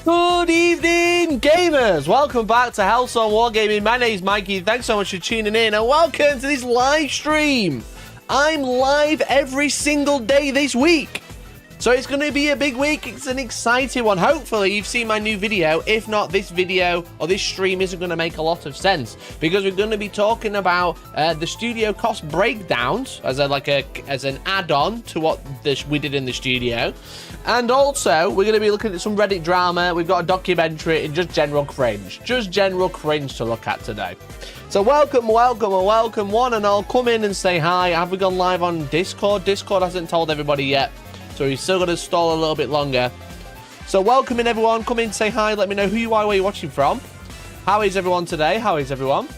Good evening, gamers! Welcome back to Hellstormwargaming. My name's Mikey. Thanks so much for tuning in, and welcome to this live stream. I'm live every single day this week. So it's going to be a big week. It's an exciting one. Hopefully you've seen my new video. If not, this video or this stream isn't going to make a lot of sense because we're going to be talking about the studio cost breakdowns as an add-on to what we did in the studio. And also, we're going to be looking at some Reddit drama. We've got a documentary and just general cringe. Just general cringe to look at today. So welcome one and all. Come in and say hi. Have we gone live on Discord? Discord hasn't told everybody yet. So we've still got to stall a little bit longer. So welcome in, everyone. Come in, say hi. Let me know who you are, where you're watching from. How is everyone today? How is everyone?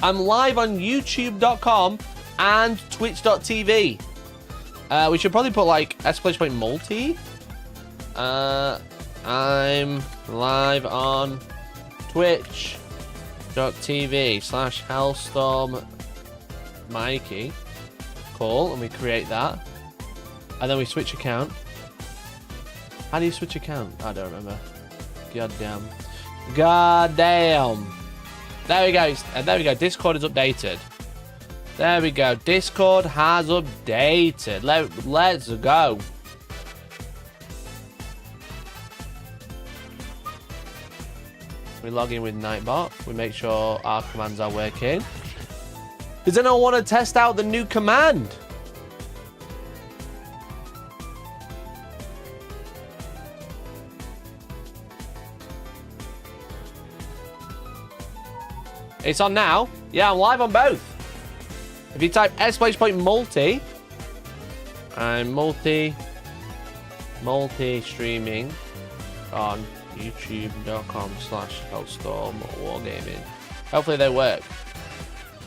I'm live on youtube.com and twitch.tv. We should probably put like exclamation point multi. I'm live on twitch.tv/Hellstorm Cool, and we create that. And then we switch account. How do you switch account? I don't remember. God damn. There we go. There we go. Discord is updated. There we go. Discord has updated. Let's go. We log in with Nightbot. We make sure our commands are working. Does anyone want to test out the new command? It's on now. Yeah, I'm live on both. If you type exclamation point multi, I'm multi streaming on youtube.com/Hellstormwargaming. Hopefully they work.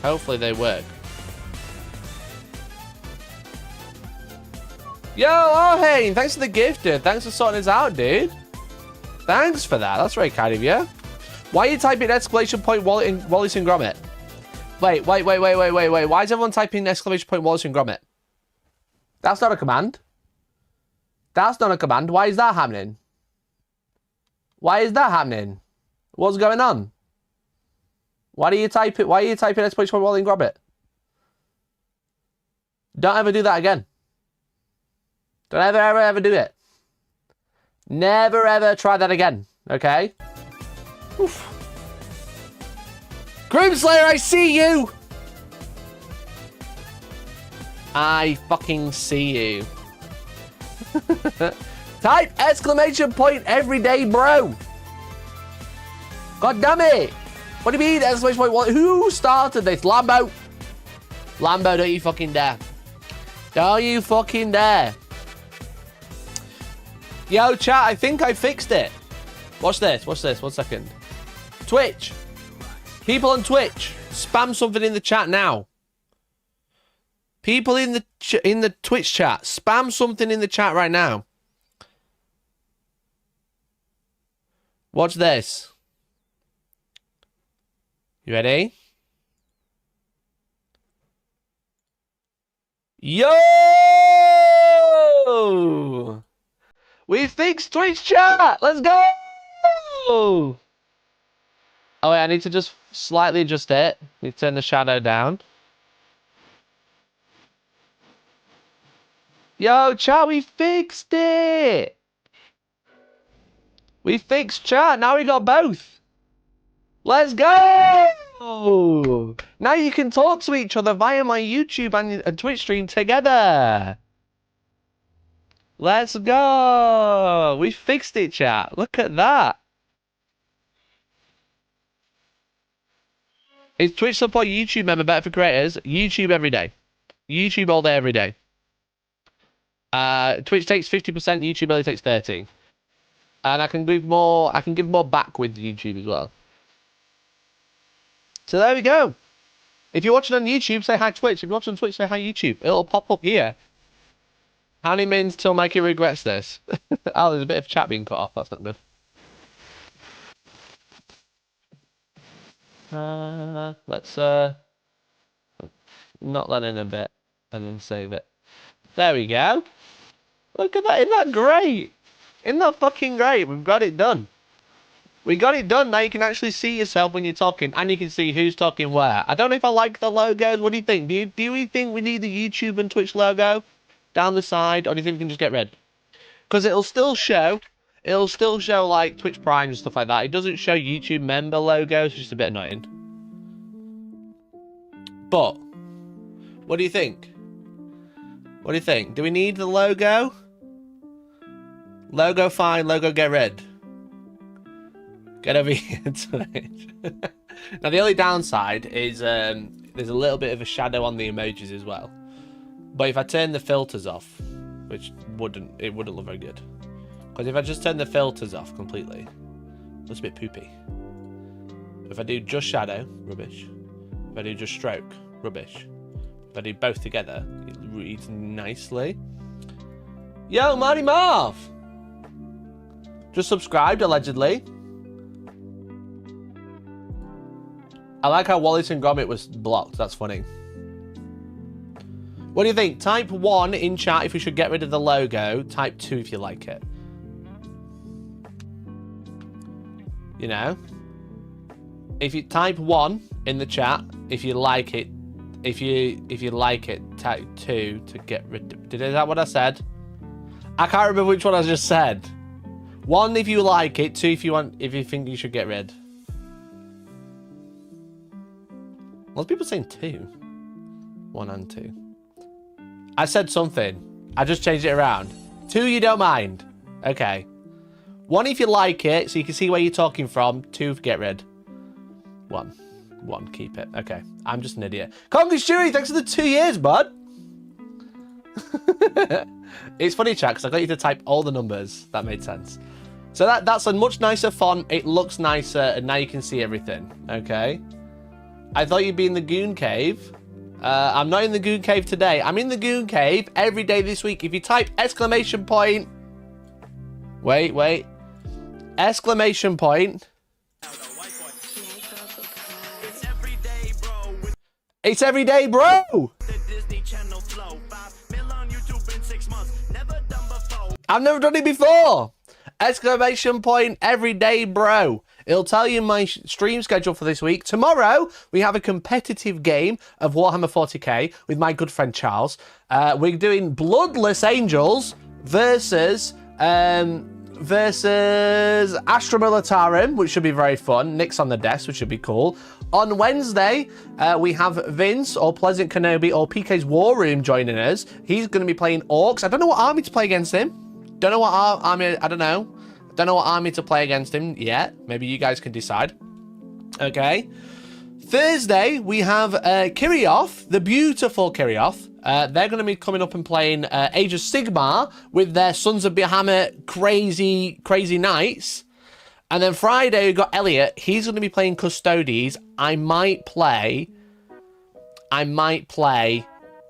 Hopefully they work. Yo, Ohane, thanks for the gift, dude. Thanks for sorting this out, dude. Thanks for that. That's very kind of you. Why are you typing exclamation point Wallace and Gromit? Wait. Why is everyone typing exclamation point Wallace and Gromit? That's not a command. That's not a command. Why is that happening? Why is that happening? What's going on? Why are you typing exclamation point Wallace and Gromit? Don't ever do that again. Don't ever do it. Never ever try that again. Okay? Oof. Groomslayer, I see you! I fucking see you. Type exclamation point EverydayBro. God damn it! What do you mean exclamation point? What? Who started this? Lambo? Lambo, don't you fucking dare. Don't you fucking dare. Yo, chat, I think I fixed it. Watch this. 1 second. Twitch. People on Twitch, spam something in the chat now. People in the Twitch chat, spam something in the chat right now. Watch this. You ready? Yo! We fixed Twitch chat. Let's go! Oh wait, I need to just slightly adjust it. Need to turn the shadow down. Yo, chat, we fixed it. We fixed chat. Now we got both. Let's go. Now you can talk to each other via my YouTube and Twitch stream together. Let's go. We fixed it, chat. Look at that. Is Twitch support YouTube member better for creators? YouTube every day. YouTube all day, every day. Twitch takes 50%, YouTube only takes 30%. And I can give more back with YouTube as well. So there we go. If you're watching on YouTube, say hi Twitch. If you're watching on Twitch, say hi YouTube. It'll pop up here. How many minutes till Mikey regrets this? Oh, there's a bit of chat being cut off. That's not good. Let's not that in a bit and then save it. There we go. Look at that. Isn't that great? Isn't that fucking great? We've got it done. We got it done. Now you can actually see yourself when you're talking, and you can see who's talking where. I don't know if I like the logos. What do you think? Do we think we need the YouTube and Twitch logo down the side, or do you think we can just get rid? Because it'll still show like Twitch Prime and stuff like that. It doesn't show YouTube member logos, which is a bit annoying. But what do you think? What do you think? Do we need the logo? Logo fine, logo get rid. Get over here tonight. Now the only downside is there's a little bit of a shadow on the emojis as well. But if I turn the filters off, which it wouldn't look very good. Because if I just turn the filters off completely, it looks a bit poopy. If I do just shadow, rubbish. If I do just stroke, rubbish. If I do both together, it reads nicely. Yo, Marty Marv! Just subscribed, allegedly. I like how Wallace and Gromit was blocked. That's funny. What do you think? Type 1 in chat if we should get rid of the logo. Type 2 if you like it. You know? If you type 1 in the chat if you like it. If you like it, type 2 to get rid of... Is that what I said? I can't remember which one I just said. 1 if you like it, 2 if you think you should get rid. Lots of people saying 2. 1 and 2. I said something. I just changed it around. 2 you don't mind. Okay. 1 if you like it, so you can see where you're talking from. 2 get rid. 1. 1 keep it. Okay. I'm just an idiot. Congress Chewy, thanks for the 2 years, bud. It's funny, chat, because I got you to type all the numbers. That made sense. So that's a much nicer font. It looks nicer, and now you can see everything. Okay. I thought you'd be in the Goon Cave. I'm not in the Goon Cave today. I'm in the Goon Cave every day this week. If you type exclamation point... Wait. Exclamation point... It's everyday, bro! I've never done it before! Exclamation point, everyday, bro. It'll tell you my stream schedule for this week. Tomorrow, we have a competitive game of Warhammer 40k with my good friend Charles. We're doing Bloodless Angels versus Astra Militarum, which should be very fun. Nick's on the desk, which should be cool. On Wednesday, we have Vince, or Pleasant Kenobi, or PK's War Room joining us. He's going to be playing Orks. I don't know what army to play against him. Don't know what army, I don't know. Don't know what army to play against him yet. Maybe you guys can decide. Okay. Thursday, we have Kirioth, the beautiful Kirioth. They're going to be coming up and playing Age of Sigmar with their Sons of Bahamut crazy knights. And then Friday, we've got Elliot. He's going to be playing Custodes. I might play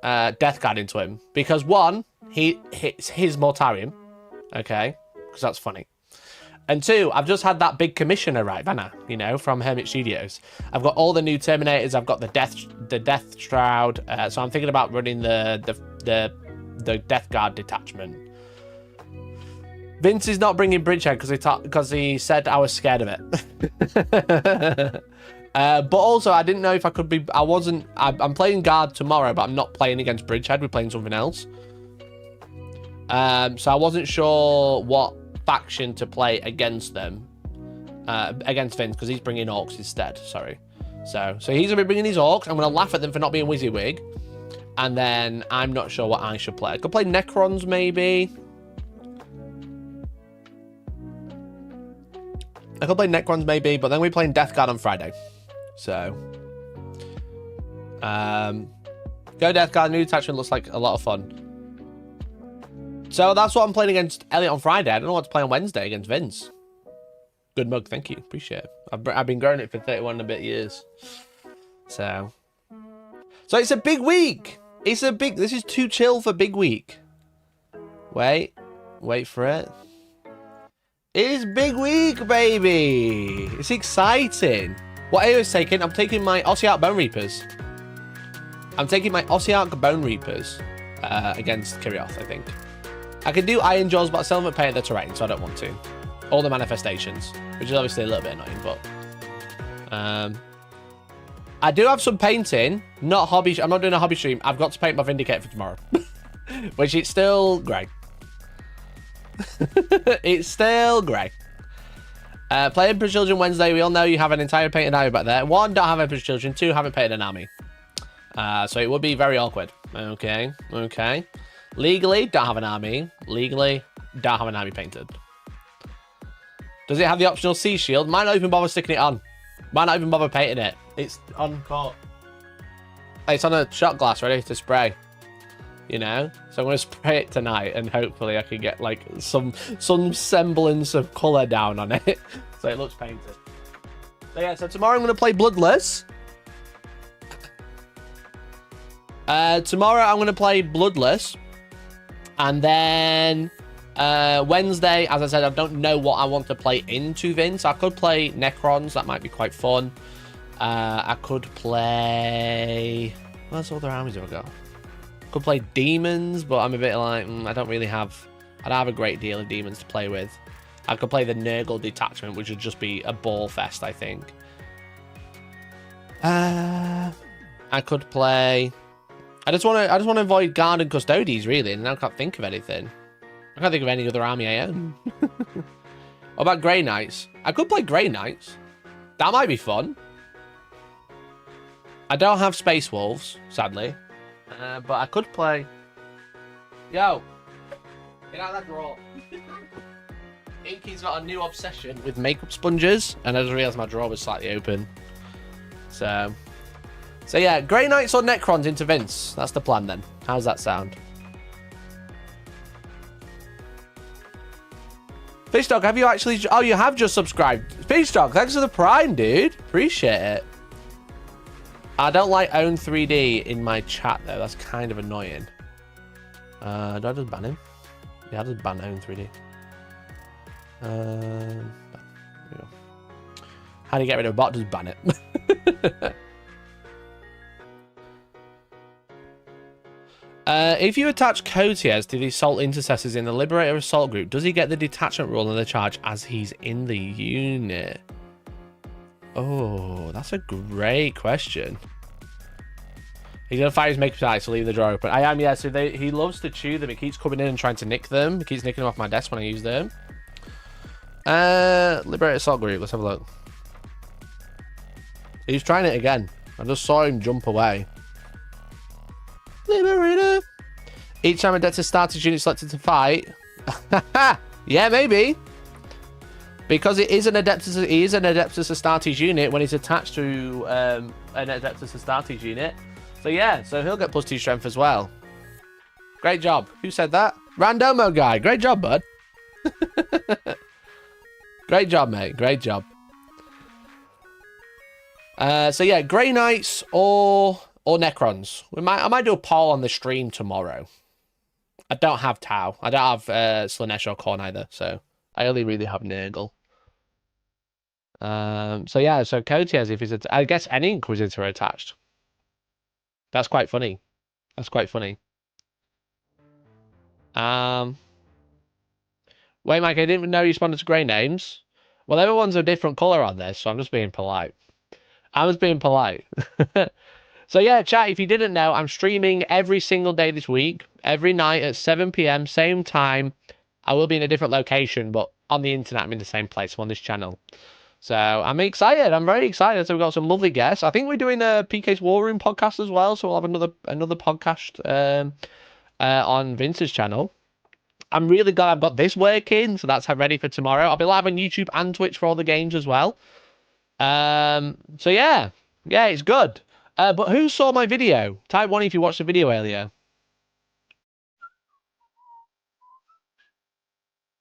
Death Guard into him. Because one, he hits his Mortarium. Okay. Because that's funny. And 2, I've just had that big commission arrive, haven't I? You know, from Hermit Studios. I've got all the new Terminators. I've got the Death Shroud. So I'm thinking about running the Death Guard detachment. Vince is not bringing Bridgehead because he said I was scared of it. But also, I didn't know if I could be... I'm playing Guard tomorrow, but I'm not playing against Bridgehead. We're playing something else. So I wasn't sure what faction to play against them, against Vince, because he's bringing Orks instead. Sorry. So he's gonna be bringing his Orks. I'm gonna laugh at them for not being Wizzywig, and then I'm not sure what I should play. I could play Necrons maybe. But then we're playing Death Guard on Friday. So go Death Guard. New detachment looks like a lot of fun. So that's what I'm playing against Elliot on Friday. I don't know what to play on Wednesday against Vince. Good mug, thank you. Appreciate it. I've been growing it for 31 and a bit years. So it's a big week. This is too chill for big week. Wait for it. It is big week, baby. It's exciting. What are you taking? I'm taking my Ossiarch Bone Reapers. Against Kirioth, I think. I can do iron jaws, but I still haven't painted the terrain, so I don't want to. All the manifestations, which is obviously a little bit annoying, but... I do have some painting, not hobby. I'm not doing a hobby stream. I've got to paint my Vindicator for tomorrow, which it's still grey. It's still grey. Play Emperor's Children Wednesday. We all know you have an entire painted army back there. 1, don't have Emperor's Children. 2, haven't painted an army. So it would be very awkward. Okay, okay. Legally, don't have an army. Legally, don't have an army painted. Does it have the optional sea shield? Might not even bother sticking it on. Might not even bother painting it. It's on court. It's on a shot glass ready to spray. You know? So I'm going to spray it tonight and hopefully I can get like some semblance of colour down on it. So it looks painted. So yeah, so tomorrow I'm going to play Bloodless. Tomorrow I'm going to play Bloodless. And then Wednesday, as I said, I don't know what I want to play into Vince. I could play Necrons. That might be quite fun. I could play... Where's all the armies have I got? Could play Demons, but I'm a bit like... I don't really have... I don't have a great deal of Demons to play with. I could play the Nurgle Detachment, which would just be a ball fest, I think. I could play... I just want to avoid Guard and Custodes, really, and I can't think of anything. I can't think of any other army I own. What about Grey Knights? I could play Grey Knights. That might be fun. I don't have Space Wolves, sadly. But I could play... Yo! Get out of that drawer. Inky's got a new obsession with makeup sponges, and I just realised my drawer was slightly open. So yeah, Grey Knights or Necrons into Vince. That's the plan then. How's that sound? Fishdog, have you actually... Oh, you have just subscribed. Fishdog, thanks for the Prime, dude. Appreciate it. I don't like Own 3D in my chat, though. That's kind of annoying. Do I just ban him? Yeah, I just ban Own 3D. There we go. How do you get rid of a bot? Just ban it. If you attach Cotiers to the Assault Intercessors in the Liberator Assault group, does he get the detachment rule and the charge as he's in the unit? Oh, that's a great question. He's going to fire his makeup dice, so leave the drawer open. I am, yeah, so he loves to chew them. He keeps coming in and trying to nick them. He keeps nicking them off my desk when I use them. Liberator Assault group, let's have a look. He's trying it again. I just saw him jump away. Liberator. Each time a Adeptus Astartes unit selected to fight. Yeah, maybe. Because it is an Adeptus, he is an Adeptus Astartes unit when he's attached to an Adeptus Astartes unit. So yeah, so he'll get +2 strength as well. Great job. Who said that? Randomo guy. Great job, bud. Great job, mate. Great job. So yeah, Grey Knights or Necrons. I might do a poll on the stream tomorrow. I don't have Tau. I don't have Slanesh or Khorne either, so I only really have Nurgle. So yeah, so Cotiers, if he's I guess any Inquisitor attached. That's quite funny. That's quite funny. Wait, Mike, I didn't even know you responded to grey names. Well, everyone's a different colour on this, so I'm just being polite. I was being polite. So yeah, chat, if you didn't know, I'm streaming every single day this week. Every night at 7 PM, same time. I will be in a different location, but on the internet, I'm in the same place on this channel. So I'm excited. I'm very excited. So we've got some lovely guests. I think we're doing a PK's War Room podcast as well. So we'll have another podcast on Vince's channel. I'm really glad I've got this working. So that's ready for tomorrow. I'll be live on YouTube and Twitch for all the games as well. So yeah, it's good. But who saw my video? Type 1 if you watched the video earlier.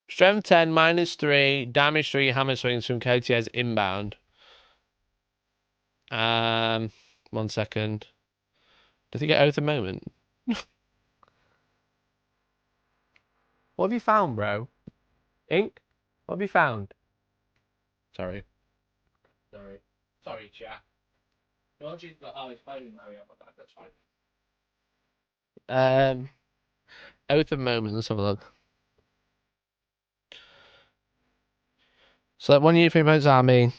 Strength 10, -3, damage 3, hammer swings from Cotiers inbound. 1 second. Does he get Oath a moment? What have you found, bro? Ink? What have you found? Sorry, chat. Oh, it's fine. That's fine. Oath of moment. Let's have a look. Select one unit from your opponent's army.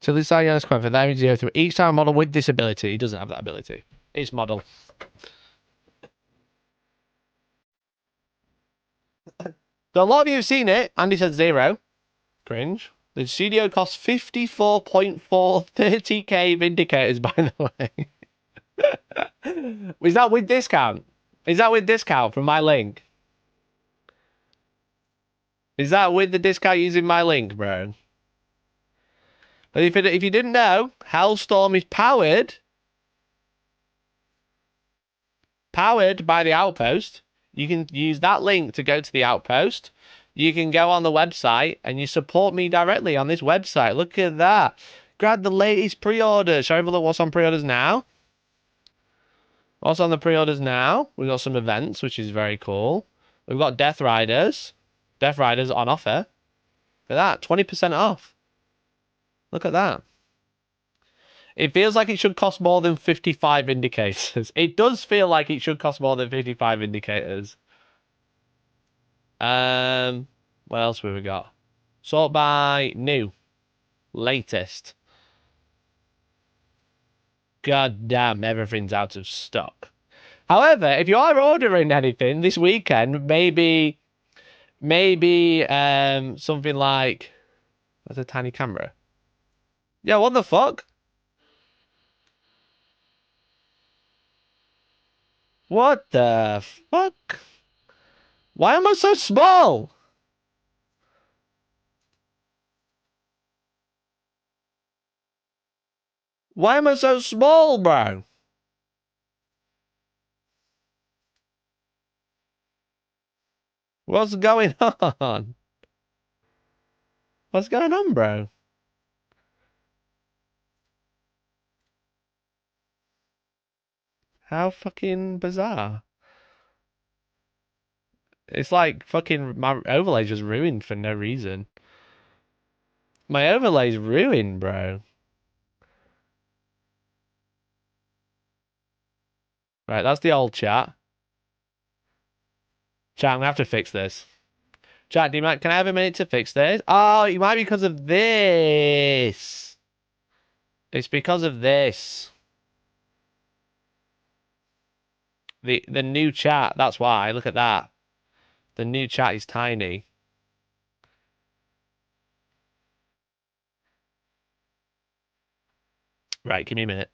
Till this side unit's equipped, that means you go through each time model with this ability. He doesn't have that ability. It's model. So a lot of you have seen it. Andy said 0. Cringe. The studio costs 54.430k Vindicators, by the way. Is that with discount? Is that with discount from my link? Is that with the discount using my link, bro? But if you didn't know, Hellstorm is powered by the Outpost. You can use that link to go to the Outpost. You can go on the website and you support me directly on this website. Look at that. Grab the latest pre-orders. Shall I have a look what's on pre-orders now? What's on the pre-orders now? We've got some events, which is very cool. We've got Death Riders. Death Riders on offer. Look at that. 20% off. Look at that. It feels like it should cost more than 55 indicators. It does feel like it should cost more than 55 indicators. What else have we got? Sort by new. Latest. God damn, everything's out of stock. However, if you are ordering anything this weekend, maybe something like... That's a tiny camera. Yeah, what the fuck? What the fuck? Why am I so small? Why am I so small, bro? What's going on? What's going on, bro? How fucking bizarre. It's like fucking my overlay's just ruined for no reason. My overlay's ruined, bro. Right, that's the old chat. Chat, I'm gonna have to fix this. Chat, can I have a minute to fix this? Oh, it might be because of this. It's because of this. The new chat, that's why. Look at that. The new chat is tiny. Right, give me a minute.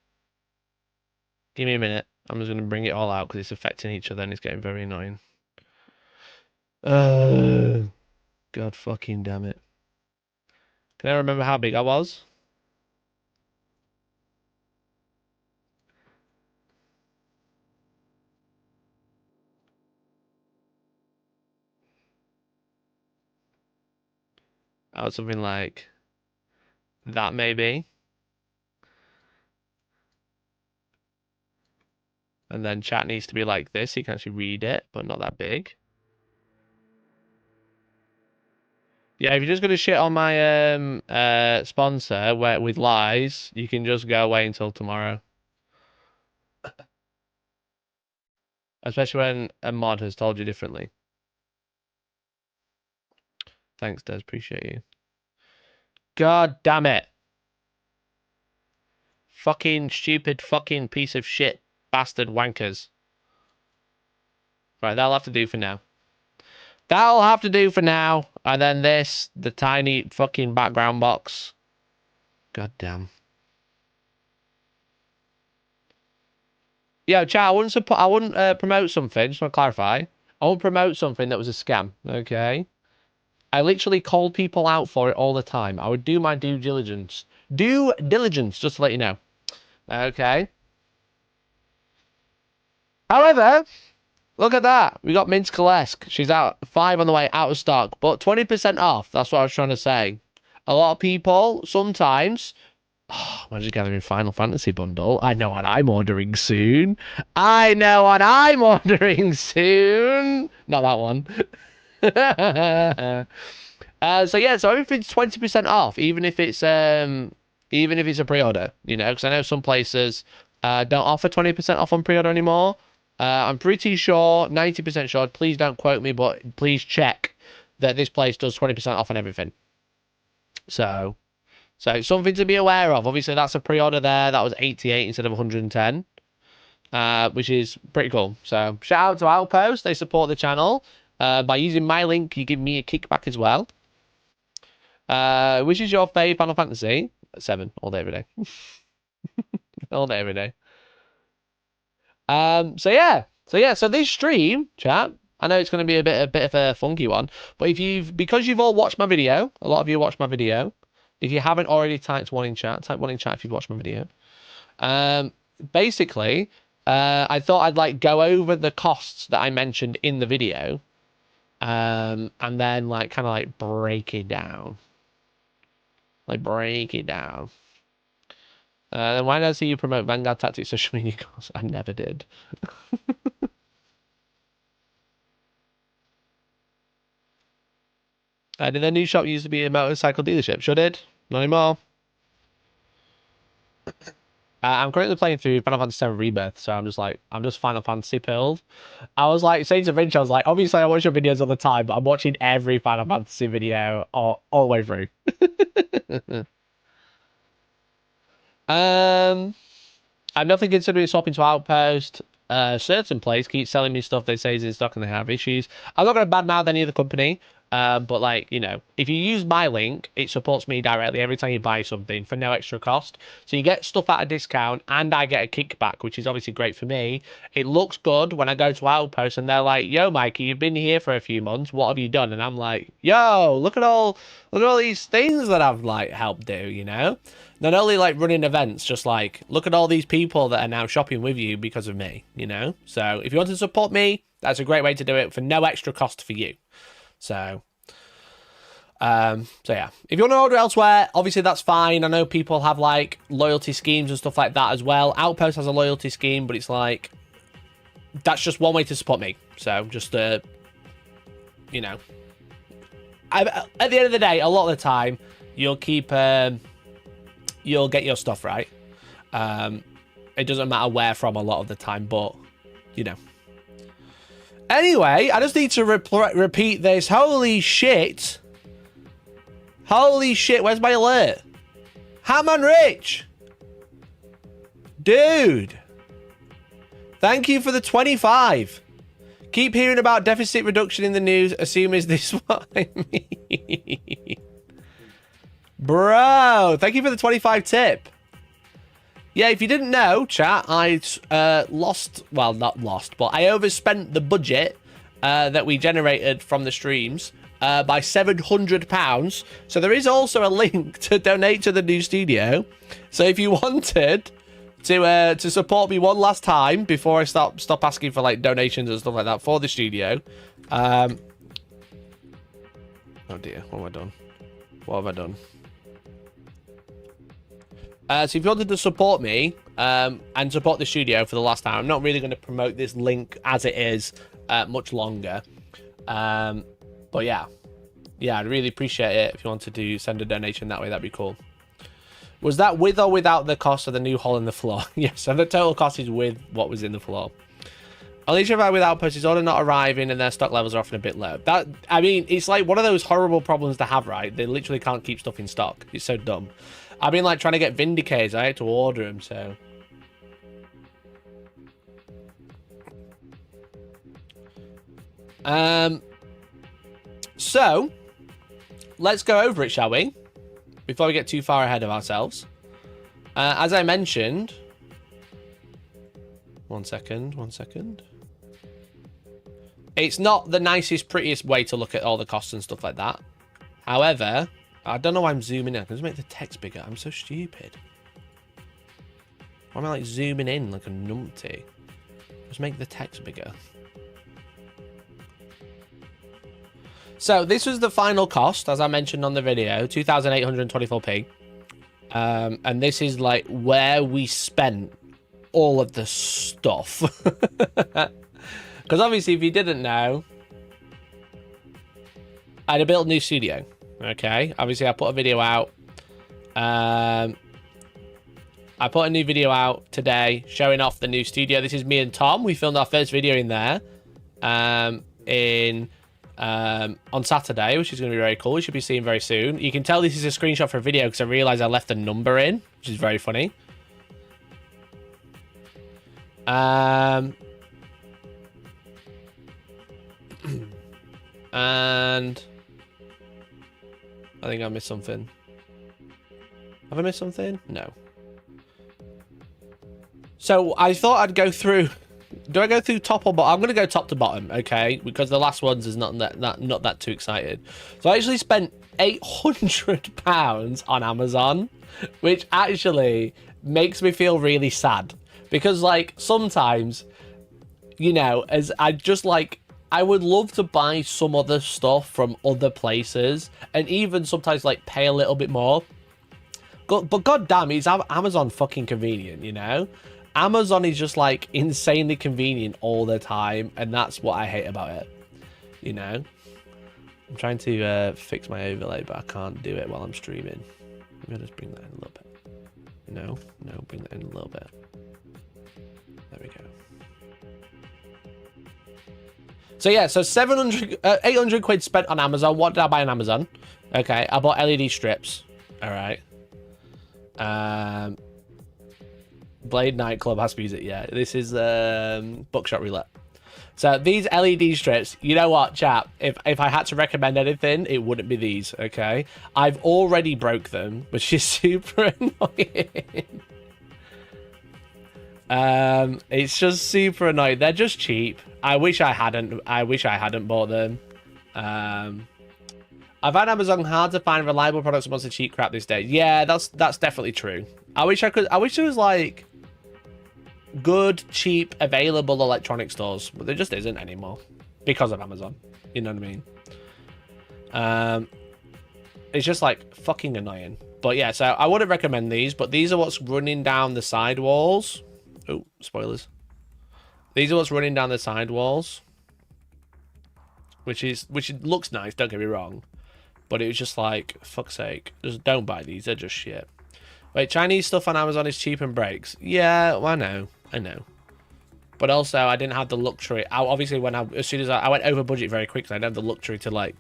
Give me a minute. I'm just going to bring it all out because it's affecting each other and it's getting very annoying. God fucking damn it. Can I remember how big I was? I was something like that, maybe. And then chat needs to be like this. You can actually read it, but not that big. Yeah, if you're just going to shit on my sponsor with lies, you can just go away until tomorrow. Especially when a mod has told you differently. Thanks, Des. Appreciate you. God damn it. Fucking stupid fucking piece of shit bastard wankers. Right, that'll have to do for now. That'll have to do for now. And then this, the tiny fucking background box. God damn. Yo, chat, I wouldn't promote something, just want to clarify. I wouldn't promote something that was a scam, okay? I literally called people out for it all the time. I would do my due diligence. Due diligence, just to let you know. Okay. However, look at that. We got Minsk Kalesk. She's out 5 on the way, out of stock, but 20% off. That's what I was trying to say. A lot of people sometimes. Oh, Magic Gathering Final Fantasy bundle. I know what I'm ordering soon. I know what I'm ordering soon. Not that one. So yeah, so everything's 20% off, even if it's a pre-order. You know, because I know some places don't offer 20% off on pre-order anymore. I'm pretty sure, 90% sure. Please don't quote me, but please check that this place does 20% off on everything. So it's something to be aware of. Obviously, that's a pre-order there. That was 88 instead of 110, which is pretty cool. So shout out to Outpost. They support the channel. By using my link, you give me a kickback as well. Which is your fave Final Fantasy? 7, all day, every day. All day, every day. So this stream, chat, I know it's going to be a bit of a funky one, but because you've all watched my video, a lot of you watched my video. If you haven't already, type 1 in chat if you've watched my video. Basically, I thought I'd like go over the costs that I mentioned in the video, and then like kind of like break it down. Then why did I see you promote Vanguard Tactics social media course? I never did. Did their new shop used to be a motorcycle dealership? Sure did. Not anymore. I'm currently playing through Final Fantasy VII Rebirth, so I'm just Final Fantasy pilled. I was like, saying to Vinch, I was like, obviously I watch your videos all the time, but I'm watching every Final Fantasy video all the way through. I'm definitely considering swapping to Outpost. Certain place keeps selling me stuff they say is in stock and they have issues. I'm not going to badmouth any of the company, but like, you know, if you use my link, it supports me directly every time you buy something for no extra cost. So you get stuff at a discount and I get a kickback, which is obviously great for me. It looks good when I go to Outpost and they're like, yo, Mikey, you've been here for a few months. What have you done? And I'm like, yo, look at all these things that I've like helped do, you know? Not only like running events, just like look at all these people that are now shopping with you because of me, you know? So if you want to support me, that's a great way to do it for no extra cost for you. So yeah, if you want to order elsewhere, obviously that's fine. I know people have like loyalty schemes and stuff like that as well. Outpost has a loyalty scheme, but it's like, that's just one way to support me. So just, you know, at the end of the day, a lot of the time you'll keep, you'll get your stuff right. It doesn't matter where from a lot of the time, but you know. Anyway, I just need to repeat this. Holy shit. Holy shit, where's my alert? Hatman Rich. Dude. Thank you for the 25. Keep hearing about deficit reduction in the news. Assume is this what I mean? Bro, thank you for the 25 tip. Yeah, if you didn't know, chat, I lost, well, not lost, but I overspent the budget that we generated from the streams by £700. So there is also a link to donate to the new studio. So if you wanted to support me one last time before I stop asking for like donations and stuff like that for the studio. Oh dear, what have I done? What have I done? So if you wanted to support me and support the studio for the last time, I'm not really going to promote this link as it is much longer. But yeah, I'd really appreciate it if you wanted to send a donation that way. That'd be cool. Was that with or without the cost of the new hole in the floor? Yes, so the total cost is with what was in the floor. Only issue with Outpost is order not arriving and their stock levels are often a bit low. That, I mean, it's like one of those horrible problems to have, right? They literally can't keep stuff in stock. It's so dumb. I've been like trying to get Vindicators. I had to order them, so. So, let's go over it, shall we? Before we get too far ahead of ourselves. As I mentioned... One second. It's not the nicest, prettiest way to look at all the costs and stuff like that. However... I don't know why I'm zooming in. I can just make the text bigger. I'm so stupid. Why am I like zooming in like a numpty? Just make the text bigger. So this was the final cost, as I mentioned on the video, 2,824p. And this is like where we spent all of the stuff. Because obviously, if you didn't know, I had built a new studio. Okay, obviously I put a video out. I put a new video out today showing off the new studio. This is me and Tom. We filmed our first video in there. on Saturday, which is going to be very cool. We should be seeing very soon. You can tell this is a screenshot for a video because I realized I left the number in, which is very funny. And I think I missed something. Have I missed something? No. So I thought I'd go through. Do I go through top or bottom? I'm going to go top to bottom, okay? Because the last ones is not that too excited. So I actually spent £800 on Amazon, which actually makes me feel really sad. Because, like, sometimes, you know, as I just, like, I would love to buy some other stuff from other places and even sometimes, like, pay a little bit more. But goddamn, is Amazon fucking convenient, you know? Amazon is just, like, insanely convenient all the time, and that's what I hate about it, you know? I'm trying to fix my overlay, but I can't do it while I'm streaming. Maybe I'll just bring that in a little bit. No, bring that in a little bit. There we go. So yeah, so 800 quid spent on Amazon. What did I buy on Amazon? Okay, I bought LED strips. All right. Blade Nightclub has music. Yeah, this is Bookshot Roulette. So these LED strips, you know what, chap? If I had to recommend anything, it wouldn't be these. Okay, I've already broke them, which is super annoying. It's just super annoying. They're just cheap. I wish I hadn't bought them. I find Amazon hard to find reliable products amongst the cheap crap these days. Yeah, that's definitely true. I wish there was like good, cheap, available electronic stores, but there just isn't anymore because of Amazon. You know what I mean? It's just like fucking annoying. But yeah, so I wouldn't recommend these, but these are what's running down the side walls. Oh, spoilers. These are what's running down the side walls. Which looks nice, don't get me wrong. But it was just like, fuck's sake, just don't buy these, they're just shit. Wait, Chinese stuff on Amazon is cheap and breaks. Yeah, well, I know. But also, I didn't have the luxury. Obviously, as soon as I went over budget very quickly, I didn't have the luxury to like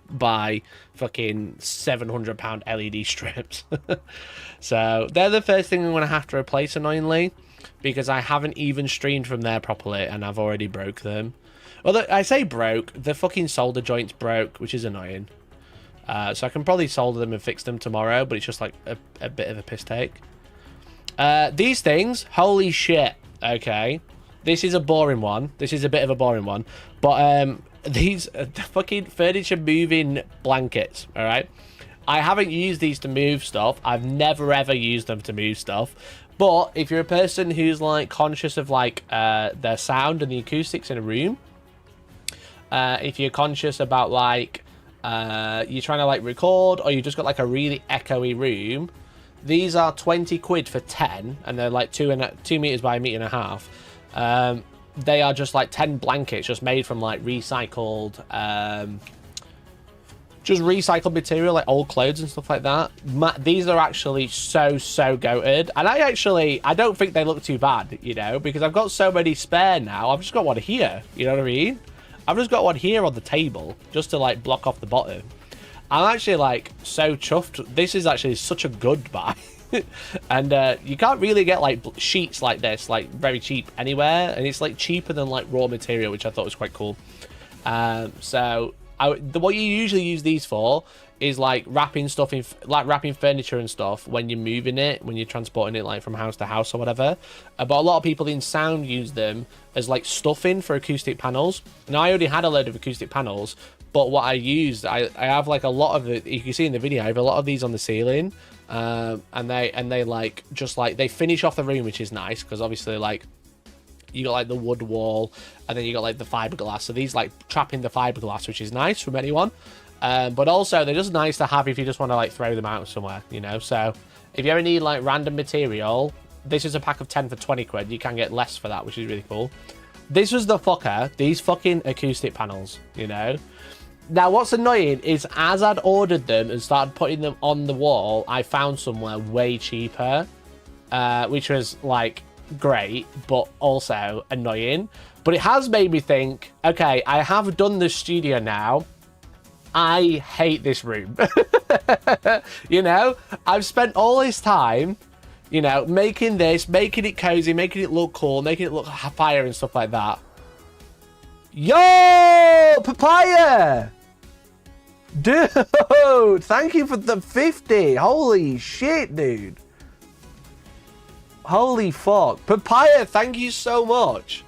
buy fucking £700 LED strips. So they're the first thing I'm gonna have to replace, annoyingly, because I haven't even streamed from there properly, and I've already broke them. Well, I say broke, the fucking solder joints broke, which is annoying. So I can probably solder them and fix them tomorrow, but it's just like a bit of a piss take. These things, holy shit. Okay, this is a boring one. This is a bit of a boring one, but these fucking furniture moving blankets. All right, I haven't used these to move stuff. I've never ever used them to move stuff. But if you're a person who's like conscious of like their sound and the acoustics in a room, if you're conscious about like you're trying to like record, or you've just got like a really echoey room, these are 20 quid for 10, and they're like 2 meters by 1.5 meters. They are just like 10 blankets, just made from like recycled material, like old clothes and stuff like that. These are actually so goated, and I don't think they look too bad, you know, because I've got so many spare now. I've just got one here, you know what I mean? I've just got one here on the table just to like block off the bottom. I'm actually like so chuffed. This is actually such a good buy. And you can't really get like sheets like this like very cheap anywhere, and it's like cheaper than like raw material, which I thought was quite cool. So what you usually use these for is like wrapping stuff in, like wrapping furniture and stuff when you're moving it, when you're transporting it like from house to house or whatever. But a lot of people in sound use them as like stuffing for acoustic panels. Now I already had a load of acoustic panels, but what I used, I have like a lot of it. You can see in the video, I have a lot of these on the ceiling, and they like just like they finish off the room, which is nice because obviously like you got like the wood wall, and then you got like the fiberglass. So these like trap in the fiberglass, which is nice from anyone. But also they're just nice to have if you just want to like throw them out somewhere, you know. So if you ever need like random material, this is a pack of 10 for 20 quid. You can get less for that, which is really cool. This was the fucker, these fucking acoustic panels, you know. Now what's annoying is as I'd ordered them and started putting them on the wall, I found somewhere way cheaper, which was like great, but also annoying. But it has made me think, okay, I have done the studio now. I hate this room. You know, I've spent all this time, you know, making this, making it cozy, making it look cool, making it look fire and stuff like that. Yo, Papaya! Dude, thank you for the 50. Holy shit, dude. Holy fuck. Papaya, thank you so much.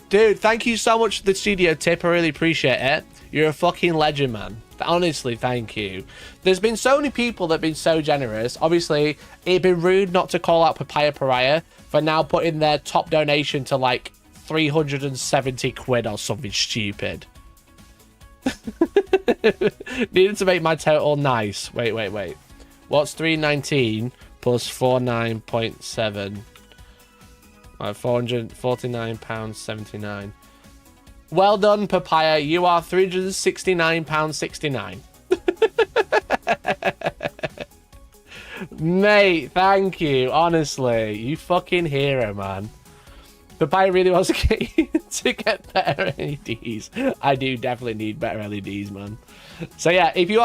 Dude, thank you so much for the studio tip. I really appreciate it. You're a fucking legend, man. Honestly, thank you. There's been so many people that have been so generous. Obviously, it'd be rude not to call out Papaya Pariah for now putting their top donation to like 370 quid or something stupid. Needed to make my total nice. Wait. What's 319 plus 49.7? £449.79. Well done, Papaya. You are £369.69. Mate, thank you. Honestly, you fucking hero, man. Papaya really wants to get better LEDs. I do definitely need better LEDs, man. So yeah, if you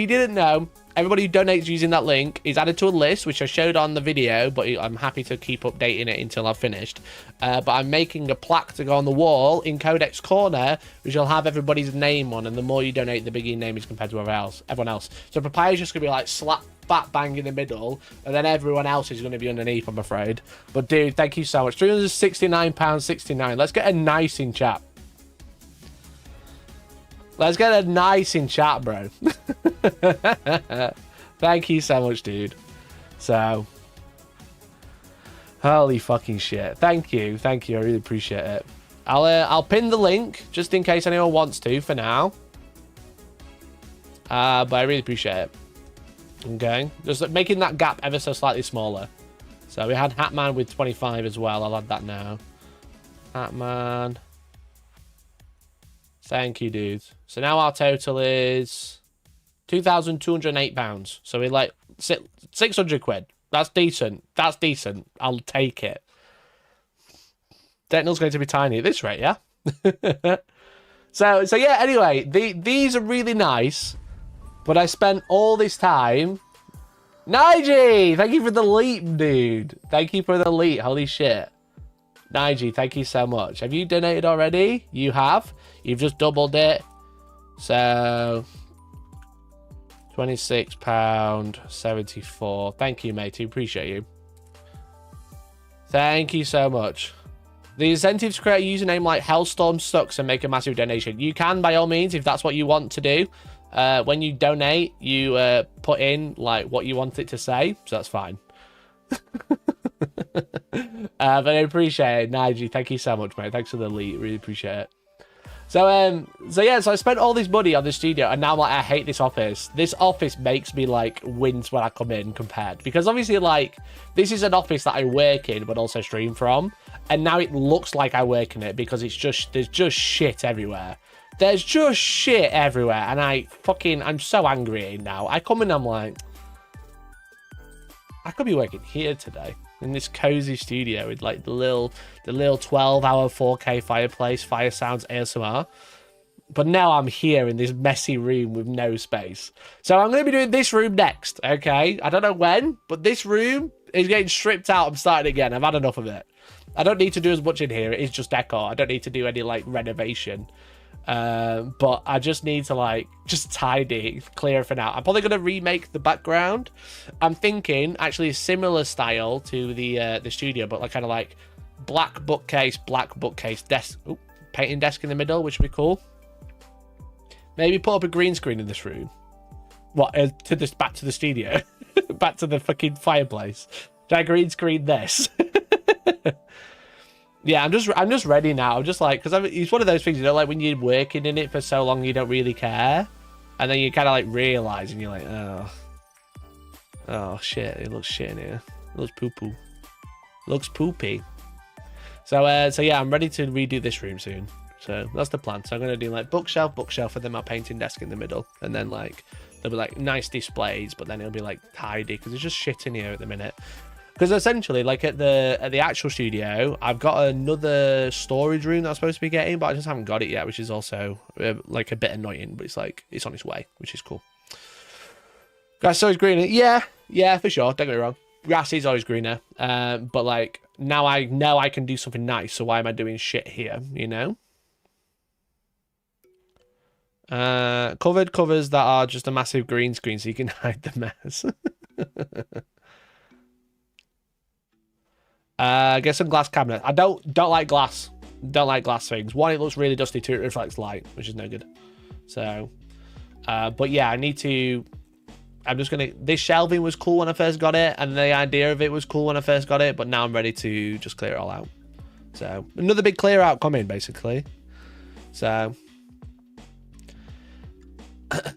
didn't know, everybody who donates using that link is added to a list, which I showed on the video, but I'm happy to keep updating it until I've finished. But I'm making a plaque to go on the wall in Codex Corner, which will have everybody's name on, and the more you donate, the bigger your name is compared to everyone else. So Papaya's just going to be like slap fat bang in the middle, and then everyone else is going to be underneath, I'm afraid. But dude, thank you so much. £369.69. Let's get a nice in chat. Let's get a nice in chat, bro. Thank you so much, dude. So, holy fucking shit. Thank you. I really appreciate it. I'll pin the link just in case anyone wants to for now. But I really appreciate it. Okay, just making that gap ever so slightly smaller. So we had Hatman with 25 as well. I'll add that now. Hatman. Thank you, dudes. So now our total is £2,208. So we're like 600 quid. That's decent. I'll take it. Deathnaught's going to be tiny at this rate, yeah? So yeah, anyway, these are really nice. But I spent all this time... Nige! Thank you for the leap, dude. Thank you for the leap. Holy shit. Nige, thank you so much. Have you donated already? You have. You've just doubled it. So... £26.74. Thank you, matey. Appreciate you. Thank you so much. The incentive to create a username like Hellstorm sucks and make a massive donation. You can, by all means, if that's what you want to do. When you donate, you put in like what you want it to say, so that's fine. But I appreciate it, Nige. Thank you so much, mate. Thanks for the lead. Really appreciate it. So yeah, so I spent all this money on the studio, and now I'm like, I hate this office. This office makes me like wince when I come in compared, because obviously like this is an office that I work in but also stream from, and now it looks like I work in it because there's just shit everywhere. There's just shit everywhere, and I'm so angry now. I come in, I'm like, I could be working here today in this cozy studio with like the little 12-hour 4K fireplace, fire sounds, ASMR. But now I'm here in this messy room with no space. So I'm going to be doing this room next, okay? I don't know when, but this room is getting stripped out. I'm starting again. I've had enough of it. I don't need to do as much in here. It is just decor. I don't need to do any like renovation. But I just need to like just tidy, clear for now. I'm probably gonna remake the background. I'm thinking actually a similar style to the studio, but like kind of like black bookcase desk, painting desk in the middle, which would be cool. Maybe put up a green screen in this room. What back to the studio, back to the fucking fireplace. Should I green screen this? Yeah, I'm just ready now. I'm just like, because it's one of those things, you know, like when you're working in it for so long, you don't really care, and then you kind of like realize, and you're like, oh shit, it looks shit in here. It looks poo-poo. Looks poopy. So yeah, I'm ready to redo this room soon. So that's the plan. So I'm gonna do like bookshelf, and then my painting desk in the middle, and then like there'll be like nice displays, but then it'll be like tidy because there's just shit in here at the minute. Because essentially, like at the actual studio, I've got another storage room that I'm supposed to be getting, but I just haven't got it yet, which is also like a bit annoying. But it's like it's on its way, which is cool. Grass is always greener. Yeah, for sure. Don't get me wrong. Grass is always greener. But like now I know I can do something nice. So why am I doing shit here? You know. Covered covers that are just a massive green screen, so you can hide the mess. Get some glass cabinets. I don't like glass. Don't like glass things. One, it looks really dusty. Two, it reflects light, which is no good. So, but yeah, I need to. I'm just gonna. This shelving was cool when I first got it, and the idea of it was cool when I first got it. But now I'm ready to just clear it all out. So another big clear out coming, basically. So, and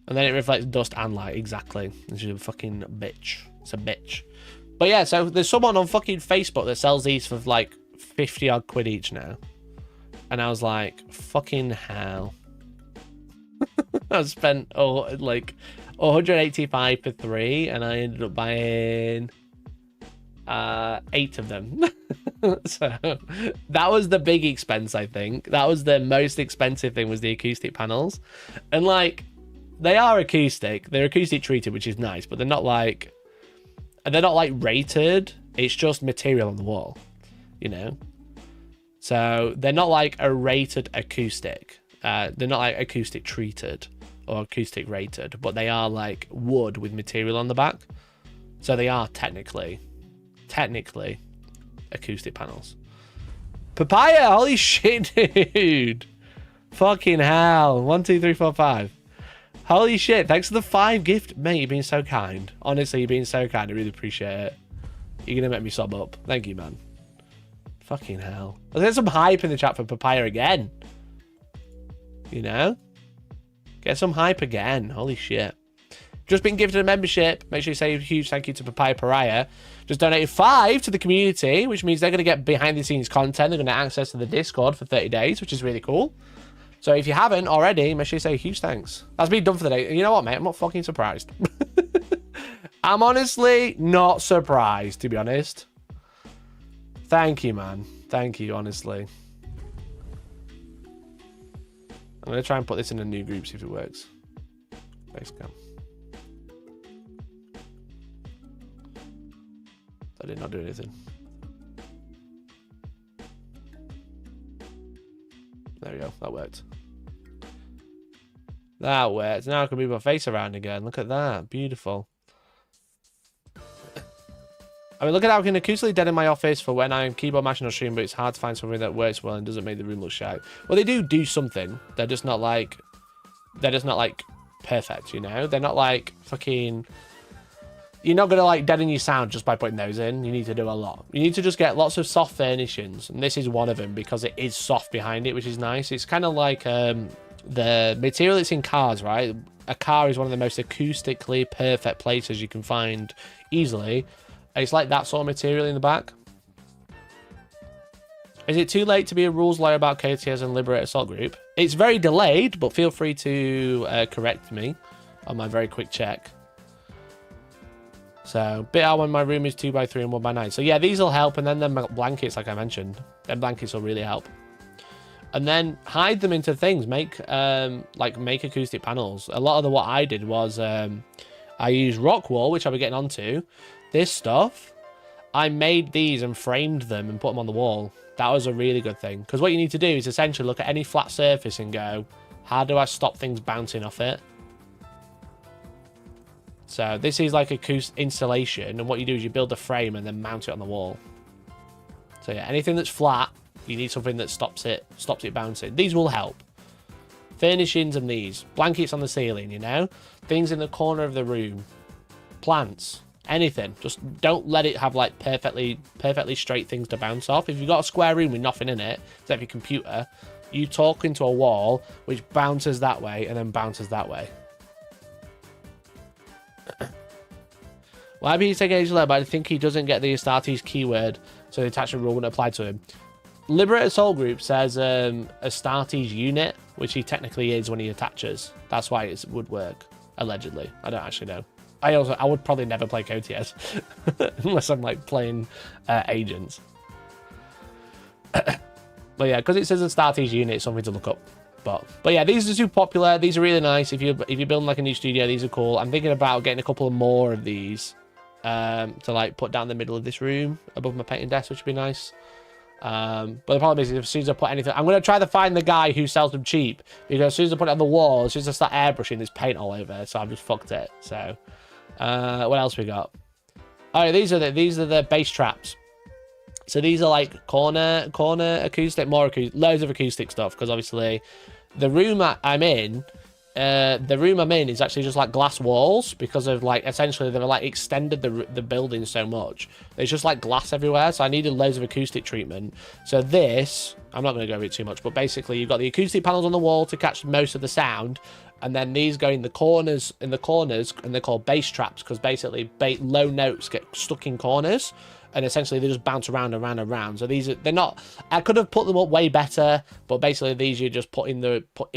then it reflects dust and light exactly. This is a fucking bitch. It's a bitch. But yeah, so there's someone on fucking Facebook that sells these for like 50 odd quid each now. And I was like, fucking hell. I spent like 185 for 3, and I ended up buying 8 of them. So that was the big expense, I think. That was the most expensive thing, was the acoustic panels. And like, they are acoustic. They're acoustic treated, which is nice, but they're not like rated. It's just material on the wall, you know. So they're not like a rated acoustic. They're not like acoustic treated or acoustic rated, but they are like wood with material on the back. So they are technically acoustic panels. Papaya, holy shit, dude. Fucking hell. 1, 2, 3, 4, 5. Holy shit, thanks for the 5 gift. Mate, you're being so kind. Honestly, you're being so kind. I really appreciate it. You're going to make me sob up. Thank you, man. Fucking hell. Let's get some hype in the chat for Papaya again. You know? Get some hype again. Holy shit. Just been gifted a membership. Make sure you say a huge thank you to Papaya Pariah. Just donated 5 to the community, which means they're going to get behind the scenes content. They're going to access to the Discord for 30 days, which is really cool. So if you haven't already, make sure you say a huge thanks. That's me done for the day. You know what, mate? I'm not fucking surprised. I'm honestly not surprised, to be honest. Thank you, man. Thank you, honestly. I'm going to try and put this in a new group, see if it works. Basecamp. I did not do anything. There we go. That worked. That worked. Now I can move my face around again. Look at that. Beautiful. I mean, look at how I can acoustically deaden my office for when I'm keyboard mashing on stream, but it's hard to find something that works well and doesn't make the room look shy. Well, they do something. They're just not like perfect, you know? They're not like fucking... You're not going to like deaden your sound just by putting those in. You need to do a lot. You need to just get lots of soft furnishings. And this is one of them because it is soft behind it, which is nice. It's kind of like the material that's in cars, right? A car is one of the most acoustically perfect places you can find easily. It's like that sort of material in the back. Is it too late to be a rules lawyer about KTS and Liberate Assault Group? It's very delayed, but feel free to correct me on my very quick check. So, bit out when my room is 2x3 and 1x9. So yeah, these will help, and then the blankets, like I mentioned, them blankets will really help. And then hide them into things. Make acoustic panels. A lot of what I did was I used rock wool, which I'll be getting onto. This stuff, I made these and framed them and put them on the wall. That was a really good thing, because what you need to do is essentially look at any flat surface and go, how do I stop things bouncing off it? So this is like acoustic installation, and what you do is you build a frame and then mount it on the wall. So yeah, anything that's flat, you need something that stops it bouncing. These will help. Furnishings and these. Blankets on the ceiling, you know? Things in the corner of the room. Plants. Anything. Just don't let it have like perfectly straight things to bounce off. If you've got a square room with nothing in it, except your computer, you talk into a wall which bounces that way and then bounces that way. Well, maybe he's taking age 11, but I think he doesn't get the Astartes keyword, so the attachment rule wouldn't apply to him. Liberate Assault Group says Astartes unit, which he technically is when he attaches. That's why it would work, allegedly. I don't actually know. I would probably never play KOTS unless I'm like playing agents. But yeah, because it says Astartes unit, it's something to look up. But yeah, these are super popular. These are really nice. If you're building like a new studio, these are cool. I'm thinking about getting a couple of more of these to like put down the middle of this room above my painting desk, which would be nice. But the problem is, as soon as I put anything, I'm going to try to find the guy who sells them cheap, because as soon as I put it on the wall, as soon as I start airbrushing, there's paint all over, so I've just fucked it. So what else we got? Oh, these are the base traps. So these are like corner acoustic, loads of acoustic stuff, because obviously the room I'm in is actually just like glass walls, because of like essentially they've like extended the building so much. There's just like glass everywhere, so I needed loads of acoustic treatment. So this, I'm not going to go over it too much, but basically you've got the acoustic panels on the wall to catch most of the sound, and then these go in the corners, and they're called bass traps, because basically low notes get stuck in corners. And essentially they just bounce around and around and around. So they're not, I could have put them up way better, but basically these you just put in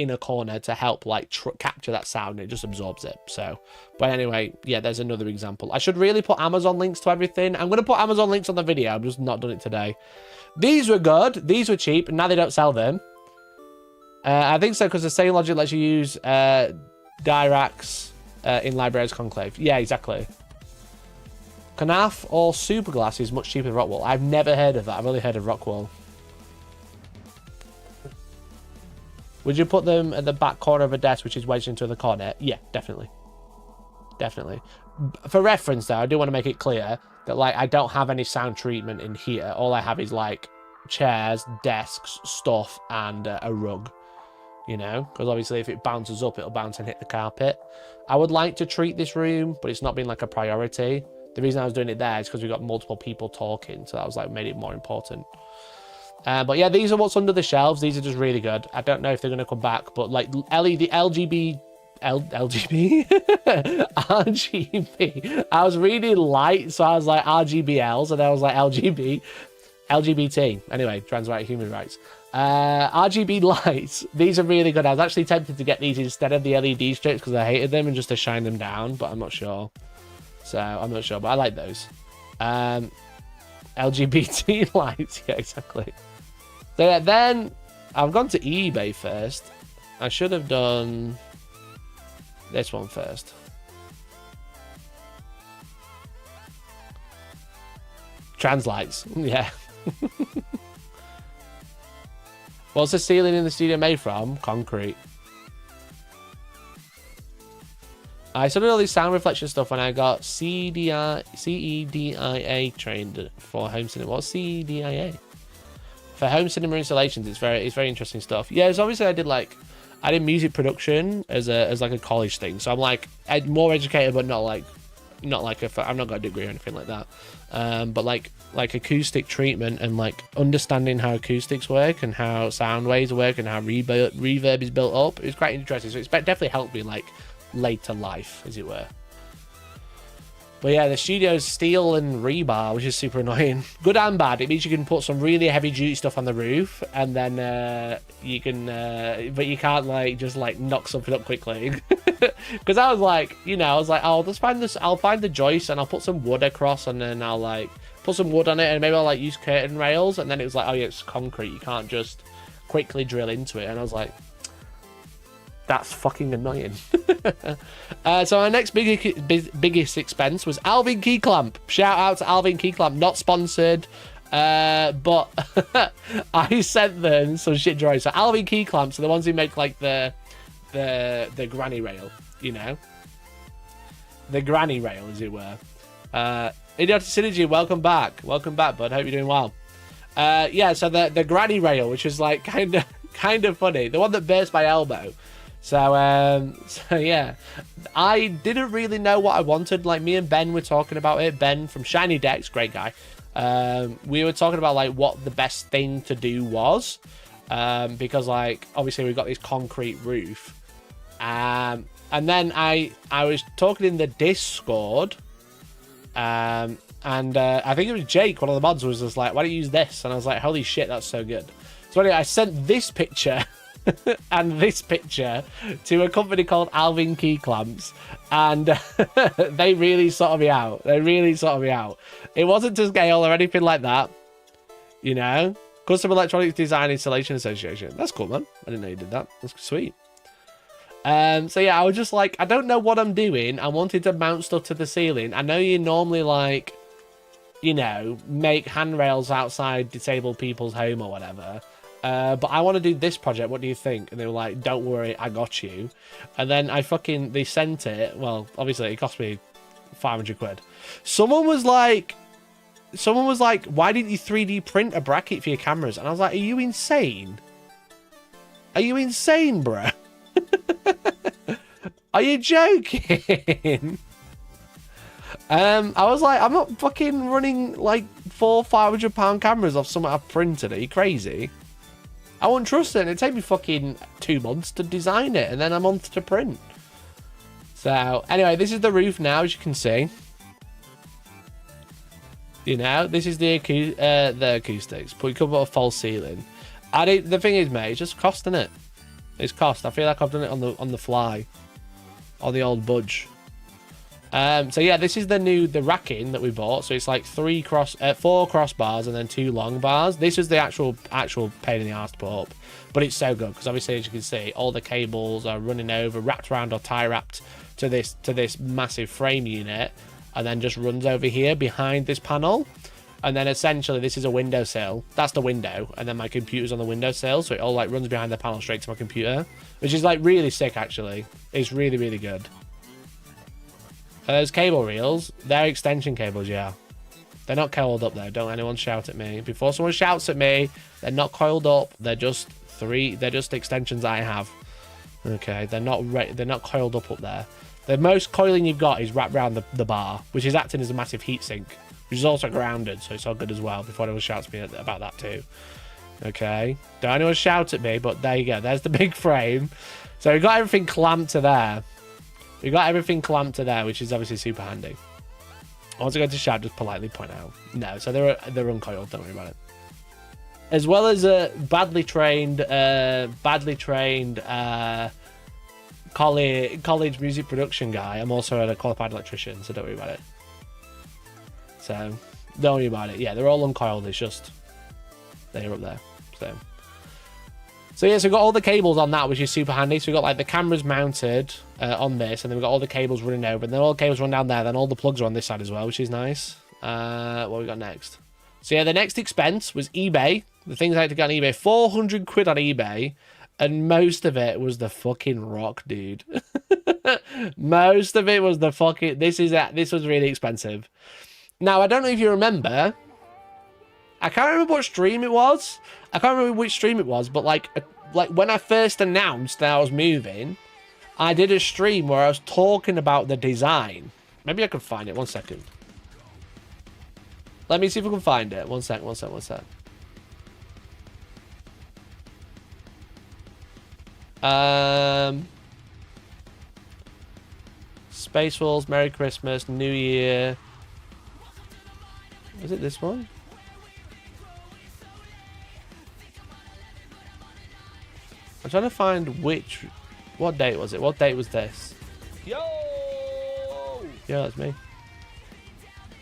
a corner to help like capture that sound, and it just absorbs it. So, but anyway, yeah, there's another example. I should really put Amazon links to everything. I'm going to put Amazon links on the video. I've just not done it today. These were good. These were cheap, and now they don't sell them. I think so, because the same logic lets you use Diracs in Libraries Conclave. Yeah, exactly. Canaf or Superglass is much cheaper than Rockwool. I've never heard of that. I've only heard of Rockwool. Would you put them at the back corner of a desk which is wedged into the corner? Yeah, definitely. Definitely. For reference, though, I do want to make it clear that like I don't have any sound treatment in here. All I have is like chairs, desks, stuff, and a rug. You know, because obviously if it bounces up, it'll bounce and hit the carpet. I would like to treat this room, but it's not been like a priority. The reason I was doing it there is because we got multiple people talking, so that was like made it more important. But yeah, these are what's under the shelves. These are just really good. I don't know if they're going to come back, but like LED, RGB. I was really light, so I was like RGBLs, and I was like LGBT. Anyway, trans rights, human rights. RGB lights. These are really good. I was actually tempted to get these instead of the LED strips because I hated them and just to shine them down, but I'm not sure. So I'm not sure, but I like those. LGBT lights, yeah, exactly. So yeah, then I've gone to eBay first. I should have done this one first. Trans lights, yeah. What's the ceiling in the studio made from? Concrete. I started all this sound reflection stuff when I got CEDIA trained for home cinema. What's CEDIA? For home cinema installations, it's very interesting stuff. Yeah, it's obviously I did music production as like a college thing, so I'm like more educated, but not like I've not got a degree or anything like that. But like acoustic treatment and like understanding how acoustics work and how sound waves work and how reverb is built up is quite interesting. So it's definitely helped me like later life, as it were. But yeah, the studio's steel and rebar, which is super annoying. Good and bad. It means you can put some really heavy duty stuff on the roof, and then you can but you can't like just like knock something up quickly. Because I was like, oh, I'll find the joist and I'll put some wood across, and then I'll like put some wood on it, and maybe I'll like use curtain rails. And then it was like, oh yeah, it's concrete, you can't just quickly drill into it. And I was like, that's fucking annoying. So our next biggest expense was Alvin Key Clamp. Shout out to Alvin Key Clamp, not sponsored, but I sent them some shit drawings. So Alvin Key Clamps are the ones who make like the granny rail, you know, the granny rail, as it were. Idiotic Synergy, welcome back, bud. Hope you're doing well. Yeah, so the granny rail, which is like kind of funny, the one that burst my elbow. So yeah, I didn't really know what I wanted. Like, me and Ben were talking about it. Ben from Shiny Decks, great guy. We were talking about like what the best thing to do was, because like obviously we've got this concrete roof, and then I was talking in the Discord, and I think it was Jake, one of the mods, was just like, why don't you use this? And I was like, holy shit, that's so good. So anyway, I sent this picture and this picture to a company called Alvin Key Clamps, and they really sorted me out. They really sorted me out. It wasn't to scale or anything like that, you know. Custom Electronics Design Installation Association. That's cool, man. I didn't know you did that. That's sweet. So yeah, I was just like, I don't know what I'm doing. I wanted to mount stuff to the ceiling. I know you normally like, you know, make handrails outside disabled people's home or whatever. But I want to do this project. What do you think? And they were like, don't worry, I got you. And then they sent it. Well, obviously it cost me 500 quid. Someone was like, why didn't you 3D print a bracket for your cameras? And I was like, are you insane? Are you insane, bro? Are you joking? I was like, I'm not fucking running like £400-500 cameras off something I've printed. Are you crazy? I wouldn't trust it. It'd take me fucking 2 months to design it and then a month to print. So anyway, this is the roof now, as you can see. You know, this is the acoustics, but you could put a false ceiling. The thing is, mate, it's just cost, innit? It's cost. I feel like I've done it on the fly, on the old budge. So yeah, this is the racking that we bought. So it's like 4 crossbars and then 2 long bars. This is the actual pain in the arse to put up, but it's so good because obviously, as you can see, all the cables are running over, wrapped around or tie wrapped to this massive frame unit, and then just runs over here behind this panel. And then essentially this is a windowsill. That's the window, and then my computer's on the windowsill, so it all like runs behind the panel straight to my computer, which is like really sick actually. It's really, really good. Those cable reels, they're extension cables, yeah. They're not coiled up though. Don't anyone shout at me. Before someone shouts at me, they're not coiled up. They're just extensions I have. Okay, they're not coiled up there. The most coiling you've got is wrapped around the bar, which is acting as a massive heatsink, which is also grounded, so it's all good as well, before anyone shouts at me about that too. Okay, don't anyone shout at me, but there you go. There's the big frame. So we've got everything clamped to there. We got everything clamped to there, which is obviously super handy. I want to go to shout, just politely point out. No, so they're uncoiled, don't worry about it. As well as a badly trained college music production guy, I'm also a qualified electrician, so don't worry about it. So don't worry about it. Yeah, they're all uncoiled. It's just they're up there. So yeah, so we've got all the cables on that, which is super handy. So we've got like the cameras mounted on this, and then we've got all the cables running over, and then all the cables run down there, then all the plugs are on this side as well, which is nice. What we got next? So yeah, the next expense was eBay. The things I had to get on eBay, 400 quid on eBay, and most of it was the fucking rock, dude. Most of it was the fucking, this was really expensive. Now, I don't know if you remember, I can't remember what stream it was. I can't remember which stream it was, but like when I first announced that I was moving, I did a stream where I was talking about the design. Maybe I could find it. 1 second. Let me see if I can find it. One sec. Space Wolves, Merry Christmas, New Year. Is it this one? I'm trying to find what date was it? What date was this? Yo! Yeah, that's me.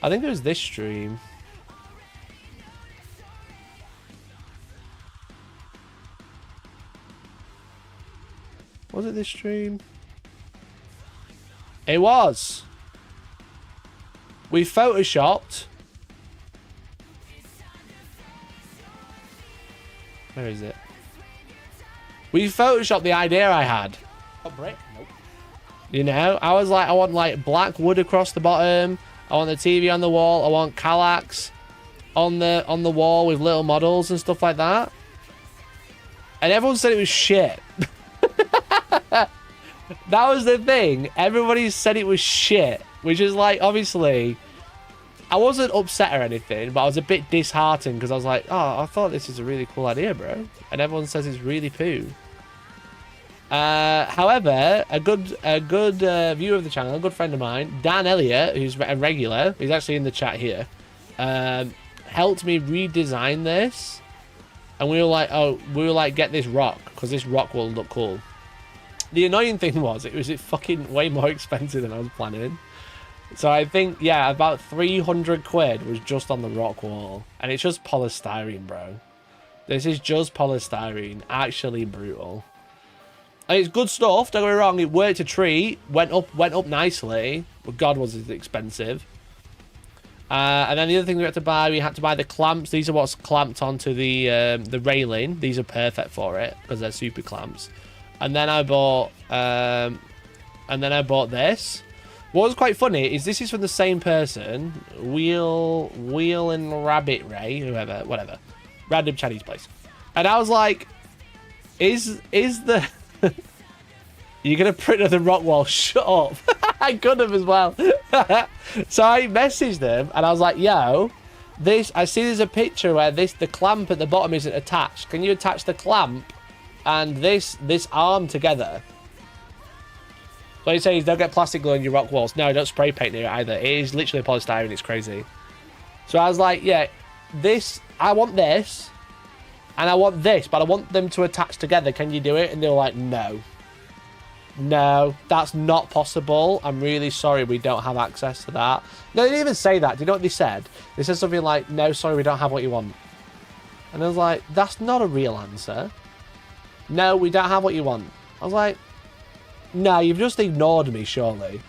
I think it was this stream. Was it this stream? It was. We photoshopped. Where is it? We photoshopped the idea I had. A brick? Nope. You know, I was like, I want like black wood across the bottom. I want the TV on the wall. I want Kallax on the wall with little models and stuff like that. And everyone said it was shit. That was the thing. Everybody said it was shit, which is like, obviously, I wasn't upset or anything, but I was a bit disheartened because I was like, oh, I thought this is a really cool idea, bro. And everyone says it's really poo. However, a good viewer of the channel, a good friend of mine, Dan Elliott, who's a regular, he's actually in the chat here, helped me redesign this And we were like, oh, get this rock, because this rock will look cool. The annoying thing was, it was fucking way more expensive than I was planning. So I think, yeah, about 300 quid was just on the rock wall. And it's just polystyrene, bro. This is just polystyrene. Actually brutal. And it's good stuff, don't get me wrong. It worked a treat. Went up nicely. But God, was it expensive. And then the other thing we had to buy the clamps. These are what's clamped onto the railing. These are perfect for it because they're super clamps. And then I bought this. What was quite funny is this is from the same person, Wheel and Rabbit Ray, whoever, whatever, random Chinese place. And I was like, is the you're gonna print on the rock wall? Shut up! I could have as well. So I messaged them and I was like, yo, I see there's a picture where the clamp at the bottom isn't attached. Can you attach the clamp and this arm together? So he says don't get plastic glue on your rock walls. No, don't spray paint near it either. It is literally polystyrene. It's crazy. So I was like, yeah, I want this and I want this, but I want them to attach together. Can you do it? And they were like, no. No, that's not possible. I'm really sorry, we don't have access to that. No, they didn't even say that. Do you know what they said? They said something like, no, sorry, we don't have what you want. And I was like, that's not a real answer. No, we don't have what you want. I was like, no, you've just ignored me, surely.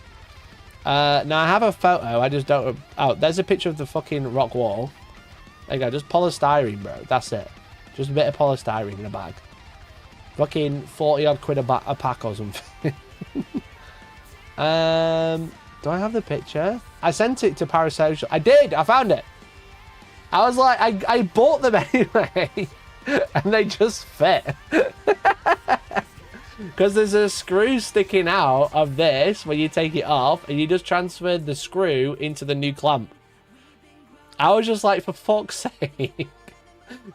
Now, I have a photo. I just don't... Oh, there's a picture of the fucking rock wall. There you go. Just polystyrene, bro. That's it. Just a bit of polystyrene in a bag. Fucking 40-odd quid a pack or something. Do I have the picture? I sent it to Parasocial. I did. I found it. I was like, I bought them anyway. And they just fit. Because there's a screw sticking out of this when you take it off. And you just transferred the screw into the new clamp. I was just like, for fuck's sake.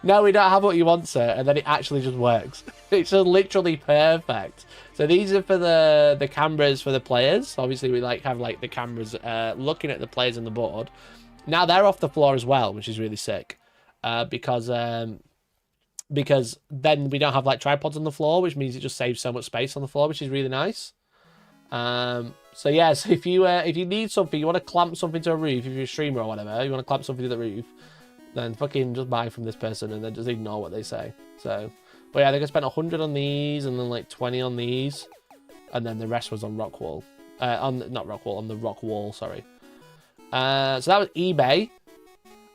No, we don't have what you want, sir. And then it actually just works. It's just literally perfect. So these are for the cameras for the players. Obviously, we have the cameras looking at the players on the board. Now they're off the floor as well, which is really sick. Because then we don't have tripods on the floor, which means it just saves so much space on the floor, which is really nice. So yeah, so if you need something, you want to clamp something to a roof, if you're a streamer or whatever, you want to clamp something to the roof, then fucking just buy from this person and then just ignore what they say. So, but yeah, I think I spent 100 on these and then 20 on these, and then the rest was on rock wall. On the rock wall, sorry. So that was eBay.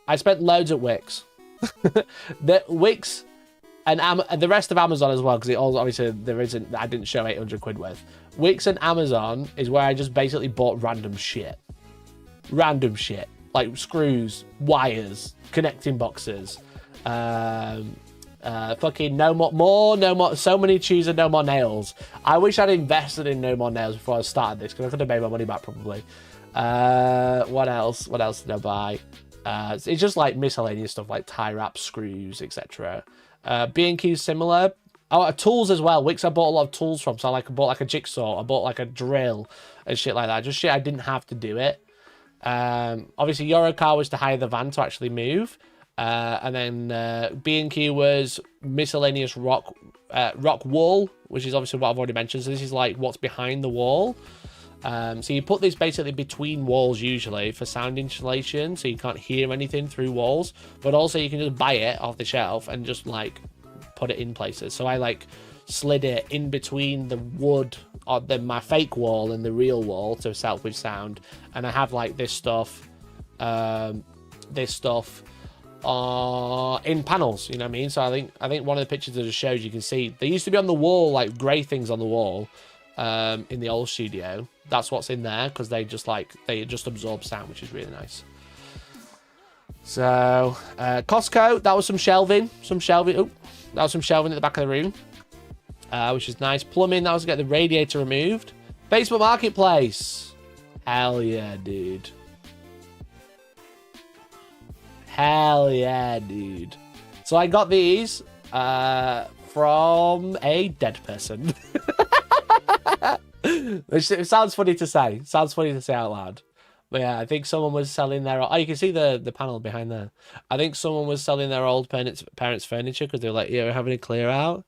I spent loads at Wix. The Wix and the rest of Amazon as well, because it all obviously I didn't show 800 quid worth. Wix and Amazon is where I just basically bought random shit. Random shit. Like screws, wires, connecting boxes, fucking no more, so many chews and no more nails. I wish I'd invested in no more nails before I started this, because I could have made my money back probably. What else did I buy? It's just miscellaneous stuff like tie wraps, screws, etc. B&Q similar. Oh, tools as well. Wix I bought a lot of tools from, so I bought a jigsaw, I bought a drill and shit like that. Just shit I didn't have to do it. Obviously Youre was to hire the van to actually move, and then B&Q was miscellaneous rock wool, which is obviously what I've already mentioned. So this is what's behind the wall. So you put this basically between walls usually for sound insulation, so you can't hear anything through walls, but also you can just buy it off the shelf and just put it in places. So I slid it in between the wood of my fake wall and the real wall to help with sound. And I have this stuff in panels, you know what I mean? So I think one of the pictures that just shows, you can see they used to be on the wall, grey things on the wall in the old studio. That's what's in there, because they just absorb sound, which is really nice. So Costco, that was some shelving. Oh, that was some shelving at the back of the room. Which is nice. Plumbing, that was to get the radiator removed. Facebook Marketplace. Hell yeah, dude. Hell yeah, dude. So I got these from a dead person. Which it sounds funny to say. Sounds funny to say out loud. But yeah, I think someone was selling their... Oh, you can see the panel behind there. I think someone was selling their old parents' furniture because they were like, yeah, we're having a clear out.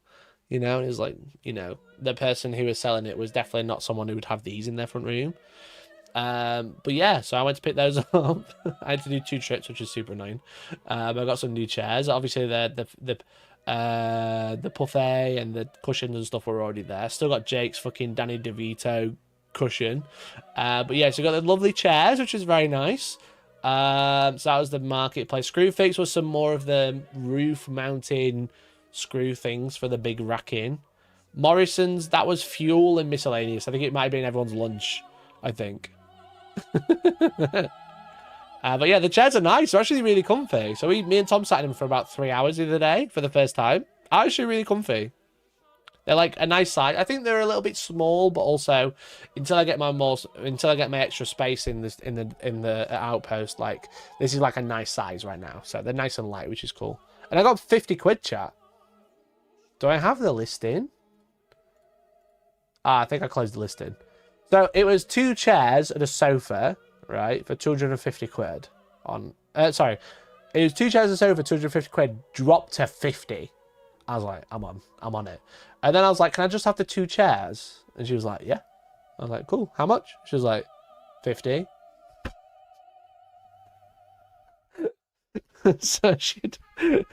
You know, and it was like, you know, the person who was selling it was definitely not someone who would have these in their front room. But yeah, so I went to pick those up. I had to do 2 trips, which is super annoying. I got some new chairs. Obviously, the buffet and the cushions and stuff were already there. Still got Jake's fucking Danny DeVito cushion. But yeah, so got the lovely chairs, which is very nice. So that was the marketplace. Screwfix was some more of the roof mounting screw things for the big racking. Morrison's, that was fuel and miscellaneous. I think it might have been everyone's lunch, I think. But yeah, the chairs are nice. They're actually really comfy. So me and Tom sat in them for about 3 hours the other day for the first time. Actually really comfy. They're like a nice size. I think they're a little bit small, but also until I get my extra space in the Outpost, like this is like a nice size right now. So they're nice and light, which is cool. And I got 50 quid, chat. Do I have the listing? I think I closed the listing. So it was 2 chairs and a sofa, right, for 250 quid. Sorry, it was 2 chairs and a sofa, 250 quid, dropped to 50. I was like, I'm on it. And then I was like, can I just have the 2 chairs? And she was like, yeah. I was like, cool. How much? She was like, 50. So she'd 2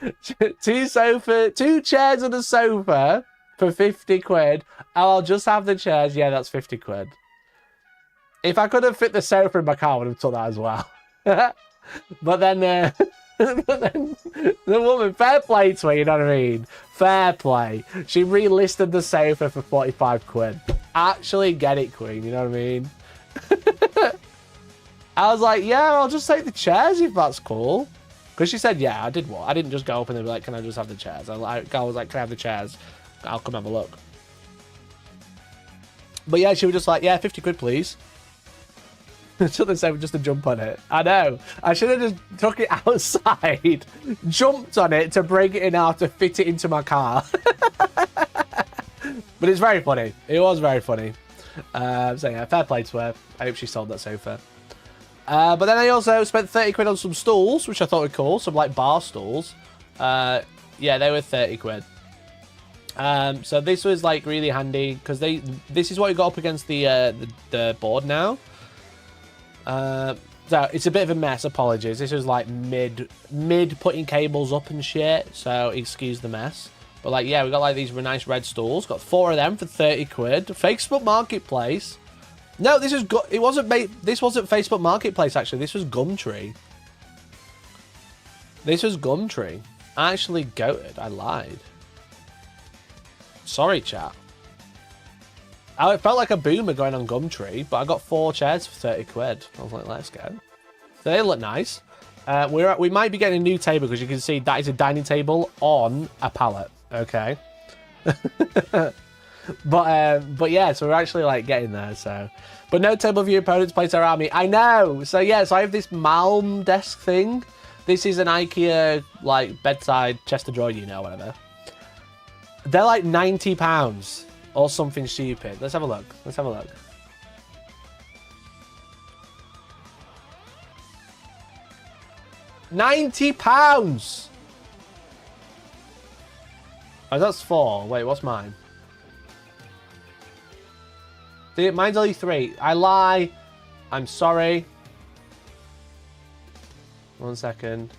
chairs and a sofa for 50 quid. And I'll just have the chairs. Yeah, that's 50 quid. If I could have fit the sofa in my car, I would have took that as well. But then the woman, fair play to her, you know what I mean? Fair play. She relisted the sofa for 45 quid. Actually get it, queen, you know what I mean? I was like, yeah, I'll just take the chairs if that's cool. Because she said, yeah, I did what? I didn't just go up and they were like, can I just have the chairs? I was like, can I have the chairs? I'll come have a look. But yeah, she was just like, yeah, 50 quid, please. Took the sofa just to jump on it. I know. I should have just took it outside, jumped on it to break it in half to fit it into my car. But it's very funny. It was very funny. So yeah, fair play to her. I hope she sold that sofa. But then I also spent 30 quid on some stools, which I thought were cool. Some like bar stools. Yeah, they were 30 quid. So this was like really handy because this is what you got up against the board now. So it's a bit of a mess, apologies. This was like mid putting cables up and shit, so excuse the mess. But like, yeah, we got like these nice red stools. Got 4 of them for 30 quid. Facebook Marketplace. No, this wasn't Facebook Marketplace actually. This was Gumtree. This was Gumtree. I actually goated. I lied. Sorry, chat. It felt like a boomer going on Gumtree, but I got 4 chairs for 30 quid. I was like, let's go. So they look nice. We might be getting a new table because you can see that is a dining table on a pallet. Okay. But yeah, so we're actually like getting there. So, but no table for your opponents place our army. I know. So yeah, so I have this Malm desk thing. This is an IKEA like bedside chest of drawer, you know, whatever. They're like £90. Or something stupid. Let's have a look. Let's have a look. £90! Oh, that's 4. Wait, what's mine? Mine's only 3. I lie. I'm sorry. 1 second.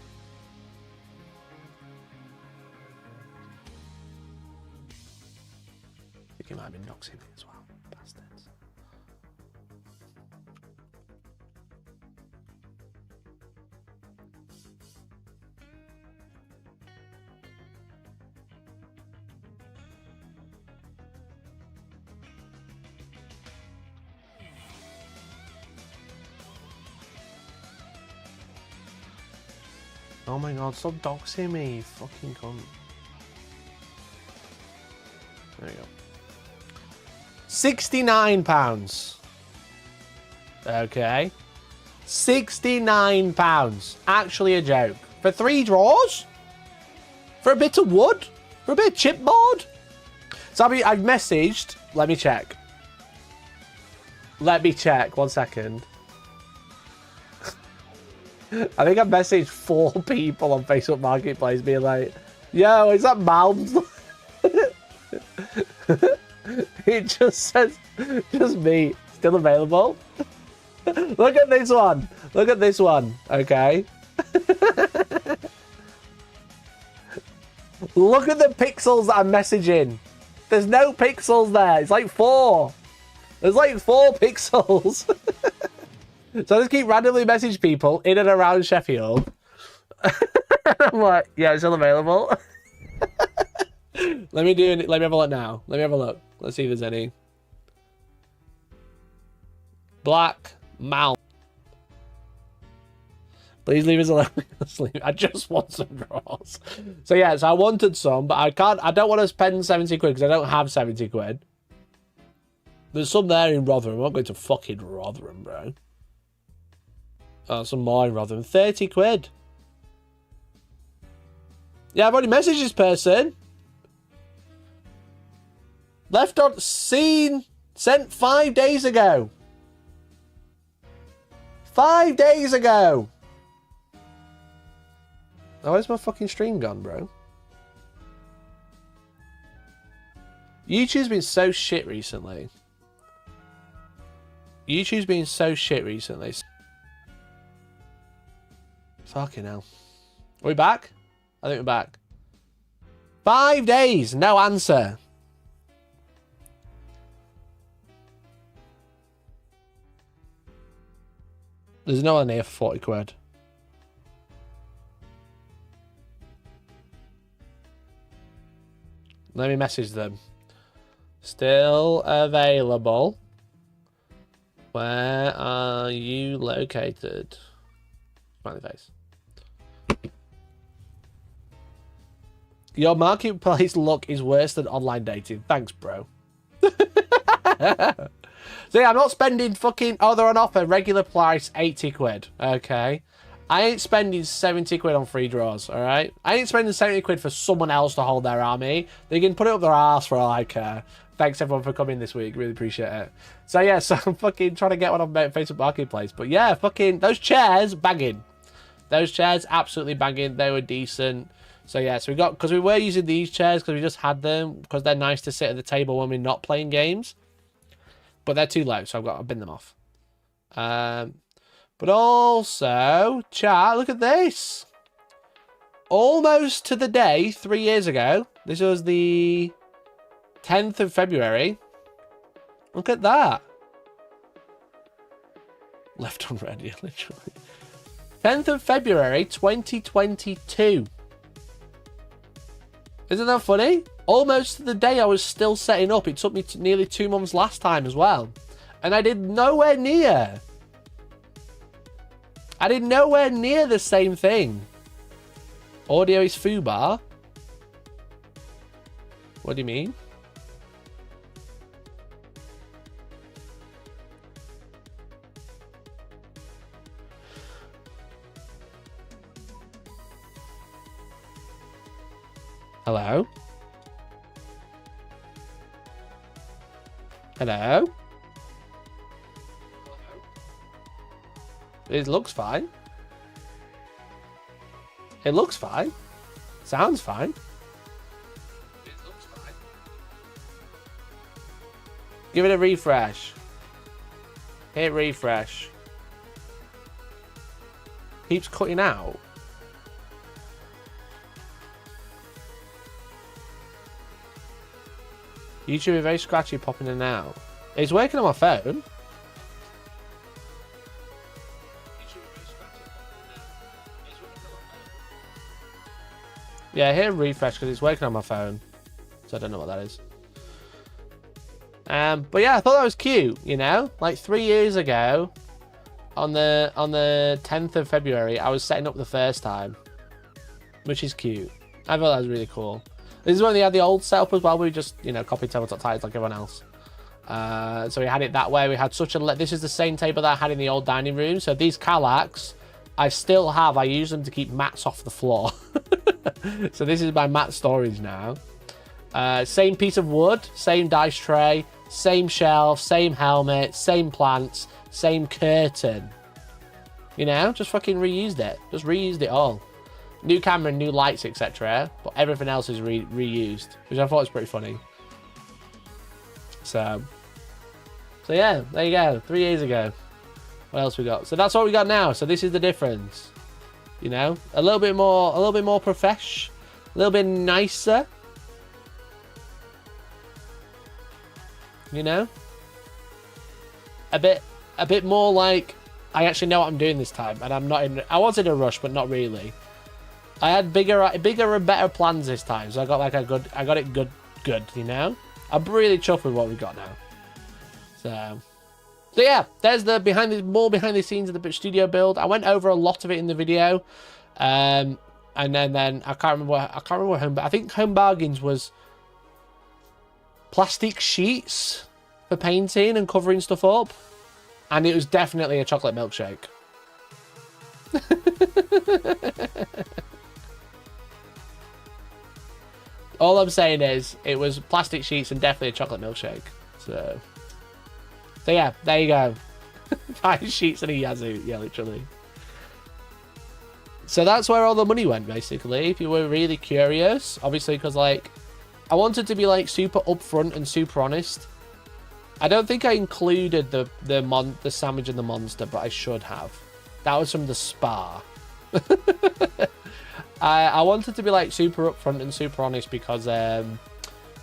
He might have been doxing me as well, bastards. Oh my god, stop doxing me, you fucking cunt. There you go. £69. Okay. £69. Actually a joke. For 3 drawers? For a bit of wood? For a bit of chipboard? So I've messaged. Let me check. 1 second. I think I messaged 4 people on Facebook Marketplace being like, yo, is that Malms? It just says, just me, still available. Look at this one. Look at this one, okay? Look at the pixels that I'm messaging. There's no pixels there. It's like 4. There's like 4 pixels. So I just keep randomly message people in and around Sheffield. I'm like, yeah, it's still available. Let me have a look now. Let me have a look. Let's see if there's any. Black Mount. Please leave us alone. I just want some draws. So yeah, so I wanted some, but I don't want to spend 70 quid because I don't have 70 quid. There's some there in Rotherham. I'm not going to fucking Rotherham, bro. Oh, some more in Rotherham. 30 quid. Yeah, I've already messaged this person. Left on scene. Sent 5 days ago. 5 days ago. Oh, where's my fucking stream gone, bro? YouTube's been so shit recently. YouTube's been so shit recently. Fucking hell. Are we back? I think we're back. 5 days, no answer. There's no one here for 40 quid. Let me message them. Still available. Where are you located? Smiley face. Your marketplace look is worse than online dating. Thanks, bro. So yeah, I'm not spending fucking... Oh, they're on offer. Regular price, 80 quid. Okay. I ain't spending 70 quid on free draws, alright? I ain't spending 70 quid for someone else to hold their army. They can put it up their ass for all I care. Thanks everyone for coming this week. Really appreciate it. So yeah, so I'm fucking trying to get one on Facebook Marketplace. But yeah, fucking... Those chairs, banging. Those chairs, absolutely banging. They were decent. So yeah, so we got... Because we were using these chairs because we just had them. Because they're nice to sit at the table when we're not playing games. But they're too low, so I've bin them off. But also, chat, look at this. Almost to the day, 3 years ago. This was the 10th of February. Look at that. Left on red, yeah, literally. 10th of February, 2022. Isn't that funny? Almost to the day I was still setting up. It took me nearly 2 months last time as well. And I did nowhere near. I did nowhere near the same thing. Audio is foobar. What do you mean? Hello? Hello? It looks fine. It looks fine. Sounds fine. It looks fine. Give it a refresh. Hit refresh. Keeps cutting out. YouTube is very scratchy, popping in and out. It's working on my phone. Yeah, hit refresh because it's working on my phone. So I don't know what that is. But yeah, I thought that was cute, you know? Like 3 years ago, on the 10th of February, I was setting up the first time. Which is cute. I thought that was really cool. This is when they had the old setup as well. We just, you know, copied tabletop titles like everyone else. So we had it that way. We had such a... This is the same table that I had in the old dining room. So these Kallax, I still have. I use them to keep mats off the floor. So this is my mat storage now. Same piece of wood, same dice tray, same shelf, same helmet, same plants, same curtain. You know, just fucking reused it. Just reused it all. New camera, new lights, etc. But everything else is reused, which I thought was pretty funny. So yeah, there you go. 3 years ago. What else we got? So that's what we got now. So this is the difference. You know, a little bit more profesh, a little bit nicer. You know, a bit more like I actually know what I'm doing this time, and I'm not in. I was in a rush, but not really. I had bigger and better plans this time, so I got like I got it good. You know, I'm really chuffed with what we got now. So yeah, there's the behind the scenes of the studio build. I went over a lot of it in the video, and then I can't remember what home. I think Home Bargains was plastic sheets for painting and covering stuff up, and it was definitely a chocolate milkshake. All I'm saying is it was plastic sheets and definitely a chocolate milkshake. So yeah, there you go. 5 sheets and a yazoo. Yeah, literally. So that's where all the money went, basically, if you were really curious. Obviously, because, like, I wanted to be, like, super upfront and super honest. I don't think I included the sandwich and the monster, but I should have. That was from the spa. I wanted to be, like, super upfront and super honest because a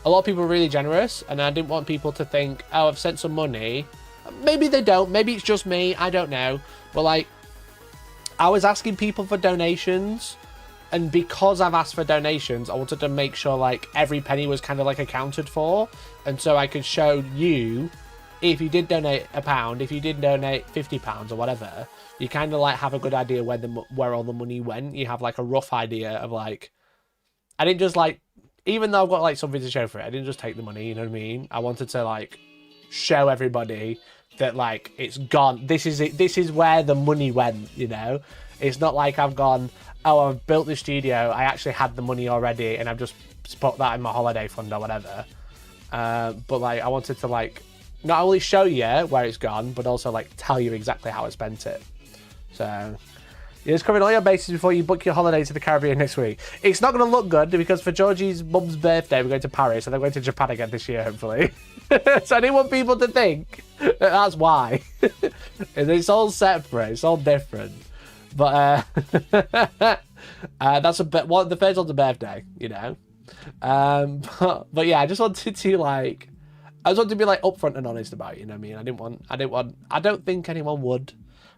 lot of people are really generous, and I didn't want people to think, oh, I've sent some money. Maybe they don't. Maybe it's just me. I don't know. But, like, I was asking people for donations, and because I've asked for donations, I wanted to make sure, like, every penny was kind of, like, accounted for. And so I could show you, if you did donate £1, if you did donate £50 or whatever, you kind of, like, have a good idea where all the money went. You have, like, a rough idea of, like... I didn't just, like... Even though I've got, like, something to show for it, I didn't just take the money, you know what I mean? I wanted to, like, show everybody that, like, it's gone. This is it. This is where the money went, you know? It's not like I've gone, oh, I've built the studio, I actually had the money already, and I've just put that in my holiday fund or whatever. But, like, I wanted to, like, not only show you where it's gone, but also, like, tell you exactly how I spent it. So... you're just covering all your bases before you book your holiday to the Caribbean next week. It's not going to look good because for Georgie's mum's birthday, we're going to Paris and then we're going to Japan again this year, hopefully. So I didn't want people to think that's why. It's all separate. It's all different. But that's the first one's a birthday, you know. But yeah, I just wanted to like, be like upfront and honest about it. You know what I mean? I don't think anyone would.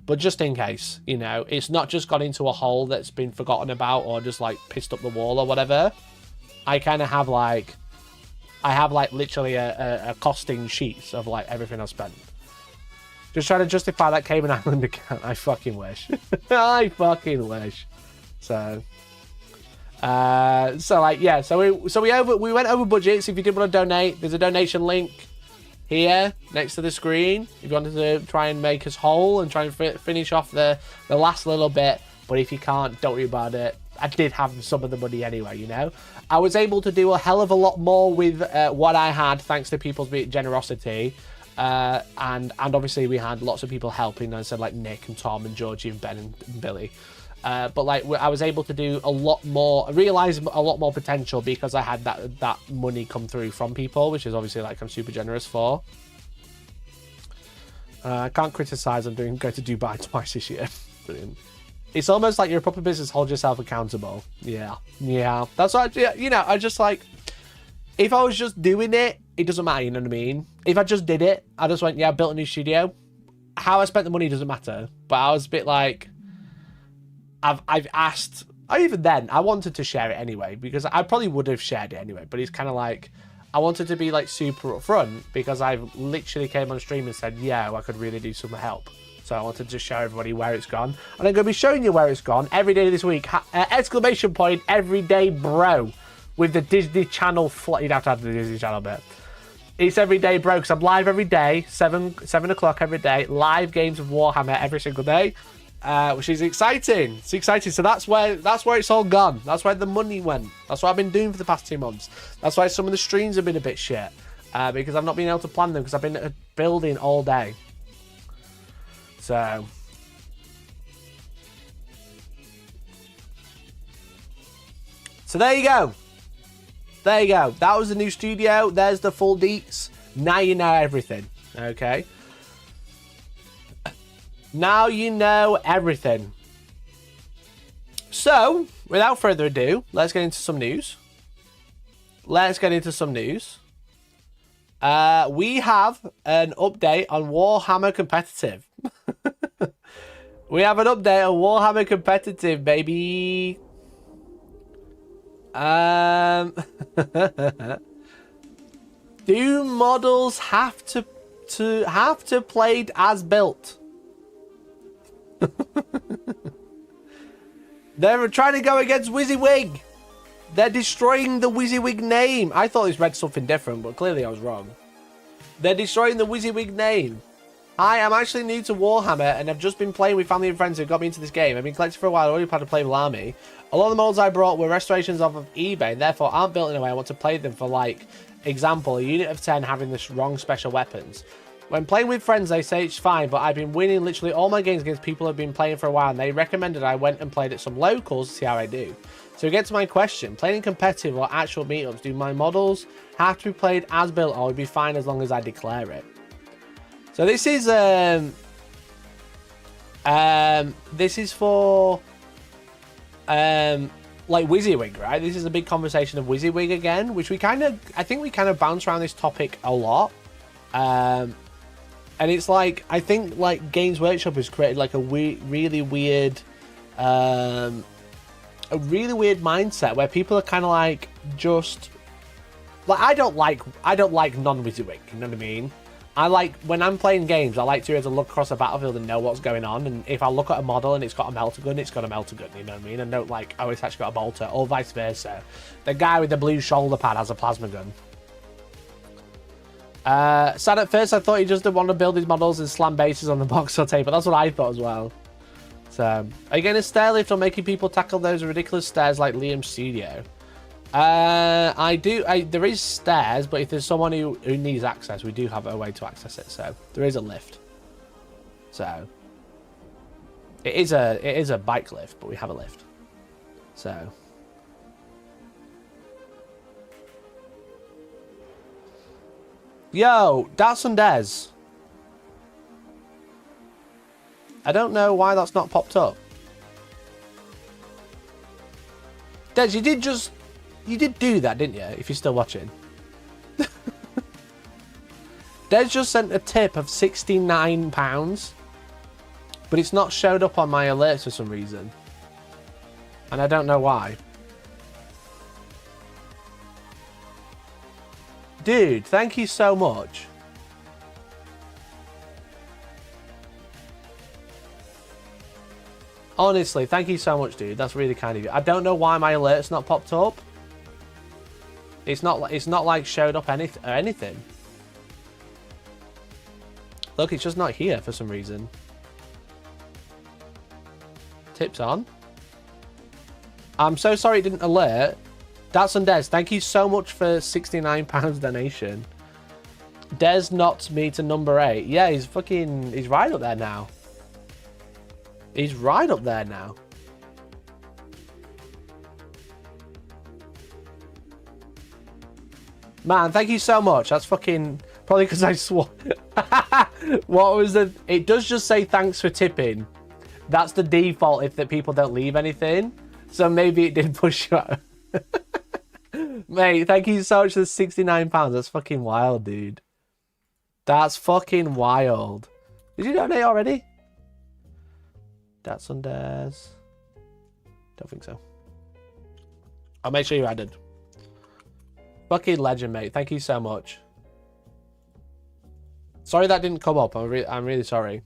But just in case, you know, it's not just gone into a hole that's been forgotten about or just, like, pissed up the wall or whatever. I kind of have, like... I have, like, literally a costing sheets of, like, everything I've spent. Just trying to justify that Cayman Island account. I fucking wish. I fucking wish. So, like, yeah. So we went over budgets. If you did want to donate, there's a donation link here next to the screen if you wanted to try and make us whole and try and finish off the last little bit. But if you can't, don't worry about it. I did have some of the money anyway, you know. I was able to do a hell of a lot more with what I had thanks to people's generosity, and obviously we had lots of people helping. I said, like, Nick and Tom and Georgie and Ben and Billy. But, like, I was able to do a lot more, realize a lot more potential because I had that money come through from people, which is obviously, like, I'm super generous for. I can't criticize. I'm going to Dubai twice this year. Brilliant. It's almost like you're a proper business. Hold yourself accountable. Yeah. That's what I just, like, if I was just doing it, it doesn't matter, you know what I mean? If I just did it, I just went, yeah, I built a new studio. How I spent the money doesn't matter. But I was a bit like... I've asked, even then, I wanted to share it anyway, because I probably would have shared it anyway, but it's kind of like, I wanted to be, like, super upfront, because I've literally came on stream and said, yeah, I could really do some help. So I wanted to show everybody where it's gone, and I'm going to be showing you where it's gone every day this week, exclamation point, EverydayBro, with the Disney Channel, you'd have to add the Disney Channel bit. It's EverydayBro, because I'm live every day, 7 o'clock every day, live games of Warhammer every single day. Which is exciting. It's exciting. So that's where it's all gone. That's where the money went. That's what I've been doing for the past 2 months. That's why some of the streams have been a bit shit. Because I've not been able to plan them because I've been building all day. So So there you go. There you go. That was the new studio. There's the full deets. Now you know everything. Okay. Now you know everything. So, without further ado, let's get into some news. Let's get into some news. We have an update on Warhammer Competitive. We have an update on Warhammer Competitive, baby. Do models have to played as built? They're trying to go against wizzywig. They're destroying the wizzywig name. I thought this read something different, but clearly I was wrong. They're destroying the wizzywig name. Hi, I'm actually new to Warhammer, and I've just been playing with family and friends who got me into this game. I've been collecting for a while, I already had a playable army. A lot of the models I brought were restorations off of eBay, and therefore aren't built in a way I want to play them for, like, example, a unit of 10 having the wrong special weapons. When playing with friends, they say it's fine, but I've been winning literally all my games against people who have been playing for a while, and they recommended I went and played at some locals to see how I do. So to get to my question, playing competitive or actual meetups, do my models have to be played as built, or will it be fine as long as I declare it? So this is for like wizzywig, right? This is a big conversation of wizzywig again, which I think we kind of bounce around this topic a lot. And it's like, I think like Games Workshop has created like a really weird mindset where people are kind of like, just like, I don't like non-wizzywig, you know what I mean? I like, when I'm playing games, I like to be able to look across the battlefield and know what's going on. And if I look at a model and it's got a melter gun, it's got a melter gun, you know what I mean? And don't like, oh, it's actually got a bolter, or vice versa. The guy with the blue shoulder pad has a plasma gun. Sad at first, I thought he just didn't want to build his models and slam bases on the box or tape, but that's what I thought as well. So, are you getting a stair lift or making people tackle those ridiculous stairs like Liam's studio? I do. There is stairs, but if there's someone who needs access, we do have a way to access it. So there is a lift. So it is a bike lift, but we have a lift. So. Yo, Datsun Des. I don't know why that's not popped up. Des, you did do that, didn't you? If you're still watching. Des just sent a tip of £69, but it's not showed up on my alerts for some reason. And I don't know why. Dude, thank you so much. Honestly, thank you so much, dude. That's really kind of you. I don't know why my alert's not popped up. It's not like showed up anything. Look, it's just not here for some reason. Tips on. I'm so sorry it didn't alert. Datsun Des, thank you so much for £69 donation. Des knocked me to number 8. Yeah, he's right up there now. He's right up there now. Man, thank you so much. That's fucking... Probably because I swore. What was the... It does just say thanks for tipping. That's the default if the people don't leave anything. So maybe it did push you out. Mate, thank you so much for the £69. That's fucking wild, dude. That's fucking wild. Did you donate already? Datsun Des. Don't think so. I'll make sure you're added. Fucking legend, mate. Thank you so much. Sorry that didn't come up. I'm really sorry.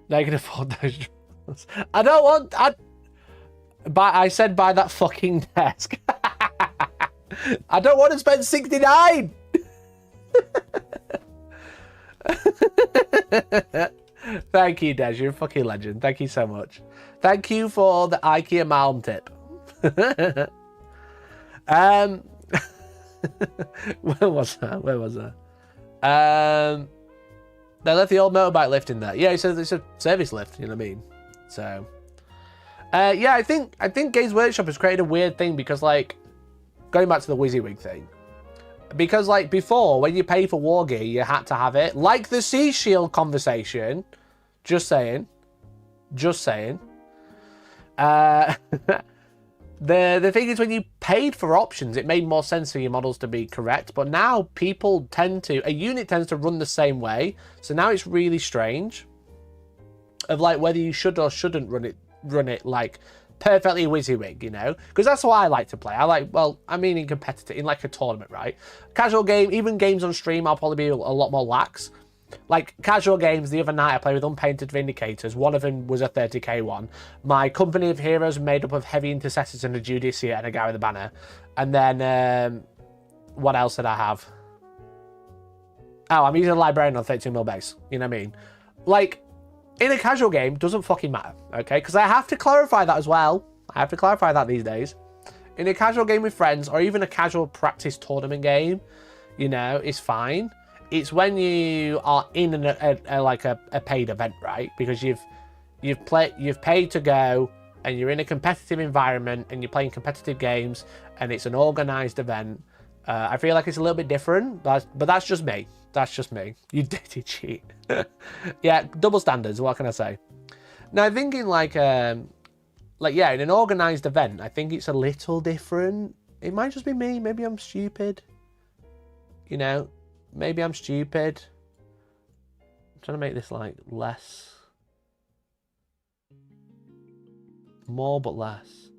Now you can afford those drugs. I don't want... I said buy that fucking desk. I don't want to spend 69. Thank you, Des. You're a fucking legend. Thank you so much. Thank you for the IKEA Malm tip. Where was that? They left the old motorbike lift in there. Yeah, it's a service lift, you know what I mean? So, yeah, I think Games Workshop has created a weird thing because, like, going back to the WYSIWYG thing, because, like, before, when you pay for war gear, you had to have it. Like the Sea Shield conversation. Just saying. Just saying. The thing is, when you paid for options, it made more sense for your models to be correct. But now people tend to... A unit tends to run the same way. So now it's really strange. Of, like, whether you should or shouldn't run it like... perfectly WYSIWYG, you know, because that's what I like to play. I like, well, I mean, in competitive, in like a tournament, right? Casual game, even games on stream, I'll probably be a lot more lax. Like casual games, the other night I played with Unpainted Vindicators. One of them was a 30k one. My company of heroes made up of heavy intercessors and a Judicia and a guy with a banner. And then, what else did I have? Oh, I'm using a librarian on 32mm base. You know what I mean? Like, in a casual game, doesn't fucking matter, okay? Because I have to clarify that as well. I have to clarify that these days. In a casual game with friends, or even a casual practice tournament game, you know, it's fine. It's when you are in a paid event, right? Because you've paid to go, and you're in a competitive environment, and you're playing competitive games, and it's an organized event. I feel like it's a little bit different, but that's just me. That's just me. You dirty cheat. Yeah, double standards. What can I say? Now, thinking like yeah, in an organized event, I think it's a little different. It might just be me. Maybe I'm stupid. You know, maybe I'm stupid. I'm trying to make this like less, more but less.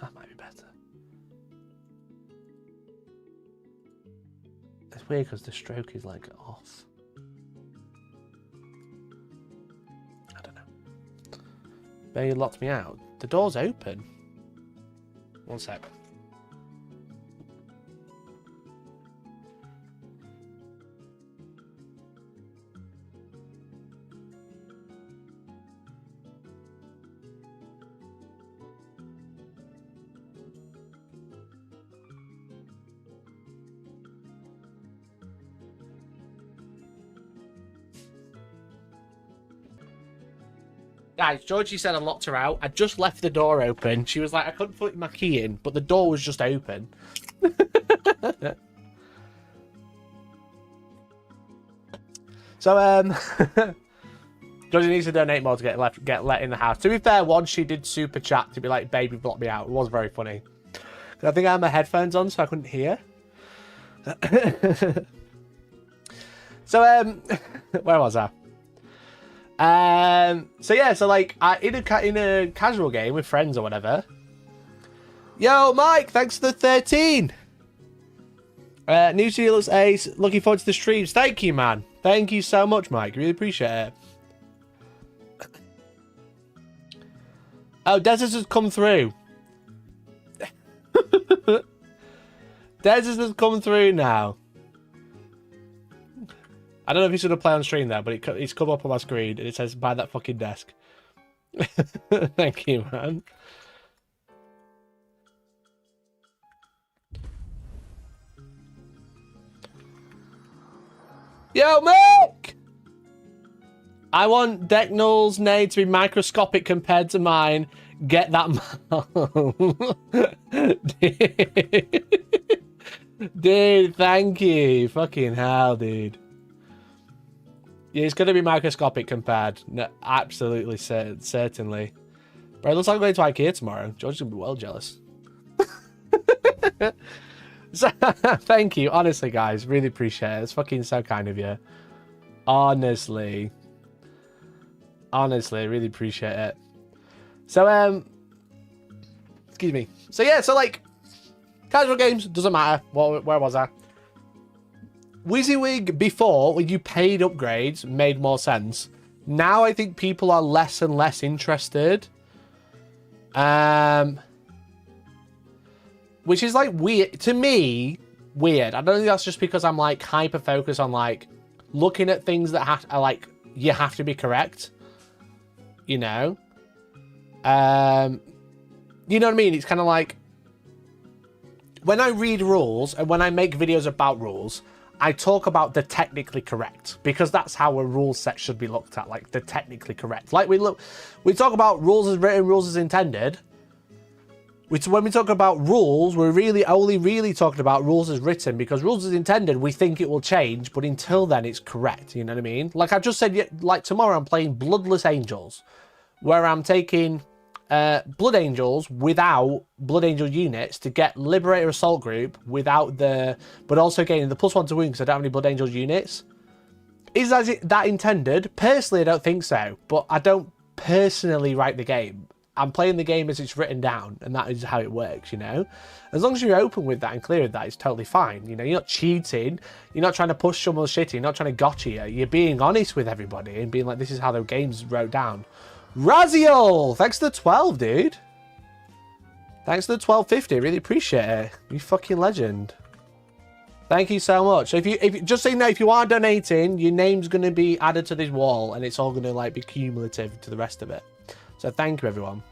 That might be better. It's weird because the stroke is like off. I don't know. They locked me out. The door's open. One sec. Guys, Georgie said I locked her out. I just left the door open. She was like, I couldn't put my key in, but the door was just open. So, Georgie needs to donate more to get let in the house. To be fair, once she did super chat to be like, baby, block me out. It was very funny. I think I had my headphones on, so I couldn't hear. So, where was I? So yeah, so like in a casual game with friends or whatever. Yo, Mike, thanks for the 13. New to you looks ace. Looking forward to the streams. Thank you, man. Thank you so much, Mike. Really appreciate it. Oh, Desert has come through. Desert has come through now. I don't know if he's going to play on stream there, but it's come up on my screen and it says, buy that fucking desk. Thank you, man. Yo, Mick! I want Decknull's nade to be microscopic compared to mine. Get that Dude, thank you. Fucking hell, dude. Yeah, it's going to be microscopic compared. No, absolutely, certainly. But it looks like I'm going to IKEA tomorrow. George's going to be well jealous. So, thank you. Honestly, guys. Really appreciate it. It's fucking so kind of you. Honestly. Honestly, really appreciate it. So, excuse me. So, yeah. So, like, casual games. Doesn't matter. Where was I? WYSIWYG before, when you paid upgrades, made more sense. Now I think people are less and less interested. Which is like weird. To me, weird. I don't think that's just because I'm like hyper focused on like looking at things that are like, you have to be correct. You know? You know what I mean? It's kind of like, when I read rules and when I make videos about rules, I talk about the technically correct, because that's how a rule set should be looked at, like the technically correct. Like we talk about rules as written, rules as intended. When we talk about rules, we're really only really talking about rules as written, because rules as intended, we think it will change, but until then it's correct, you know what I mean? Like I've just said, like tomorrow I'm playing Bloodless Angels, where I'm taking Blood Angels without Blood Angel units to get Liberator Assault Group without but also getting the +1 to wound because I don't have any Blood Angels units. Is that intended? Personally, I don't think so, but I don't personally write the game. I'm playing the game as it's written down, and that is how it works, you know? As long as you're open with that and clear with that, it's totally fine. You know, you're not cheating. You're not trying to push someone's shit. You're not trying to gotcha you. You're being honest with everybody and being like, this is how the game's wrote down. Raziel! Thanks to the 12, dude. Thanks to the 12.50. Really appreciate it. You fucking legend. Thank you so much. So if you just so you know, if you are donating, your name's going to be added to this wall, and it's all going to like be cumulative to the rest of it. So thank you, everyone.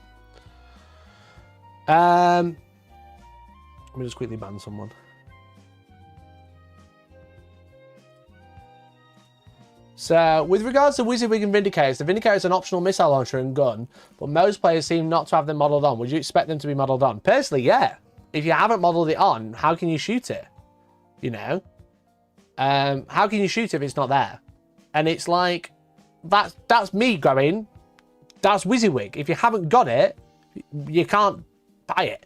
Let me just quickly ban someone. So, with regards to Wizzywig and Vindicators, the Vindicator is an optional missile launcher and gun, but most players seem not to have them modelled on. Would you expect them to be modelled on? Personally, yeah. If you haven't modelled it on, how can you shoot it? You know? How can you shoot it if it's not there? And it's like, that's me going, that's Wizzywig. If you haven't got it, you can't buy it.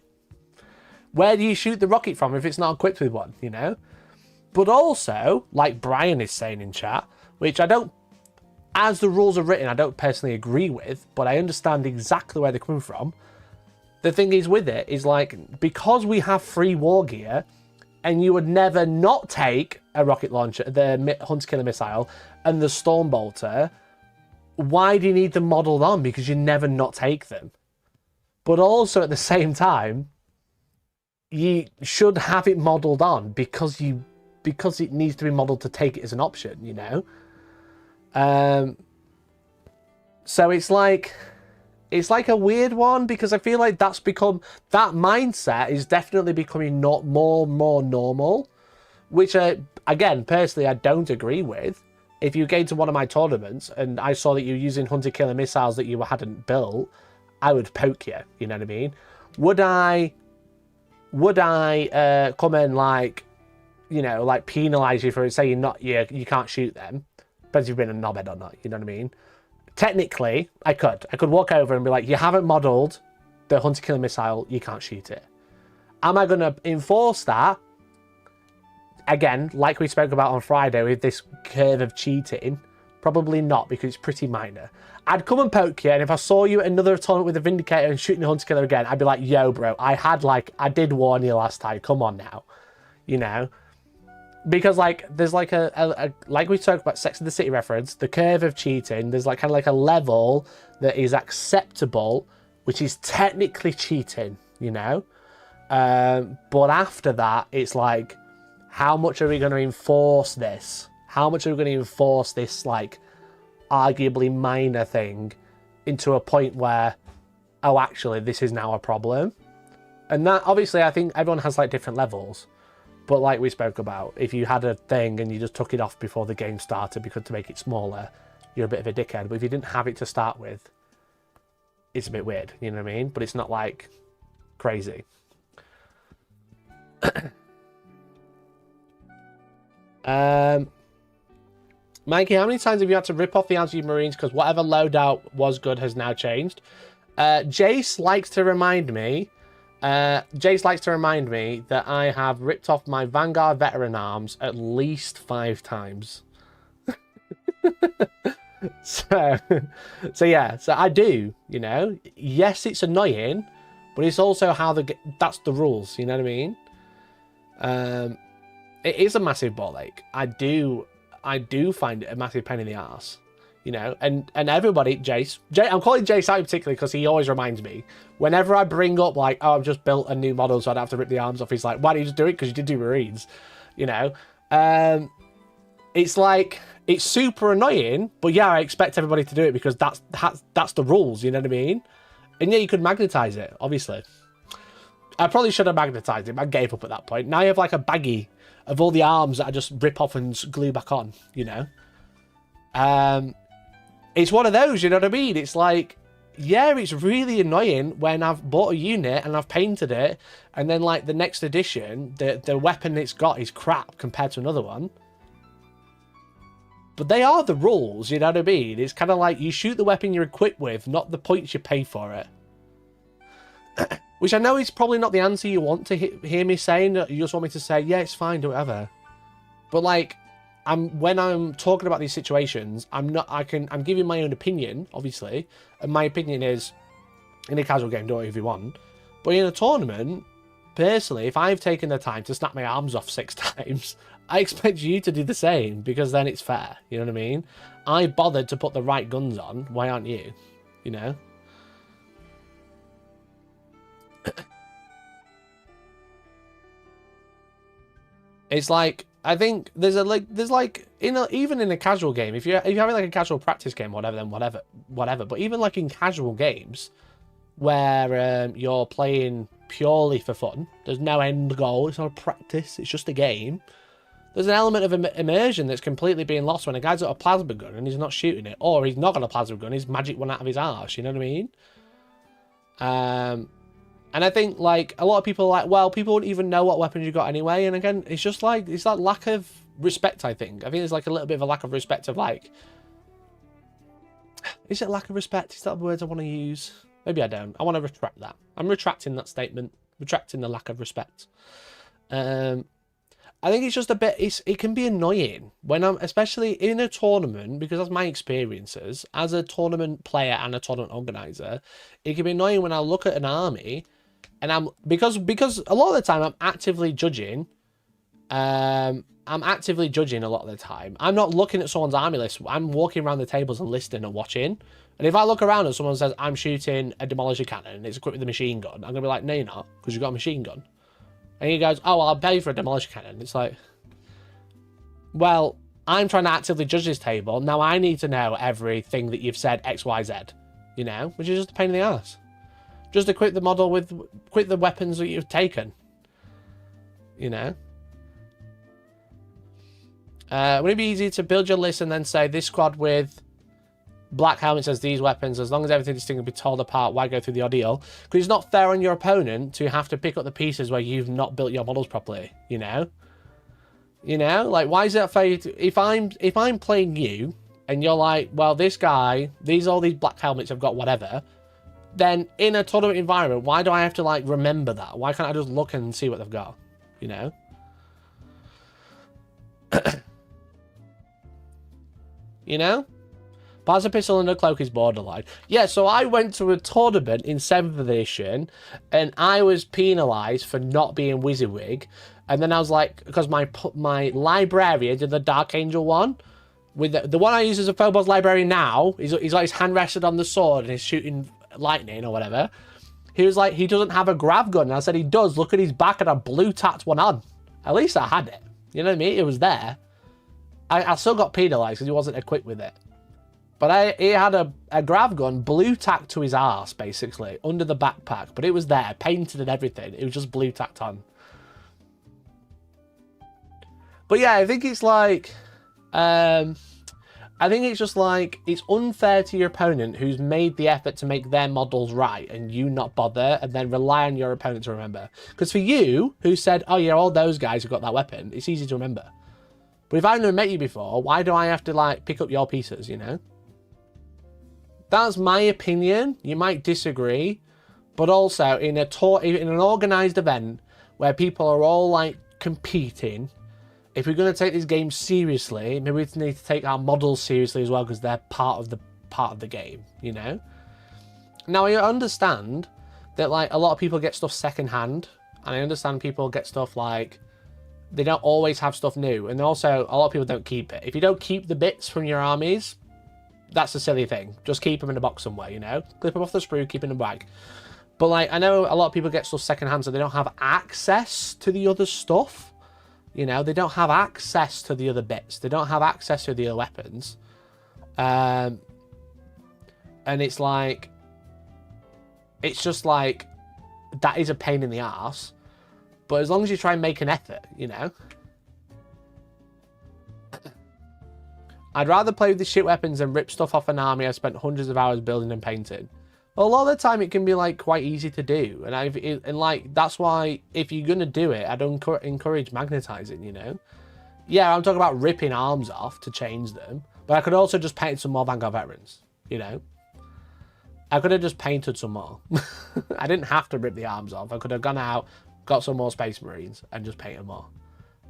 Where do you shoot the rocket from if it's not equipped with one, you know? But also, like Brian is saying in chat, which I don't, as the rules are written, I don't personally agree with, but I understand exactly where they're coming from. The thing is with it is like, because we have free war gear, and you would never not take a rocket launcher, the Hunter Killer Missile, and the Storm Bolter, why do you need them modelled on? Because you never not take them. But also at the same time, you should have it modelled on because it needs to be modelled to take it as an option, you know? So it's like a weird one, because I feel like that mindset is definitely becoming more normal, which again, personally, I don't agree with. If you came to one of my tournaments and I saw that you're using Hunter Killer missiles that you hadn't built, I would poke you, you know what I mean? Would I come and like, you know, like penalise you for saying you can't shoot them? Depends if you've been a knobhead or not, you know what I mean? Technically, I could walk over and be like, you haven't modelled the Hunter Killer missile, you can't shoot it. Am I going to enforce that? Again, like we spoke about on Friday with this curve of cheating, probably not, because it's pretty minor. I'd come and poke you, and if I saw you at another tournament with a Vindicator and shooting the Hunter Killer again, I'd be like, yo, bro, I did warn you last time, come on now. You know? Because, like, there's like like we talked about Sex and the City reference, the curve of cheating, there's like kind of like a level that is acceptable, which is technically cheating, you know? But after that, it's like, how much are we going to enforce this? How much are we going to enforce this, like, arguably minor thing into a point where, oh, actually, this is now a problem? And that, obviously, I think everyone has, like, different levels. But like we spoke about, if you had a thing and you just took it off before the game started because to make it smaller, you're a bit of a dickhead. But if you didn't have it to start with, it's a bit weird, you know what I mean? But it's not, like, crazy. Mikey, how many times have you had to rip off the anti-marines because whatever loadout was good has now changed? Jace likes to remind me that I have ripped off my Vanguard veteran arms at least 5 times. so yeah, so I do, you know. Yes, it's annoying, but it's also how that's the rules, you know what I mean? It is a massive ball ache. I do find it a massive pain in the arse, you know. And everybody, Jace, I'm calling Jace out particularly because he always reminds me whenever I bring up like, oh, I've just built a new model, so I'd have to rip the arms off. He's like, why don't you just do it? Because you did do Marines, you know. It's like, it's super annoying, but yeah, I expect everybody to do it because that's the rules, you know what I mean? And yeah, you could magnetize it, obviously. I probably should have magnetized him. I gave up at that point. Now you have like a baggie of all the arms that I just rip off and glue back on, you know? It's one of those, you know what I mean? It's like, yeah, it's really annoying when I've bought a unit and I've painted it, and then like the next edition, the weapon it's got is crap compared to another one. But they are the rules, you know what I mean? It's kind of like you shoot the weapon you're equipped with, not the points you pay for it. Which I know is probably not the answer you want to hear me saying. You just want me to say, yeah, it's fine, do whatever. But like, when I'm talking about these situations, I'm giving my own opinion, obviously. And my opinion is, in a casual game, do it if you want. But in a tournament, personally, if I've taken the time to snap my arms off 6 times, I expect you to do the same, because then it's fair, you know what I mean? I bothered to put the right guns on, why aren't you? You know? It's like, I think there's even in a casual game, if you're having like a casual practice game, whatever, then whatever. But even like in casual games where you're playing purely for fun, there's no end goal, it's not a practice, it's just a game. There's an element of immersion that's completely being lost when a guy's got a plasma gun and he's not shooting it, or he's not got a plasma gun, he's magic one out of his arse, you know what I mean? And I think, like, a lot of people are like, well, people wouldn't even know what weapons you got anyway. And again, it's just like, it's that lack of respect, I think. I think there's like a little bit of a lack of respect of like, is it lack of respect? Is that the words I want to use? Maybe I don't. I want to retract that. I'm retracting that statement. Retracting the lack of respect. I think it's just a bit, it can be annoying when I'm, especially in a tournament, because that's my experiences as a tournament player and a tournament organizer. It can be annoying when I look at an army and because a lot of the time I'm actively judging. I'm actively judging a lot of the time. I'm not looking at someone's army list. I'm walking around the tables and listening and watching. And if I look around and someone says, I'm shooting a demolisher cannon and it's equipped with a machine gun, I'm going to be like, no, you're not, because you've got a machine gun. And he goes, oh, well, I'll pay for a demolisher cannon. It's like, well, I'm trying to actively judge this table. Now I need to know everything that you've said X, Y, Z, you know, which is just a pain in the ass. Just equip the model with, equip the weapons that you've taken, you know. Would it be easy to build your list and then say this squad with black helmets has these weapons, as long as everything distinct can be told apart, why go through the ordeal? Because it's not fair on your opponent to have to pick up the pieces where you've not built your models properly, you know? You know, like, why is it fair if I'm playing you and you're like, well, this guy, all these black helmets have got whatever, then in a tournament environment, why do I have to like remember that? Why can't I just look and see what they've got? You know? You know? Pass a pistol and a cloak is borderline. Yeah, so I went to a tournament in 7th edition and I was penalised for not being wizzywig. And then I was like, because my librarian did the Dark Angel one. With the one I use as a Phobos librarian now, he's got his hand rested on the sword and he's shooting lightning or whatever. He was like, he doesn't have a grav gun. And I said, he does. Look at his back, and I blue tacked one on. At least I had it. You know what I mean? It was there. I still got penalised because he wasn't equipped with it. But he had a grav gun blue tacked to his arse, basically, under the backpack. But it was there, painted and everything. It was just blue tacked on. But yeah, I think it's like... I think it's just like, it's unfair to your opponent who's made the effort to make their models right and you not bother and then rely on your opponent to remember. Because for you, who said, oh yeah, all those guys have got that weapon, it's easy to remember. But if I've never met you before, why do I have to like pick up your pieces, you know? That's my opinion. You might disagree. But also in an organised event where people are all like competing, if we're going to take this game seriously, maybe we need to take our models seriously as well, because they're part of the game, you know? Now, I understand that like a lot of people get stuff secondhand, and I understand people get stuff like they don't always have stuff new, and also a lot of people don't keep it. If you don't keep the bits from your armies, that's a silly thing. Just keep them in a box somewhere, you know? Clip them off the sprue, keep them in a bag. But like, I know a lot of people get stuff secondhand, so they don't have access to the other stuff. You know, they don't have access to the other bits. They don't have access to the other weapons. And it's like... It's just like... that is a pain in the arse. But as long as you try and make an effort, you know. I'd rather play with the shit weapons than rip stuff off an army I've spent hundreds of hours building and painting. Well, a lot of the time it can be like quite easy to do, and like that's why if you're gonna do it, I'd encourage magnetizing. You know, yeah, I'm talking about ripping arms off to change them, but I could also just paint some more Vanguard veterans. You know, I could have just painted some more. I didn't have to rip the arms off. I could have gone out, got some more Space Marines, and just painted more.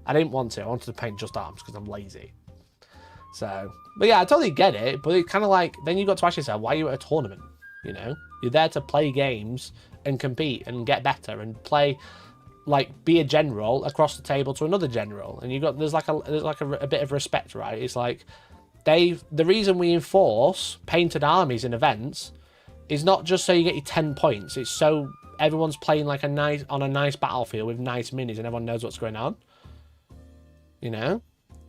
I didn't want to. I wanted to paint just arms because I'm lazy. So, but yeah, I totally get it. But it's kind of like, then you got to ask yourself, why are you at a tournament? You know, you're there to play games and compete and get better and play, like, be a general across the table to another general. And you got there's like a bit of respect, right? It's like the reason we enforce painted armies in events is not just so you get your 10 points. It's so everyone's playing like on a nice battlefield with nice minis and everyone knows what's going on. You know?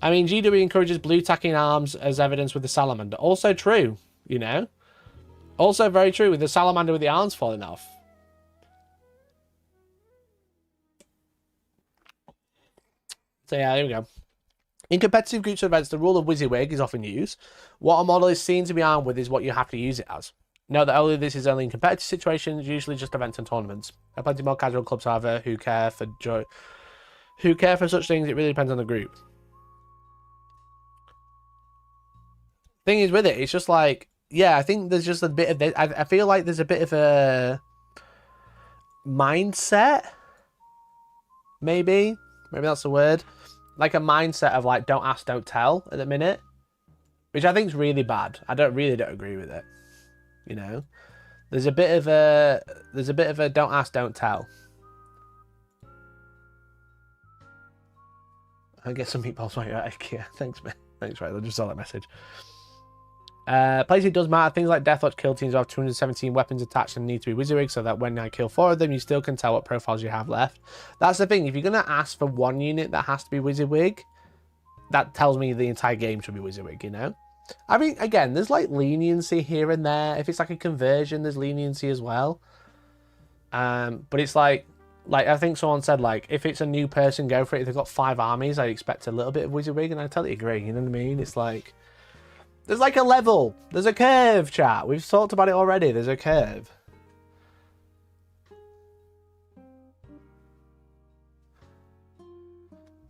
I mean, GW encourages blue tacking arms as evidence with the salamander. Also true, you know? Also very true with the salamander with the arms falling off. So yeah, here we go. In competitive groups of events, the rule of wizzywig is often used. What a model is seen to be armed with is what you have to use it as. Note that this is only in competitive situations, usually just events and tournaments. There are plenty more casual clubs, however, who care for such things. It really depends on the group. Thing is with it, it's just like, yeah, I think there's just a bit of this. I feel like there's a bit of a mindset, maybe that's the word, like a mindset of like don't ask, don't tell at the minute, which I think is really bad. I really don't agree with it. You know, there's a bit of a don't ask, don't tell. I get some meatballs while you're at IKEA. Thanks, man. Thanks, right? I just saw that message. Placing does matter. Things like Deathwatch kill teams have 217 weapons attached and need to be wizzywig, so that when I kill 4 of them, you still can tell what profiles you have left. That's the thing. If you're going to ask for one unit that has to be wizzywig, that tells me the entire game should be wizzywig, you know? I mean, again, there's like leniency here and there. If it's like a conversion, there's leniency as well. But it's like I think someone said, like, if it's a new person, go for it. If they've got 5 armies, I expect a little bit of wizzywig, and I totally agree, you know what I mean? It's like, there's like a level. There's a curve, chat. We've talked about it already. There's a curve.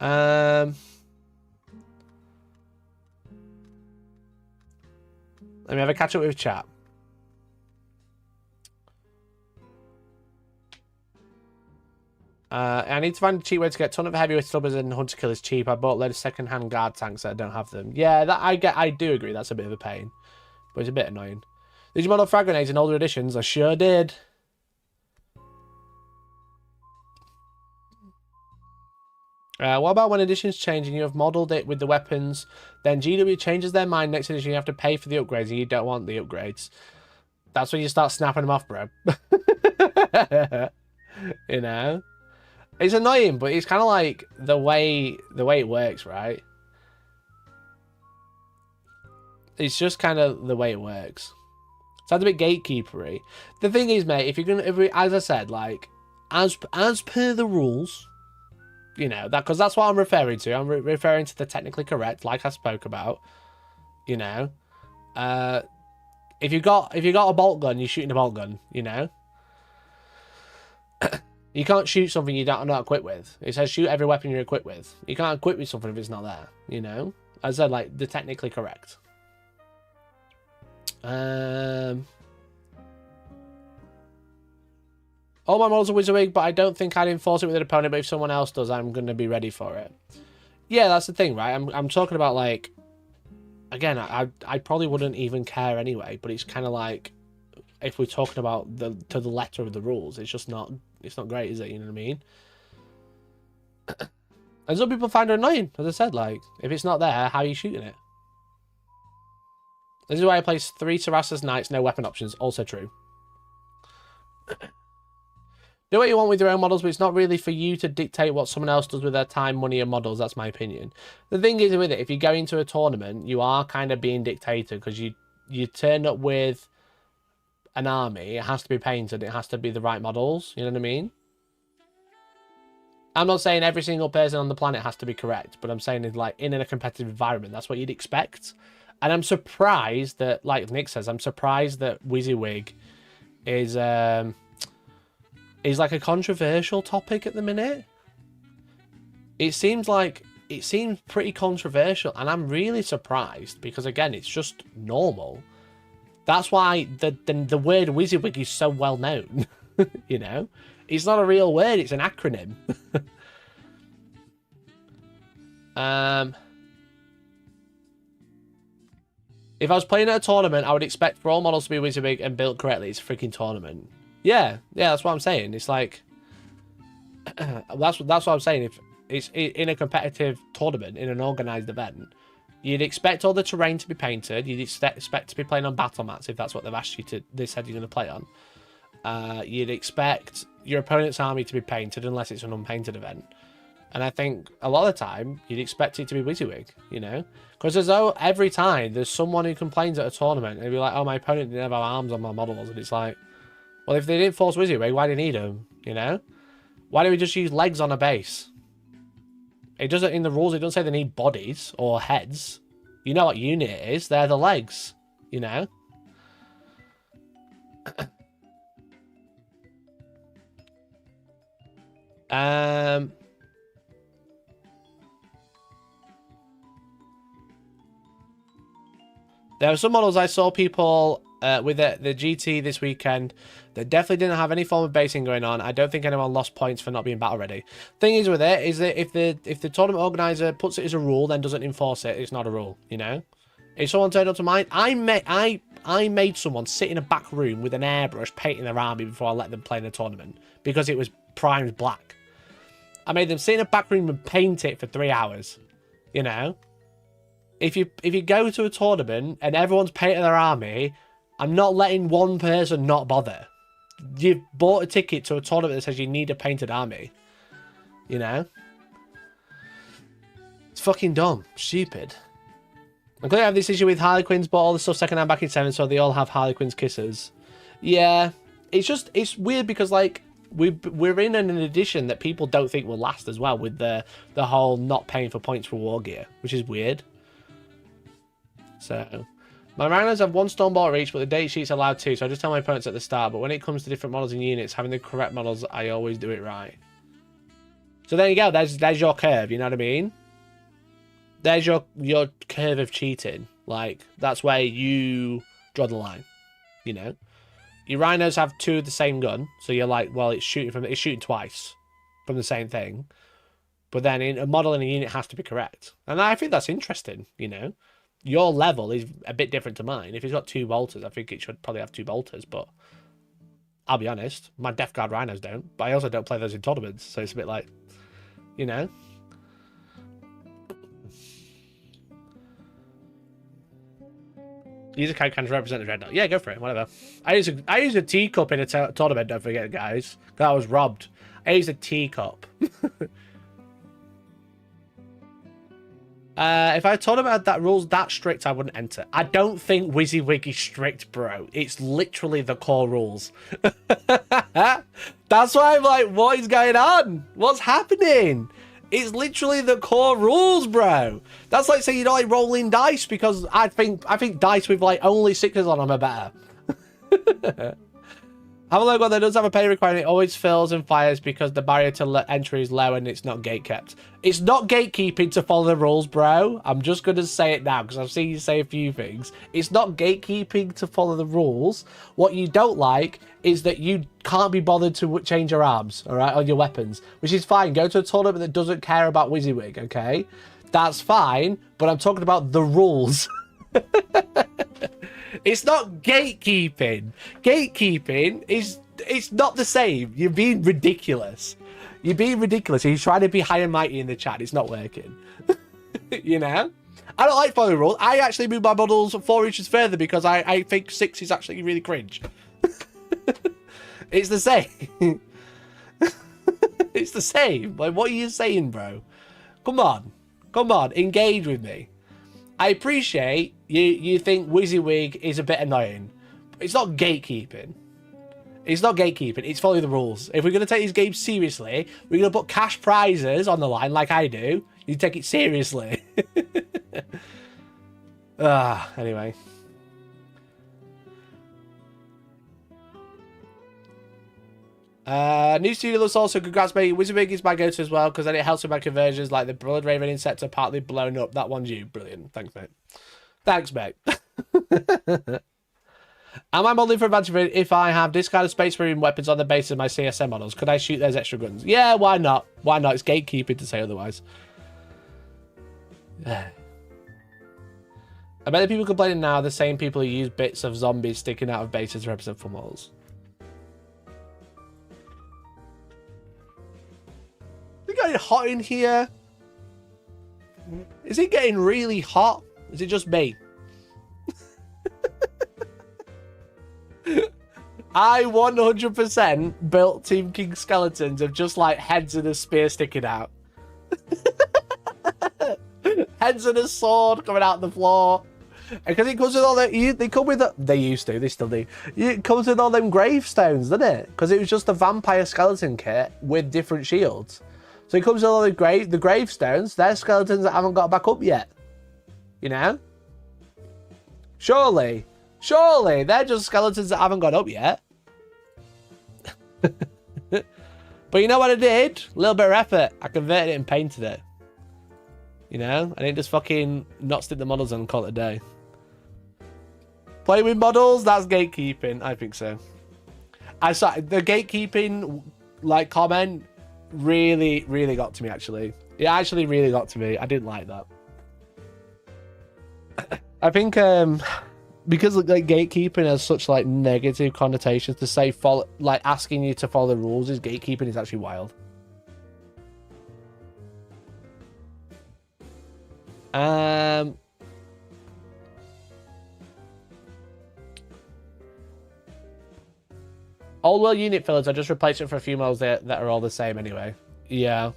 Let me have a catch up with chat. I need to find a cheap way to get a ton of heavyweight stubbers and hunter killers cheap. I bought a load of second-hand guard tanks that I don't have them. Yeah, that I do agree. That's a bit of a pain, but it's a bit annoying. Did you model frag grenades in older editions? I sure did. What about when editions change and you have modelled it with the weapons, then GW changes their mind next edition, you have to pay for the upgrades and you don't want the upgrades. That's when you start snapping them off, bro. You know? It's annoying, but it's kind of like the way it works, right? It's just kind of the way it works. Sounds a bit gatekeepery. The thing is, mate, if you're gonna, as I said, like as per the rules, you know that, because that's what I'm referring to. I'm referring to the technically correct, like I spoke about. You know, if you got a bolt gun, you're shooting a bolt gun. You know. You can't shoot something you're not equipped with. It says shoot every weapon you're equipped with. You can't equip with something if it's not there, you know? As I said, like, they're technically correct. All my models are wizzywig, but I don't think I'd enforce it with an opponent, but if someone else does, I'm going to be ready for it. Yeah, that's the thing, right? I'm talking about, like... Again, I probably wouldn't even care anyway, but it's kind of like... If we're talking about to the letter of the rules, it's just not... It's not great, is it? You know what I mean? And some people find it annoying, as I said. Like, if it's not there, how are you shooting it? This is why I place 3 Terrassus Knights, no weapon options. Also true. Do what you want with your own models, but it's not really for you to dictate what someone else does with their time, money, and models. That's my opinion. The thing is with it, if you go into a tournament, you are kind of being dictated, because you turn up with an army, it has to be painted. It has to be the right models. You know what I mean? I'm not saying every single person on the planet has to be correct, but I'm saying like in a competitive environment, that's what you'd expect. And I'm surprised that, like Nick says, I'm surprised that wizzywig is like a controversial topic at the minute. It seems pretty controversial, and I'm really surprised because again, it's just normal. That's why the word wizzywig is so well known. You know, it's not a real word; it's an acronym. If I was playing at a tournament, I would expect for all models to be wizzywig and built correctly. It's a freaking tournament. Yeah, that's what I'm saying. It's like that's what I'm saying. If it's in a competitive tournament, in an organized event, you'd expect all the terrain to be painted. You'd expect to be playing on battle mats if that's what they've asked you to. They said you're going to play on. You'd expect your opponent's army to be painted unless it's an unpainted event. And I think a lot of the time you'd expect it to be wizzywig, you know, because as though every time there's someone who complains at a tournament and they'd be like, "Oh, my opponent didn't have arms on my models," and it's like, well, if they didn't force wizzywig, why do you need them? You know, why don't we just use legs on a base? It doesn't in the rules. It doesn't say they need bodies or heads. You know what unit it is? They're the legs. You know. There were some models I saw people with the GT this weekend that definitely didn't have any form of basing going on. I don't think anyone lost points for not being battle ready. Thing is with it is that if the tournament organizer puts it as a rule, then doesn't enforce it, it's not a rule. You know, if someone turned up to mine, I made someone sit in a back room with an airbrush painting their army before I let them play in a tournament because it was primed black. I made them sit in a back room and paint it for 3 hours. You know. If you go to a tournament and everyone's painting their army, I'm not letting one person not bother. You've bought a ticket to a tournament that says you need a painted army. You know? It's fucking dumb. Stupid. I'm glad I have this issue with Harlequins, bought all the stuff secondhand back in 7, so they all have Harlequins kisses. Yeah. It's weird because, like, we're in an edition that people don't think will last as well with the whole not paying for points for war gear, which is weird. So, my Mariners have 1 Stormbolt each, but the date sheet's allowed 2, so I just tell my opponents at the start. But when it comes to different models and units, having the correct models, I always do it right. So there you go. There's your curve. You know what I mean? There's your curve of cheating. Like, that's where you draw the line. You know, your Rhinos have 2 of the same gun, so you're like, well, it's shooting twice from the same thing. But then a model in a unit has to be correct, and I think that's interesting. You know. Your level is a bit different to mine. If it's got 2 bolters, I think it should probably have 2 bolters, but I'll be honest, my Death Guard Rhinos don't, but I also don't play those in tournaments, so it's a bit like, you know. Use a can to represent the dreadnought. Yeah, go for it, whatever. I use a teacup in a tournament, don't forget, guys. I was robbed. I used a teacup. If I told him about that rules that strict, I wouldn't enter. I don't think wizzywig is strict, bro. It's literally the core rules. That's why I'm like, what is going on? What's happening? It's literally the core rules, bro. That's like saying you don't like rolling dice because I think dice with like only 6s on them are better. Have a logo that does have a pay requirement. It always fills and fires because the barrier to entry is low and it's not gate kept. It's not gatekeeping to follow the rules, bro. I'm just going to say it now because I've seen you say a few things. It's not gatekeeping to follow the rules. What you don't like is that you can't be bothered to change your arms, all right, on your weapons, which is fine. Go to a tournament that doesn't care about wizzywig, okay? That's fine, but I'm talking about the rules. It's not gatekeeping. Gatekeeping it's not the same. You're being ridiculous. You're being ridiculous. You're trying to be high and mighty in the chat. It's not working. You know? I don't like following rules. I actually move my models 4 inches further because I think 6 is actually really cringe. It's the same. It's the same. Like, what are you saying, bro? Come on. Come on. Engage with me. I appreciate you think wizzywig is a bit annoying. It's not gatekeeping. It's not gatekeeping. It's following the rules. If we're going to take these games seriously, we're going to put cash prizes on the line like I do. You take it seriously. Anyway. New studio looks also congrats, mate. Wizzywig is my go-to as well because then it helps with my conversions like the Blood Raven insect are partly blown up. That one's you. Brilliant. Thanks, mate. Thanks, mate. Am I modeling for advantage if I have this kind of space marine weapons on the base of my CSM models? Could I shoot those extra guns? Yeah, why not? Why not? It's gatekeeping to say otherwise. I bet the people complaining now are the same people who use bits of zombies sticking out of bases to represent full models. Is it getting hot in here? Is it getting really hot? Is it just me? I 100% built Team King skeletons of just like heads and a spear sticking out. Heads and a sword coming out the floor. Because it comes with all the... They come with... They used to. They still do. It comes with all them gravestones, doesn't it? Because it was just a vampire skeleton kit with different shields. So it comes with all the gravestones. They're skeletons that haven't got back up yet. You know? Surely. Surely. They're just skeletons that haven't got up yet. But you know what I did? A little bit of effort. I converted it and painted it. You know? I didn't just fucking not stick the models on and call it a day. Play with models? That's gatekeeping. I think so. I saw the gatekeeping like comment really, really got to me actually. It actually really got to me. I didn't like that. I think because like gatekeeping has such like negative connotations, to say follow, like asking you to follow the rules is gatekeeping is actually wild. Old world unit fillers, I just replaced it for a few models that are all the same anyway. Yeah.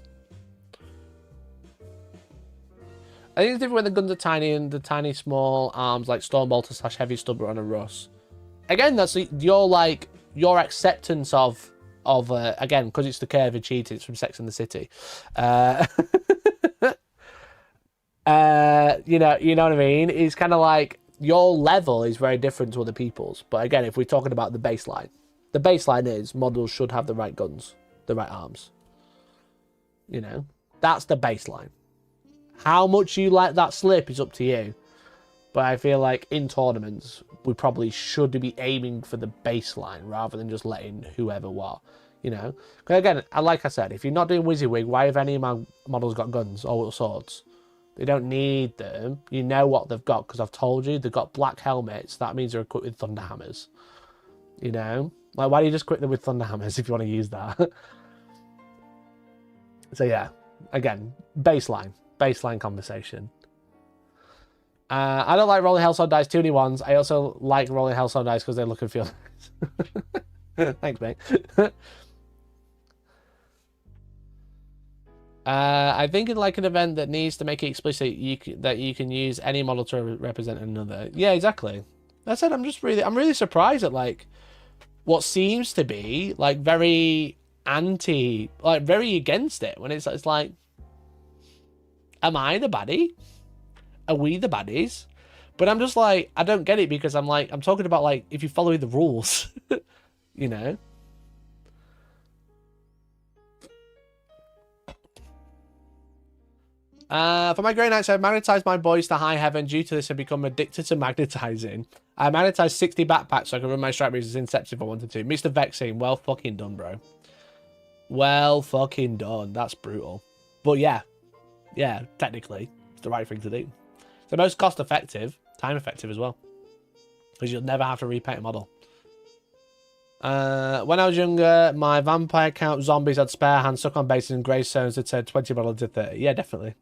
I think it's different when the guns are tiny and the tiny small arms like Stormbolter / Heavy Stubber on a Russ. Again, that's your like your acceptance of again, because it's the curve and cheat, it's from Sex and the City. You know what I mean? It's kind of like your level is very different to other people's. But again, if we're talking about the baseline is models should have the right guns, the right arms. You know, that's the baseline. How much you let that slip is up to you. But I feel like in tournaments, we probably should be aiming for the baseline rather than just letting whoever what, you know? Because again, like I said, if you're not doing Wizzywig, why have any of my models got guns or swords? They don't need them. You know what they've got because I've told you they've got black helmets. That means they're equipped with thunder hammers. You know? Like, why do you just equip them with thunder hammers if you want to use that? So yeah, again, baseline conversation. I don't like rolling Hellstorm dice 2-1s. I also like rolling Hellstorm dice because they look and feel nice. Thanks, mate. I think in like an event that needs to make it explicit that you can use any model to represent another. Yeah, exactly. That said, I'm really surprised at like what seems to be like very very against it when it's like, am I the baddie? Are we the baddies? But I'm just like, I don't get it because I'm talking about like if you follow the rules, you know. For my Grey Knights, I've magnetized my boys to high heaven. Due to this, I've become addicted to magnetizing. I magnetized 60 backpacks so I can run my strike moves as Incept if I wanted to. Mr. Vexing, well fucking done, bro. Well fucking done. That's brutal. But yeah, technically, it's the right thing to do. It's the most cost effective, time effective as well. Because you'll never have to repaint a model. When I was younger, my vampire count zombies had spare hands stuck on bases and gravestones that said 20 models to 30. Yeah, definitely.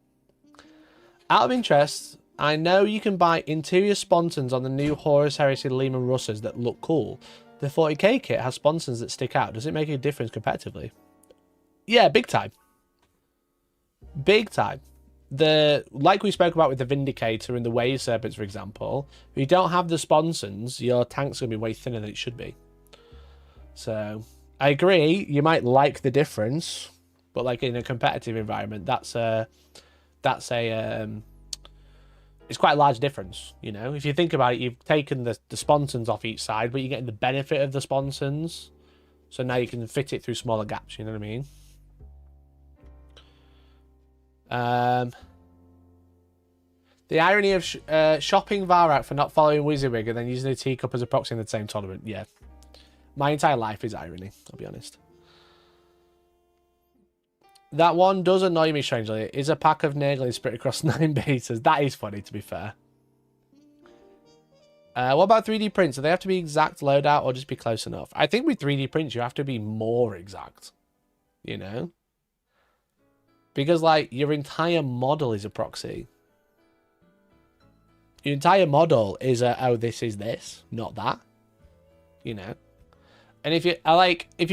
Out of interest, I know you can buy interior sponsons on the new Horus Heresy Lehman Russers that look cool. The 40k kit has sponsons that stick out. Does it make a difference competitively? Yeah, big time. Big time. like we spoke about with the Vindicator and the Wave Serpents, for example, if you don't have the sponsons, your tank's going to be way thinner than it should be. So, I agree, you might like the difference, but like in a competitive environment, it's quite a large difference, you know? If you think about it, you've taken the sponsons off each side, but you're getting the benefit of the sponsons. So now you can fit it through smaller gaps, you know what I mean? The irony of shopping Varak for not following Wizzywig and then using a teacup as a proxy in the same tournament. Yeah. My entire life is irony, I'll be honest. That one does annoy me strangely. Is a pack of Naglings spread across 9 betas. That is funny, to be fair. What about 3D prints? Do they have to be exact loadout or just be close enough? I think with 3D prints, you have to be more exact. You know? Because, like, your entire model is a proxy. Your entire model is a, oh, this is this, not that. You know? And if you've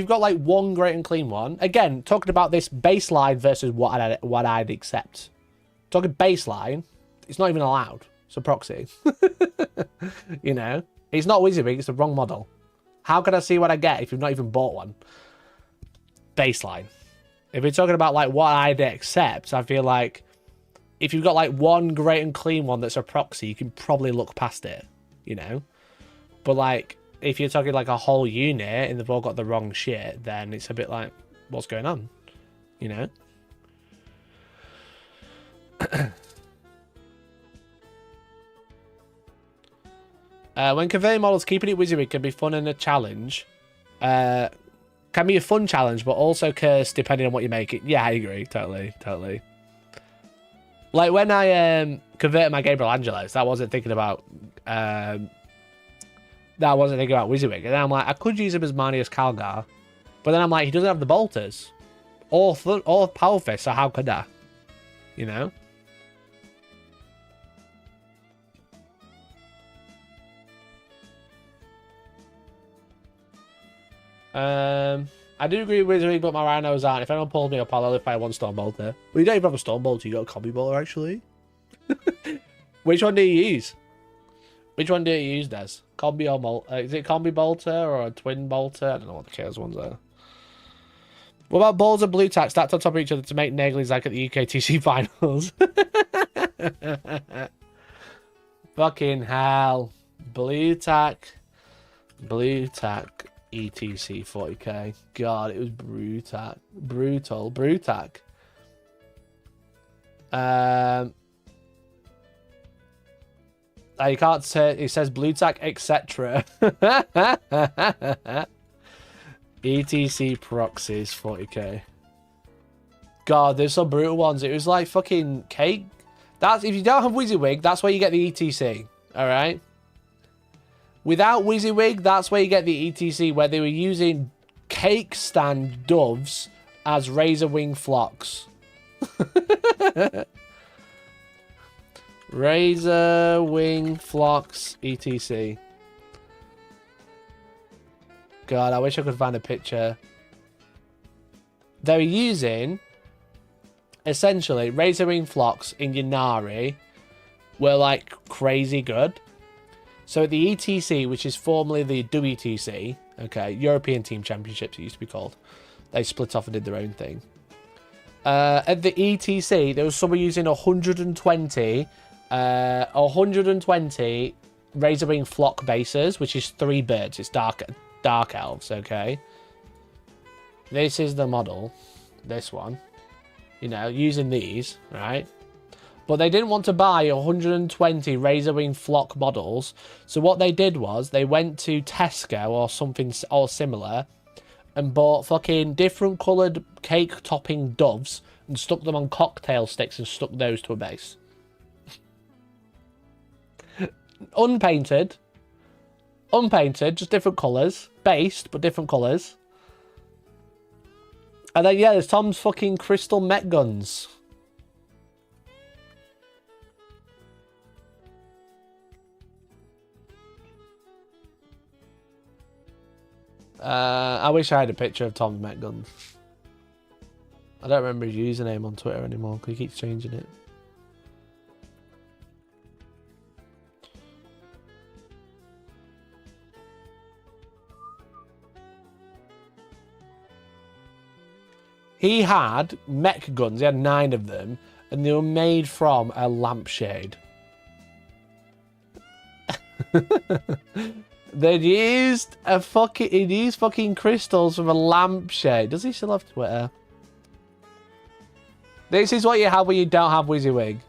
got like one great and clean one, again, talking about this baseline versus what I'd accept. Talking baseline, it's not even allowed. It's a proxy. You know? It's not Wizzywig, it's the wrong model. How can I see what I get if you've not even bought one? Baseline. If we're talking about like what I'd accept, I feel like if you've got like one great and clean one that's a proxy, you can probably look past it, you know? But like, if you're talking like a whole unit and they've all got the wrong shit, then it's a bit like, what's going on? You know? When converting models, keeping it Wizzywig can be fun and a challenge. Can be a fun challenge, but also cursed depending on what you make it. Yeah, I agree. Totally. Like when I converted my Gabriel Angelos, that wasn't thinking about Wizzywig. And then I'm like, I could use him as Marnius Calgar, but then I'm like, he doesn't have the bolters or power fist, so how could I? You know? I do agree with Wizzywig, but my rhinos aren't. If anyone pulls me up, I'll only fire one storm bolter. Well, you don't even have a storm bolter, you got a combi bolter actually. Which one do you use? Which one do you use, Des? Combi or bolter? Is it combi bolter or a twin bolter? I don't know what the chaos ones are. What about balls of blue tack stacked on top of each other to make Naglings like at the UKTC finals? Fucking hell. Blue tack, ETC 40k. God, it was brutal. Brutac. You can't say it says blue tack, etc. ETC proxies 40k. God, there's some brutal ones. It was like fucking cake. That's if you don't have Wizzywig, that's where you get the ETC. Alright? Without Wizzywig, that's where you get the ETC, where they were using cake stand doves as razor wing flocks. Razor wing flocks ETC. God, I wish I could find a picture. They're using essentially razor wing flocks in Yannari were like crazy good. So the ETC, which is formerly the WETC, okay, European Team Championships it used to be called. They split off and did their own thing. At the ETC, there was someone using 120 Razorwing flock bases, which is 3 birds. It's dark elves, okay? This is the model. This one. You know, using these, right? But they didn't want to buy 120 Razorwing flock models. So what they did was they went to Tesco or something or similar and bought fucking different coloured cake topping doves and stuck them on cocktail sticks and stuck those to a base. Unpainted, just different colours. Based, but different colours. And then, yeah, there's Tom's fucking crystal mech guns. I wish I had a picture of Tom's mech guns. I don't remember his username on Twitter anymore because he keeps changing it. He had mech guns. He had 9 of them, and they were made from a lampshade. They'd used fucking crystals from a lampshade. Does he still have Twitter? This is what you have when you don't have wizzywig.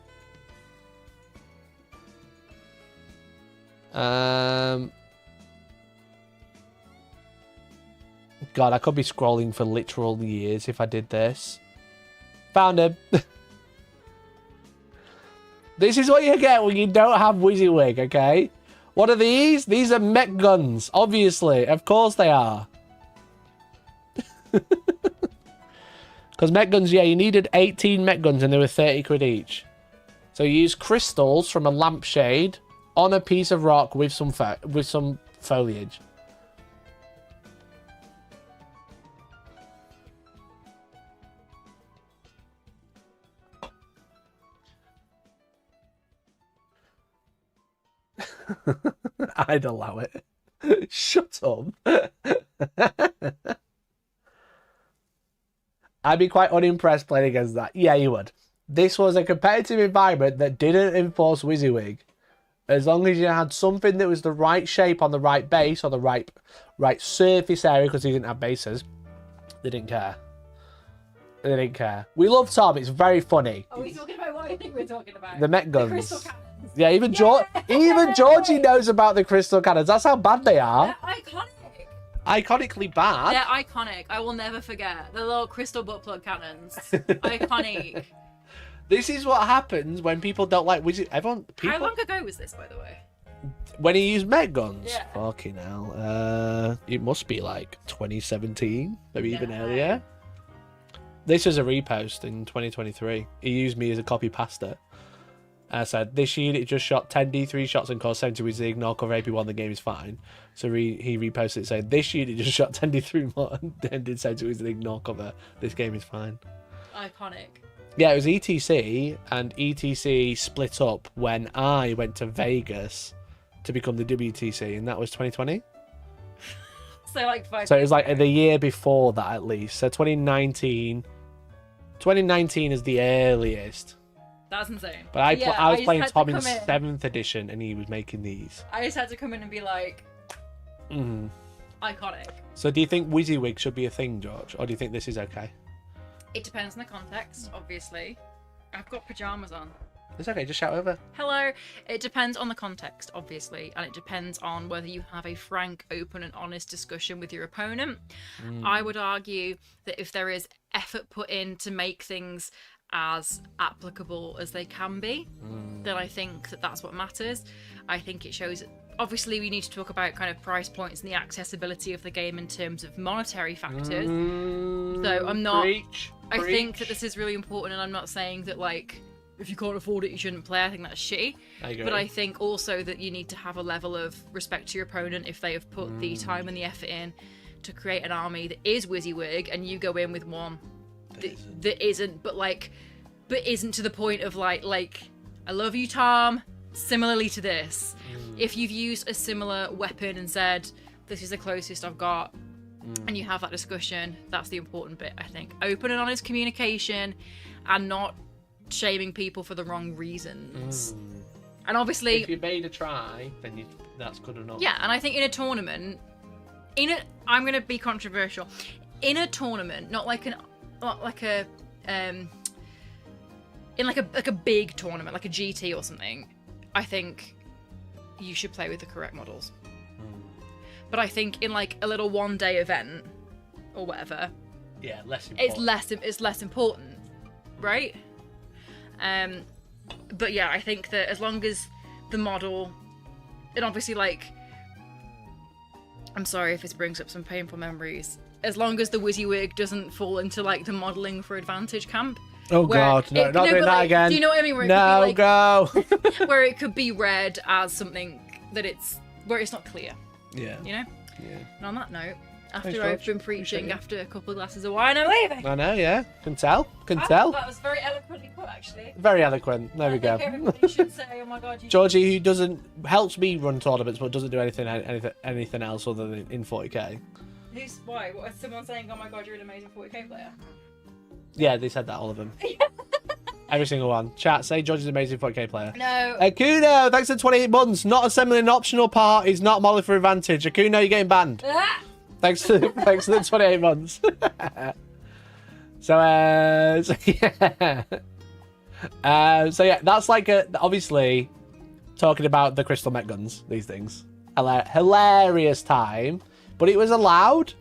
God, I could be scrolling for literal years if I did this. Found him. This is what you get when you don't have wizzywig, okay? What are these? These are mech guns, obviously. Of course they are. Because mech guns, yeah, you needed 18 mech guns and they were 30 quid each. So you use crystals from a lampshade on a piece of rock with some foliage. I'd allow it. Shut up. I'd be quite unimpressed playing against that. Yeah, you would. This was a competitive environment that didn't enforce wizzywig. As long as you had something that was the right shape on the right base or the right surface area, because he didn't have bases, they didn't care. They didn't care. We love Tom. It's very funny. Are we talking about what I think we're talking about? The mech guns. The crystal cannons. Yeah, even Georgie knows about the crystal cannons. That's how bad they are. They're iconic. Iconically bad. They're iconic. I will never forget. The little crystal butt plug cannons. Iconic. This is what happens when people don't like wizzywig. How long ago was this, by the way? When he used mech guns? Yeah. Fucking hell. It must be like 2017, maybe even earlier. This was a repost in 2023. He used me as a copy pasta. I said, this unit just shot 10 D3 shots and caused 70 with the ignore cover AP one. The game is fine. So he reposted it saying, this unit just shot 10 D3 more and did 70 with the ignore cover. This game is fine. Iconic. Yeah, it was ETC, and ETC split up when I went to Vegas to become the WTC, and that was 2020. So like 5 So it was like the year before that at least. So 2019 is the earliest. That's insane. But I was playing Tom in 7th edition, and he was making these. I just had to come in and be like, iconic. So do you think wizzywig should be a thing, George, or do you think this is okay? It depends on the context, obviously. I've got pajamas on. It's okay, just shout over. Hello. It depends on the context, obviously, and it depends on whether you have a frank, open, and honest discussion with your opponent. I would argue that if there is effort put in to make things as applicable as they can be, then I think that that's what matters. I think it shows. Obviously, we need to talk about kind of price points and the accessibility of the game in terms of monetary factors. So I'm not. I think that this is really important, and I'm not saying that like if you can't afford it, you shouldn't play. I think that's shitty. I agree. But I think also that you need to have a level of respect to your opponent if they have put the time and the effort in to create an army that is wizzywig, and you go in with one that isn't, but isn't to the point of like I love you, Tom. Similarly to this, if you've used a similar weapon and said this is the closest I've got, and you have that discussion, that's the important bit. I think open and honest communication, and not shaming people for the wrong reasons. And obviously, if you made a try, then that's good enough. Yeah, and I think in a tournament, I'm going to be controversial. In a tournament, not like a big tournament, like a GT or something, I think you should play with the correct models. But I think in like a little one-day event or whatever, yeah, less important. It's less important, right? But yeah, I think that as long as the model, and obviously like, I'm sorry if this brings up some painful memories, as long as the WYSIWYG doesn't fall into like the modeling for advantage camp. Oh god, no, not doing that again. Do you know what I mean? Where it could be like, where it could be read as something that where it's not clear. Yeah. You know? Yeah. And on that note, Thanks, after George. I've been preaching after a couple of glasses of wine, I'm leaving. I know, yeah. Can tell. That was very eloquently put, actually. Very eloquent. There we go. Everybody should say, oh my god, Georgie, who helps me run tournaments, but doesn't do anything else other than in 40k. Why? What is someone saying, oh my god, you're an amazing 40k player? Yeah, they said that, all of them. Every single one. Chat, say George is an amazing 4K player. No. Akuno, thanks for 28 months. Not assembling an optional part is not modelling for advantage. Akuno, you're getting banned. Thanks for the 28 months. So yeah, that's like obviously talking about the crystal mech guns. These things, hilarious time, but it was allowed.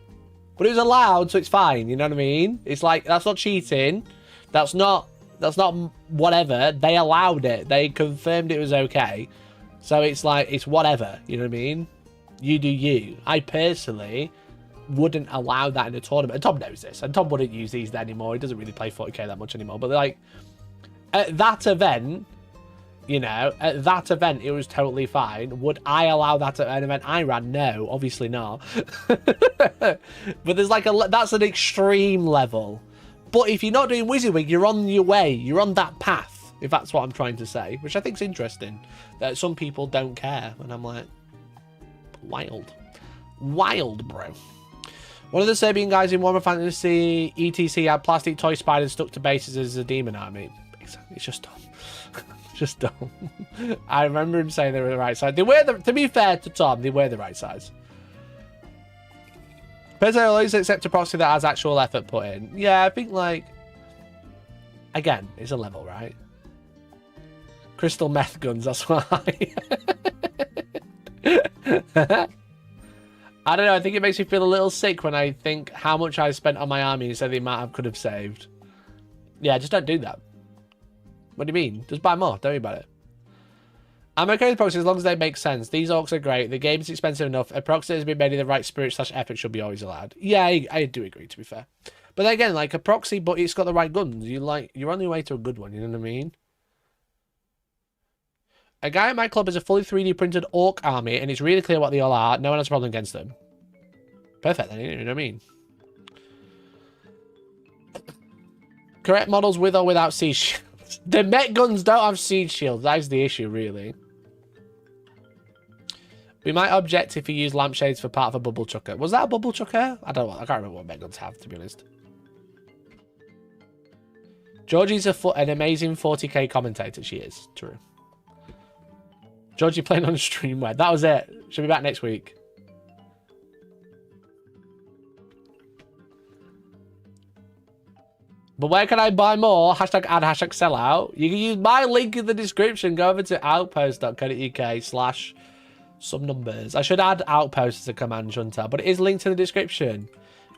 So it's fine. You know what I mean? It's like that's not cheating. That's not whatever. They allowed it. They confirmed it was okay. So it's like it's whatever. You know what I mean? You do you. I personally wouldn't allow that in a tournament. And Tom knows this, and Tom wouldn't use these anymore. He doesn't really play 40k that much anymore. But like at that event, you know, it was totally fine. Would I allow that at an event I ran? No, obviously not. But there's like that's an extreme level. But if you're not doing WYSIWYG, you're on your way. You're on that path, if that's what I'm trying to say, which I think is interesting. That some people don't care, and I'm like, wild, bro. One of the Serbian guys in Warhammer Fantasy ETC had plastic toy spiders stuck to bases as a demon army. It's just dumb. Just dumb. I remember him saying they were the right size. To be fair to Tom, they were the right size. Personally, I always accept a proxy that has actual effort put in. Yeah, I think like again, it's a level, right? Crystal meth guns, that's why. I don't know, I think it makes me feel a little sick when I think how much I spent on my army instead of the amount I could have saved. Yeah, just don't do that. What do you mean? Just buy more, don't worry about it. I'm okay with proxies as long as they make sense. These orks are great. The game's expensive enough. A proxy has been made in the right spirit / effort should be always allowed. Yeah, I do agree, to be fair. But then again, like a proxy, but it's got the right guns. You're on your way to a good one, you know what I mean? A guy at my club has a fully 3D printed orc army, and it's really clear what they all are. No one has a problem against them. Perfect, then, you know what I mean? Correct models with or without siege shields. The mech guns don't have siege shields. That's the issue, really. We might object if you use lampshades for part of a bubble chucker. Was that a bubble chucker? I don't know. I can't remember what mech guns have, to be honest. Georgie's an amazing 40k commentator. She is. True. Georgie playing on stream where? That was it. She'll be back next week. But where can I buy more? Hashtag ad, hashtag sellout. You can use my link in the description. Go over to outpost.co.uk/some numbers. I should add Outpost as a command, shouldn't I? But it is linked in the description.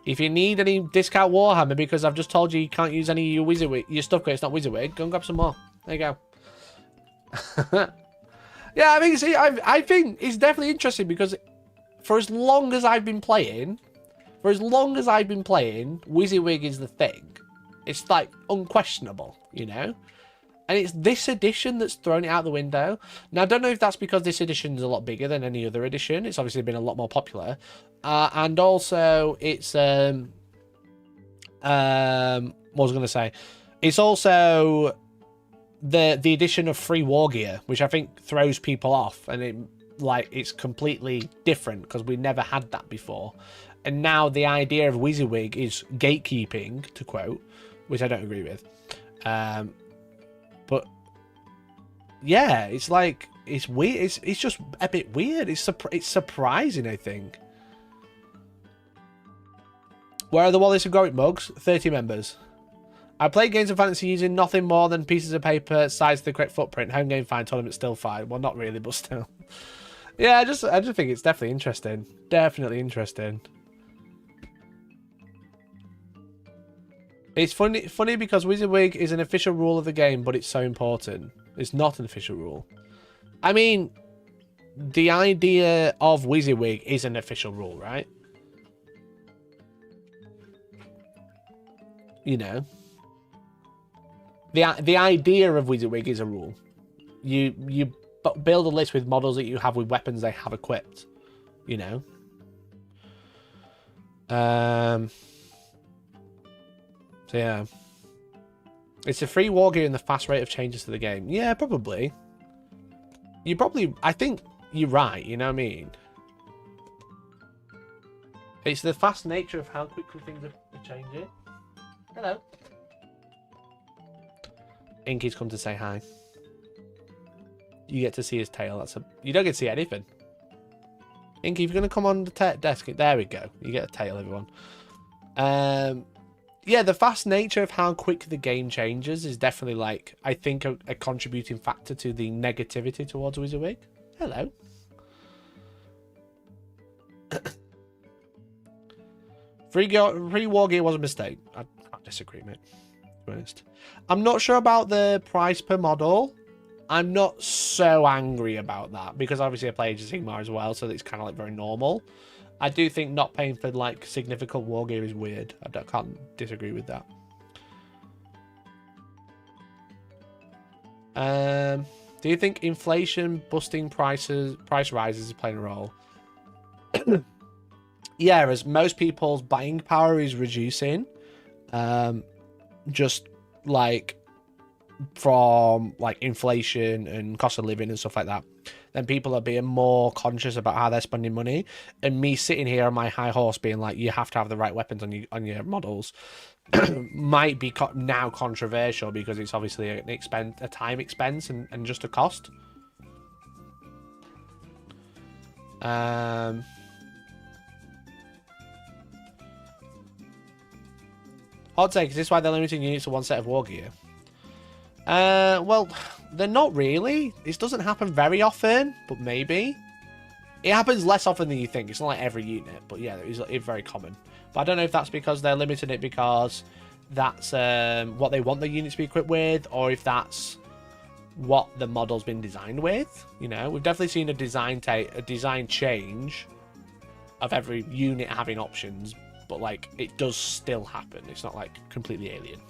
If you need any discount Warhammer, because I've just told you can't use any of your WYSIWYG, your stuff because it's not WYSIWYG, go and grab some more. There you go. Yeah, I mean, see, I think it's definitely interesting because for as long as I've been playing, WYSIWYG is the thing. It's like unquestionable, you know? And it's this edition that's thrown it out the window. Now, I don't know if that's because this edition is a lot bigger than any other edition. It's obviously been a lot more popular. And also, it's... what was I going to say? It's also the addition of free war gear, which I think throws people off. And it's completely different because we never had that before. And now the idea of WYSIWYG is gatekeeping, to quote, which I don't agree with. But yeah, it's like it's weird. It's just a bit weird. It's surprising, I think. Where are the Wallace and Gromit mugs? 30 members. I play games of fantasy using nothing more than pieces of paper, size of the correct footprint. Home game fine, tournament still fine. Well, not really, but still. Yeah, I just think it's definitely interesting. Definitely interesting. It's funny because WYSIWYG is an official rule of the game, but it's so important. It's not an official rule. I mean, the idea of WYSIWYG is an official rule, right? You know, the idea of WYSIWYG is a rule. You build a list with models that you have with weapons they have equipped. You know. So yeah, it's a free war gear and the fast rate of changes to the game. Yeah, probably. I think you're right. You know what I mean? It's the fast nature of how quickly things are changing. Hello. Inky's come to say hi. You get to see his tail. You don't get to see anything. Inky, if you're going to come on the desk, there we go. You get a tail, everyone. Yeah, the fast nature of how quick the game changes is definitely, like, I think a contributing factor to the negativity towards WYSIWYG. Hello. Free war gear was a mistake. I can't disagree, mate. To be honest. I'm not sure about the price per model. I'm not so angry about that because obviously I play Age of Sigmar as well, so it's kind of like very normal. I do think not paying for like significant war gear is weird. I can't disagree with that. Do you think inflation busting price rises is playing a role? Yeah, as most people's buying power is reducing, just like from like inflation and cost of living and stuff like that, then people are being more conscious about how they're spending money. And me sitting here on my high horse being like, you have to have the right weapons on your models might be now controversial because it's obviously a time expense and just a cost. Hot take, is this why they're limiting units to one set of war gear? Well, they're not really. This doesn't happen very often, but maybe. It happens less often than you think. It's not like every unit, but yeah, it's very common. But I don't know if that's because they're limiting it because that's what they want the unit to be equipped with, or if that's what the model's been designed with. You know, we've definitely seen a design change of every unit having options, but like it does still happen. It's not like completely alien.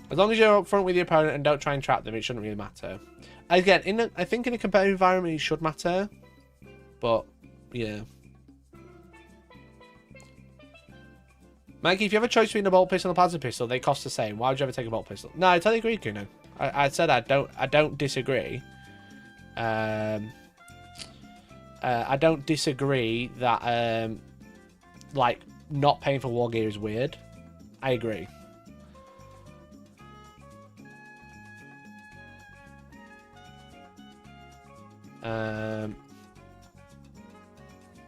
As long as you're upfront with your opponent and don't try and trap them, it shouldn't really matter. Again, I think in a competitive environment it should matter, but yeah. Mikey, if you have a choice between a bolt pistol and a plasma pistol, they cost the same. Why would you ever take a bolt pistol? No, I totally agree, Kuno. I said I don't disagree. I don't disagree that like not paying for war gear is weird. I agree.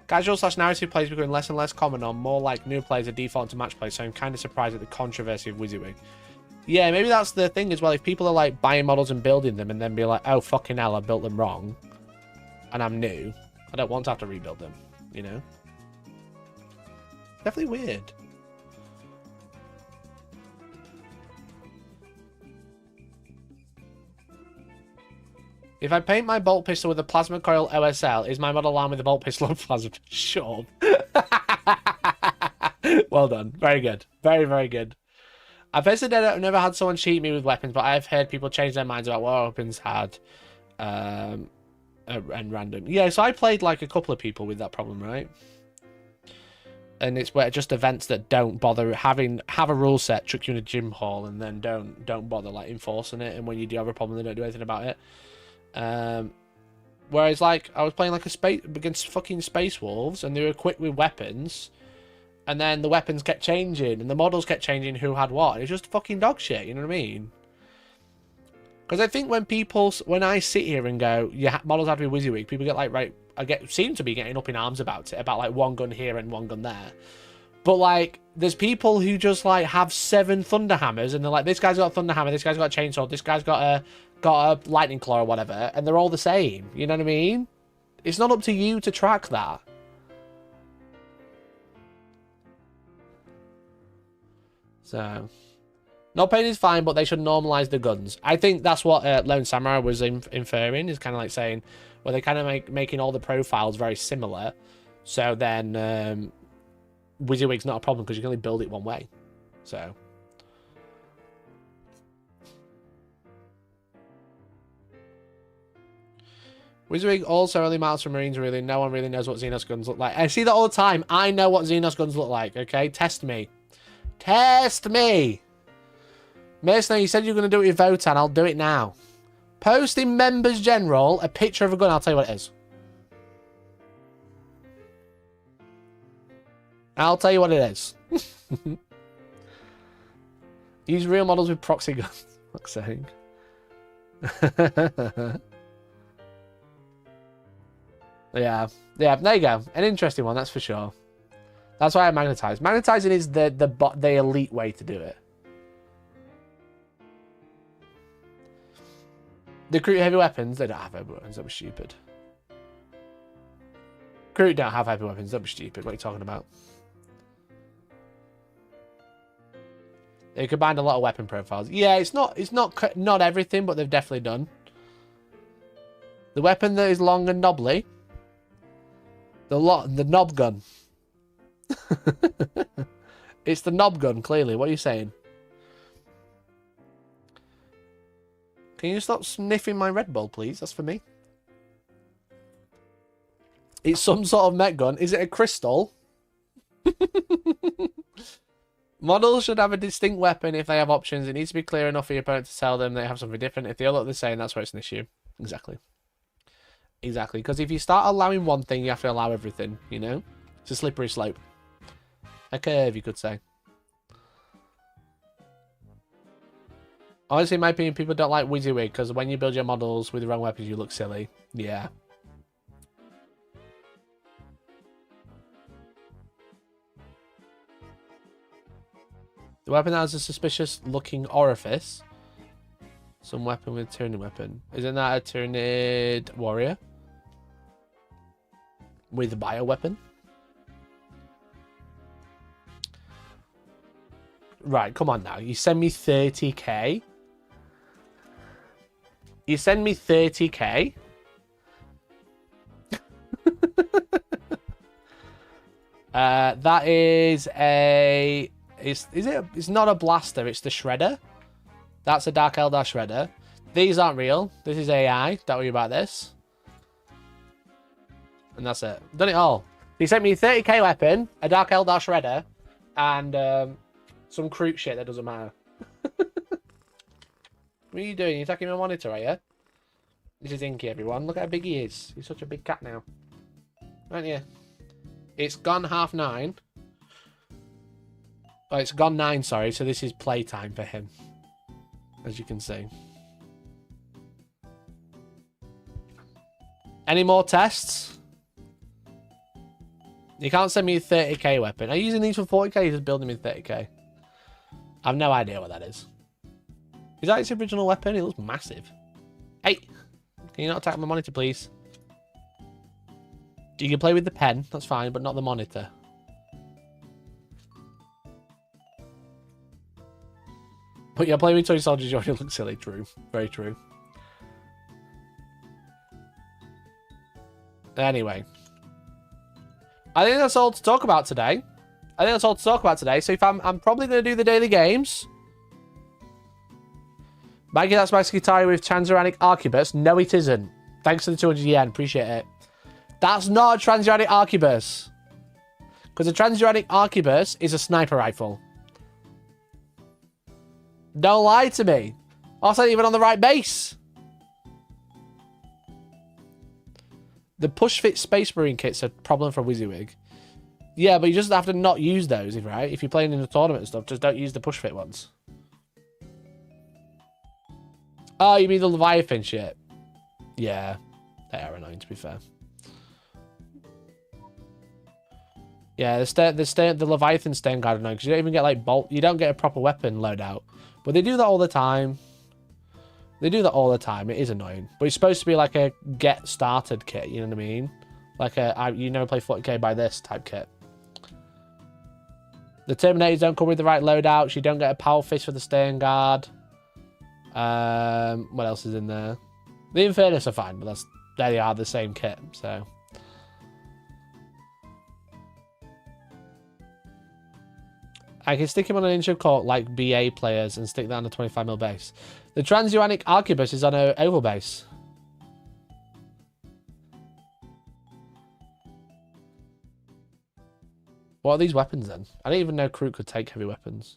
Casual / narrative plays becoming less and less common on more like new players are default to match play, so I'm kind of surprised at the controversy of WYSIWYG. Yeah, maybe that's the thing as well. If people are like buying models and building them and then be like, oh fucking hell, I built them wrong and I'm new, I don't want to have to rebuild them, you know? Definitely weird. If I paint my bolt pistol with a plasma coil OSL, is my model armed with a bolt pistol or plasma? Sure. Well done. Very good. Very, very good. I've never had someone cheat me with weapons, but I've heard people change their minds about what weapons had and random. Yeah, so I played like a couple of people with that problem, right? And it's where just events that don't bother have a rule set, trick you in a gym hall, and then don't bother like enforcing it. And when you do have a problem, they don't do anything about it. Whereas like I was playing like against fucking space wolves, and they were equipped with weapons, and then the weapons kept changing, and the models kept changing who had what. It's just fucking dog shit. You know what I mean? Because I think when I sit here and go, yeah, models have to be WYSIWYG, people get like seem to be getting up in arms about it, about like one gun here and one gun there. But like, there's people who just like have 7 thunderhammers, and they're like, this guy's got a thunderhammer, this guy's got a chainsaw, this guy's got a lightning claw or whatever, and they're all the same. You know what I mean? It's not up to you to track that. So, not painting is fine, but they should normalize the guns. I think that's what Lone Samurai was inferring. Is kind of like saying, well, they're kind of making all the profiles very similar. So then, WYSIWYG's not a problem because you can only build it one way. So. WYSIWYG also only matters for Marines, really. No one really knows what Xenos guns look like. I see that all the time. I know what Xenos guns look like, okay? Test me. Test me! Mason, you said you were going to do it with Votan. I'll do it now. Post in Members General a picture of a gun. I'll tell you what it is. I'll tell you what it is. Use real models with proxy guns. Fuck's sake. Yeah. Yeah, there you go. An interesting one, that's for sure. That's why I magnetize. Magnetizing is the elite way to do it. The crew heavy weapons, they don't have heavy weapons, that was stupid. Crew don't have heavy weapons, that was stupid. What are you talking about? They combined a lot of weapon profiles. Yeah, it's not everything, but they've definitely done. The weapon that is long and knobbly. The knob gun. It's the knob gun, clearly. What are you saying? Can you stop sniffing my Red Bull, please? That's for me. It's some sort of mech gun. Is it a crystal? Models should have a distinct weapon if they have options. It needs to be clear enough for your opponent to tell them they have something different. If they all look the same, that's where it's an issue. Exactly. Exactly. Because if you start allowing one thing, you have to allow everything, you know? It's a slippery slope. A curve, you could say. Honestly, in my opinion, people don't like wizzywig because when you build your models with the wrong weapons, you look silly. Yeah. The weapon has a suspicious-looking orifice. Some weapon with a Tyranid weapon. Isn't that a Tyranid warrior? With a bioweapon? Right, come on now. You send me 30k? You send me 30k? That is a... It's not a blaster, it's the shredder. That's a Dark Eldar shredder. These aren't real. This is AI. Don't worry about this. And that's it. Done it all. He sent me a 30k weapon, a Dark Eldar shredder, and some crude shit that doesn't matter. What are you doing? You're attacking my monitor, are you? This is Inky, everyone. Look how big he is. He's such a big cat now. Aren't you? It's gone 9:30. Oh, it's gone 9, sorry. So this is playtime for him. As you can see. Any more tests? You can't send me a 30k weapon. Are you using these for 40k? You're just building me 30k. I have no idea what that is. Is that its original weapon? It looks massive. Hey! Can you not attack my monitor, please? You can play with the pen. That's fine, but not the monitor. But yeah, playing with toy soldiers, you already look silly. True. Very true. Anyway. I think that's all to talk about today. So if I'm probably going to do the daily games. Mikey, that's my Skitari with Transuranic Arquebus. No, it isn't. Thanks for the 200 yen. Appreciate it. That's not a Transuranic Arquebus. Because a Transuranic Arquebus is a sniper rifle. Don't lie to me. Also, not even on the right base. The push-fit spacemarine kit's a problem for wizzywig. Yeah, but you just have to not use those, right? If you're playing in a tournament and stuff, just don't use the push-fit ones. Oh, you mean the Leviathan shit? Yeah, they are annoying, to be fair. Yeah, the Leviathan Stern Guard annoying because you don't even get like you don't get a proper weapon loadout. But they do that all the time. It is annoying. But it's supposed to be like a get started kit, you know what I mean? Like you never play 40k by this type kit. The Terminators don't come with the right loadouts. You don't get a power fist for the Stern Guard. What else is in there? The Infernus are fine, but they are the same kit, so. I can stick him on an inch of cork like BA players and stick that on a 25mm base. The Transuranic Arquebus is on an oval base. What are these weapons then? I didn't even know Kroot could take heavy weapons.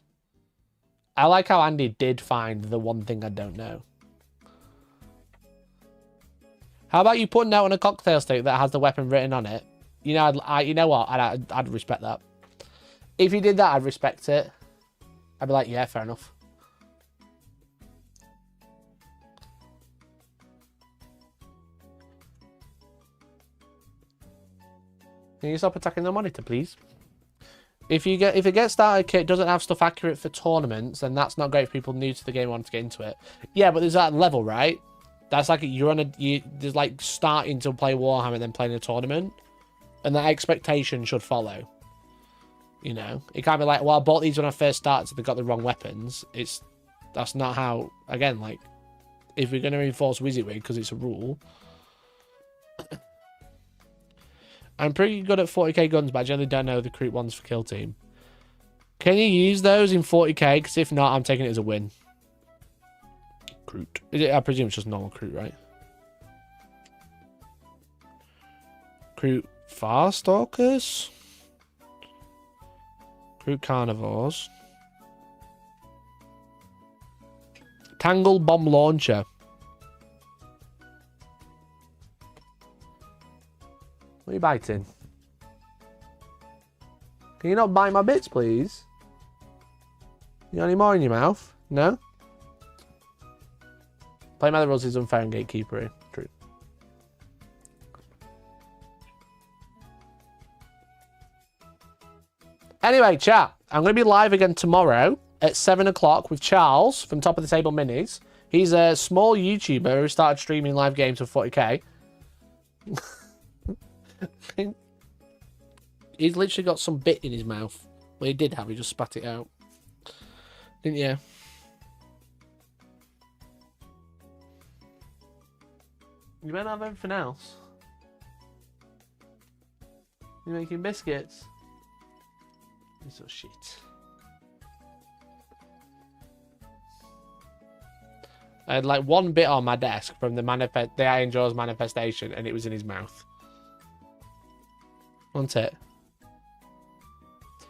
I like how Andy did find the one thing I don't know. How about you put a note on a cocktail stick that has the weapon written on it? You know, you know what? I'd respect that. If you did that, I'd respect it. I'd be like, yeah, fair enough. Can you stop attacking the monitor, please? If it gets started kit doesn't have stuff accurate for tournaments, then that's not great for people new to the game wanting to get into it. Yeah, but there's that level, right? That's like there's like starting to play Warhammer and then playing a tournament, and that expectation should follow. You know, it can't be like, well, I bought these when I first started, so they got the wrong weapons. That's not how. Again, like, if we're going to enforce wizzywig because it's a rule. I'm pretty good at 40k guns, but I generally don't know the crit ones for kill team. Can you use those in 40k? Because if not, I'm taking it as a win. Crit. I presume it's just normal crit, right? Crit Farstalkers? Crit Carnivores. Tangle Bomb Launcher. What are you biting? Can you not bite my bits, please? You got any more in your mouth? No? Playing by the rules is unfair and gatekeepery. True. Anyway, chat. I'm going to be live again tomorrow at 7 o'clock with Charles from Top of the Table Minis. He's a small YouTuber who started streaming live games for 40k. He's literally got some bit in his mouth. Well, he did have. He just spat it out. Didn't you? You better have everything else. You're making biscuits. You're so shit. I had like one bit on my desk from the I Enjoy's manifestation, and it was in his mouth. Wasn't it?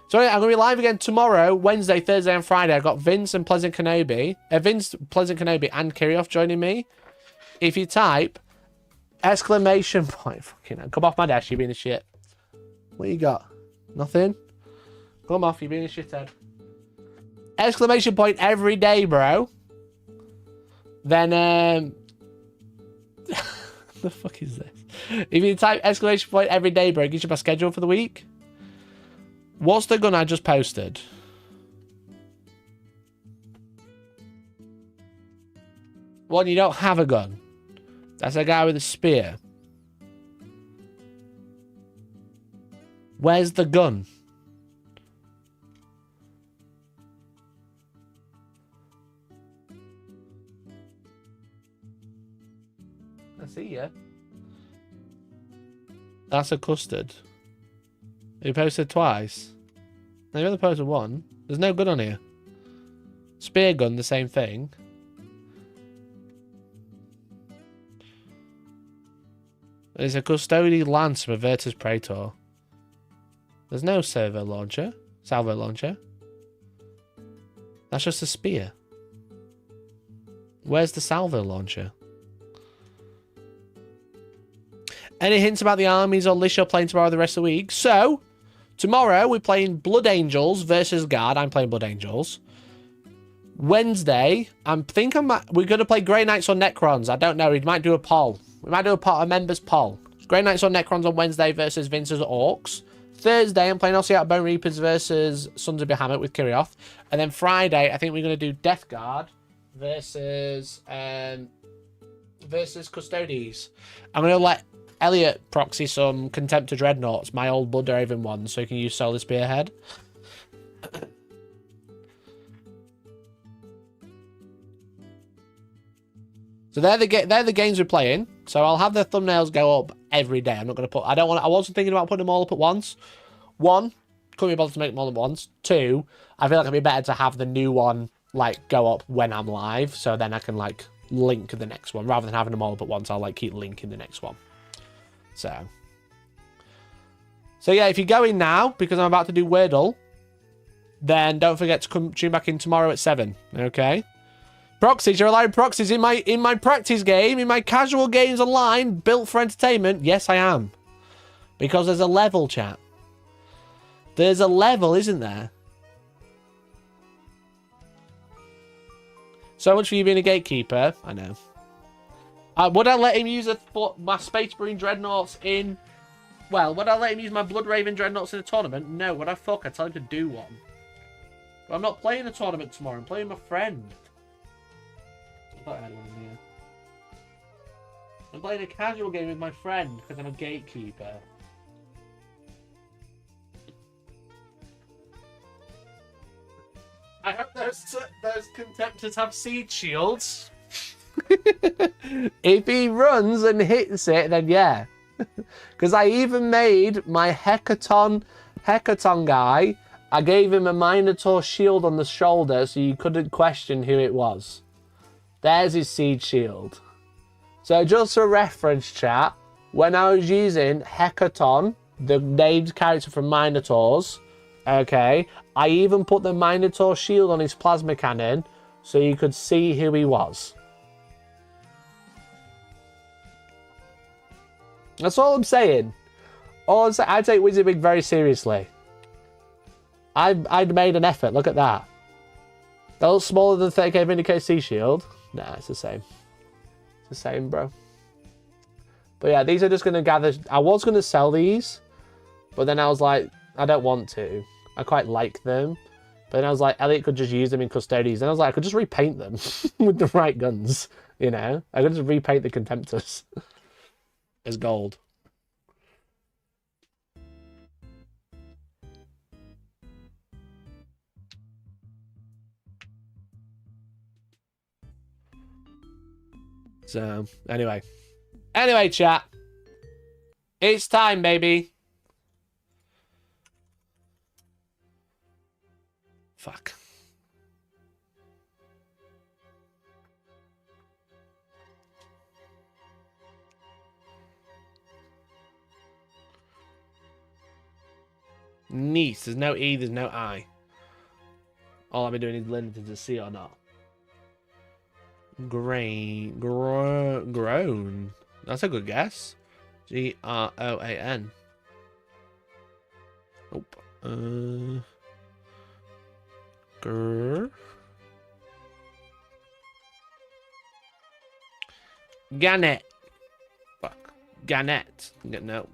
So I'm going to be live again tomorrow, Wednesday, Thursday, and Friday. I've got Vince and Pleasant Kenobi. Vince, Pleasant Kenobi, and Kirioff joining me. If you type exclamation point, fucking hell, come off my desk, you're being a shit. What you got? Nothing? Come off, you're being a shithead. Exclamation point every day, bro. Then, the fuck is this? If you type exclamation point every day, bro, it gives you my schedule for the week. What's the gun I just posted? One, you don't have a gun. That's a guy with a spear. Where's the gun? I see ya. That's a custard. You posted twice. No, you only posted one. There's no gun on here. Spear gun, the same thing. There's a custody lance from a Virtus Praetor. There's no salvo launcher. That's just a spear. Where's the salvo launcher? Any hints about the armies or list you're playing tomorrow the rest of the week? So, tomorrow we're playing Blood Angels versus Guard. I'm playing Blood Angels. Wednesday, we're going to play Grey Knights or Necrons. I don't know. We might do a poll. We might do a members poll. Grey Knights or Necrons on Wednesday versus Vince's Orks. Thursday, I'm playing Ossiat Bone Reapers versus Sons of Bahamut with Kirioth. And then Friday, I think we're going to do Death Guard versus Custodes. I'm going to let Elliot proxy some Contempt to Dreadnoughts, my old Bloodhaven one, so he can use Solar Spearhead. So they're the games we're playing. So I'll have the thumbnails go up every day. I'm not going to put... I wasn't thinking about putting them all up at once. One, couldn't be bothered to make them all at once. Two, I feel like it'd be better to have the new one, like, go up when I'm live. So then I can, like, link the next one. Rather than having them all up at once, I'll, like, keep linking the next one. So yeah, if you go in now, because I'm about to do Wordle, then don't forget to tune back in tomorrow at 7, okay? Proxies, you're allowed proxies in my practice game, in my casual games online, built for entertainment. Yes, I am. Because there's a level, chat. There's a level, isn't there? So much for you being a gatekeeper. I know. Would I let him use my Space Marine Dreadnoughts in Well, would I let him use my Blood Raven dreadnoughts in a tournament? No. Would I fuck? I'd tell him to do one. But I'm not playing a tournament tomorrow. I'm playing with my friend. I thought I had one in here. I'm playing a casual game with my friend because I'm a gatekeeper. I hope those contemptors have siege shields. If he runs and hits it, then yeah. Because I even made my Hecaton guy. I gave him a Minotaur shield on the shoulder so you couldn't question who it was. There's his siege shield. So just for reference, chat, when I was using Hecaton, the named character from Minotaurs, okay, I even put the Minotaur shield on his plasma cannon so you could see who he was. That's all I'm saying. I take Wizzywig very seriously. I'd made an effort. Look at that. That looks smaller than 30k Vindicator Sea Shield. Nah, it's the same. It's the same, bro. But yeah, these are just going to gather... I was going to sell these, but then I was like, I don't want to. I quite like them. But then I was like, Elliot could just use them in Custodies. And I was like, I could just repaint them with the right guns, you know? I could just repaint the Contemptors as gold. So, anyway, chat. It's time, baby. Fuck. Niece. There's no E, there's no I. All I've been doing is limited to C or not. Grown. That's a good guess. Groan. Oh. Gannet. Fuck. Gannet. No.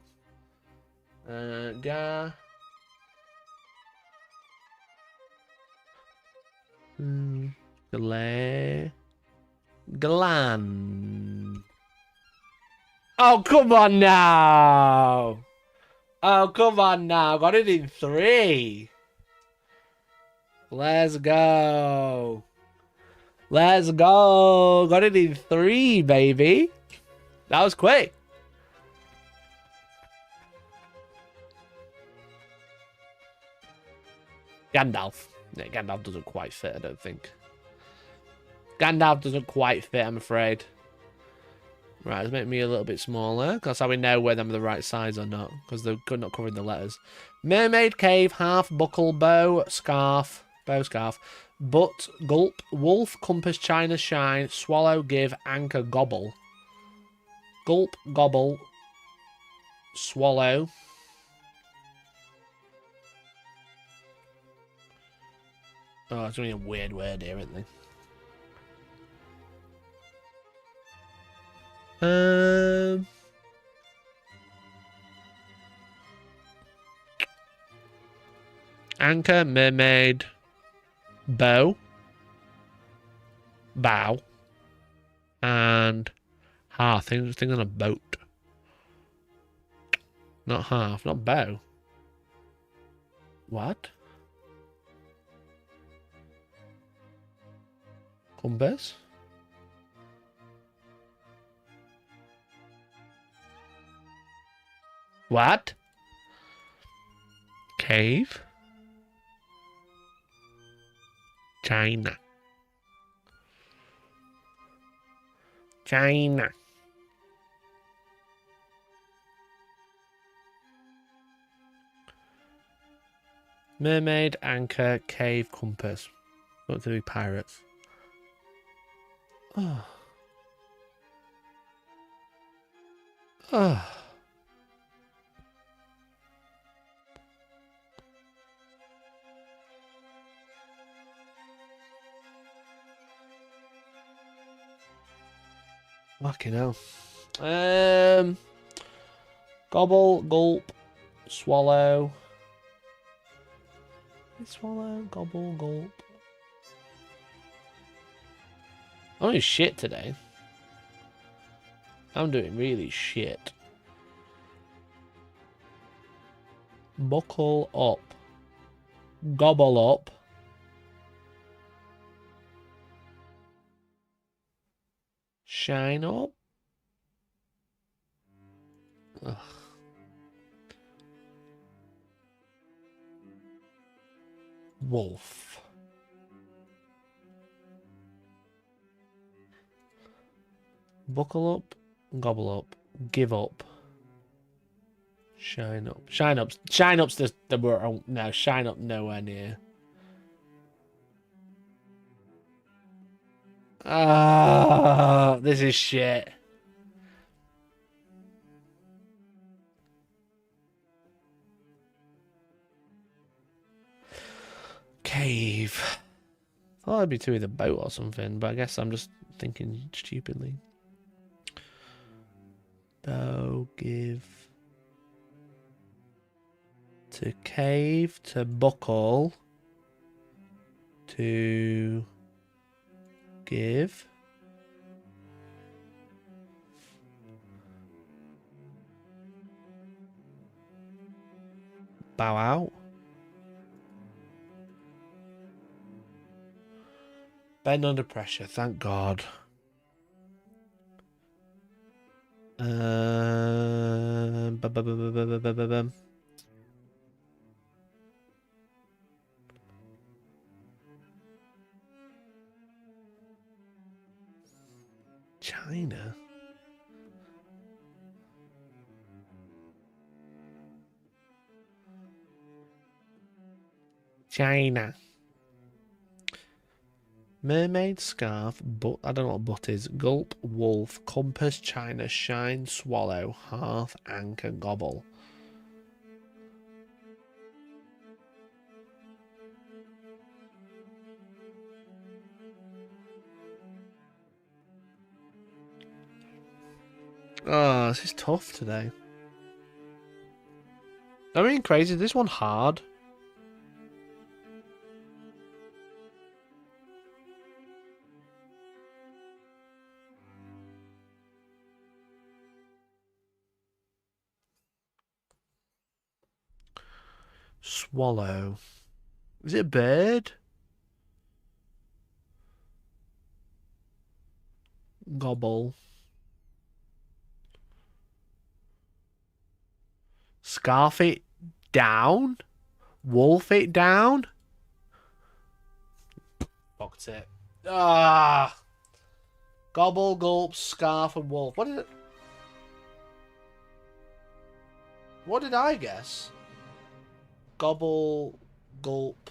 Glan. Oh, come on now. Oh, come on now. Got it in 3. Let's go. Let's go. Got it in 3, baby. That was quick. Gandalf. Yeah, Gandalf doesn't quite fit, I don't think. Gandalf doesn't quite fit, I'm afraid. Right, let's make me a little bit smaller. That's how we know whether I'm the right size or not. Because they're not covering the letters. Mermaid, cave, half, buckle, bow, scarf. Bow, scarf. Butt, gulp, wolf, compass, china, shine, swallow, give, anchor, gobble. Gulp, gobble, swallow. Oh, it's really a weird word here, isn't it? Anchor, mermaid, bow, and half. Things on a boat. Not half, not bow. What? Compass? What? Cave? China. China. Mermaid, anchor, cave, compass. What do we pirates? Oh. Oh. Fucking hell. Got Gobble, gulp, swallow. Swallow, gobble, gulp. I'm doing shit today. I'm doing really shit. Buckle up. Gobble up. Shine up. Ugh. Wolf. Buckle up. Gobble up. Give up. Shine up. Shine up. Shine up's the word. No, shine up nowhere near. Ah, this is shit. Cave. Thought I'd be to the boat or something, but I guess I'm just thinking stupidly. Bow, give. To cave, to buckle. To give. Bow out. Bend under pressure, thank God. China. China. Mermaid, scarf, but I don't know what butt is. Gulp, wolf, compass, china, shine, swallow, hearth, anchor, gobble. Oh, this is tough today. I mean, crazy. This one hard. Swallow. Is it a bird? Gobble. Scarf it down? Wolf it down? Fucked it. Ah! Gobble, gulp, scarf, and wolf. What is it? What did I guess? Gobble, gulp.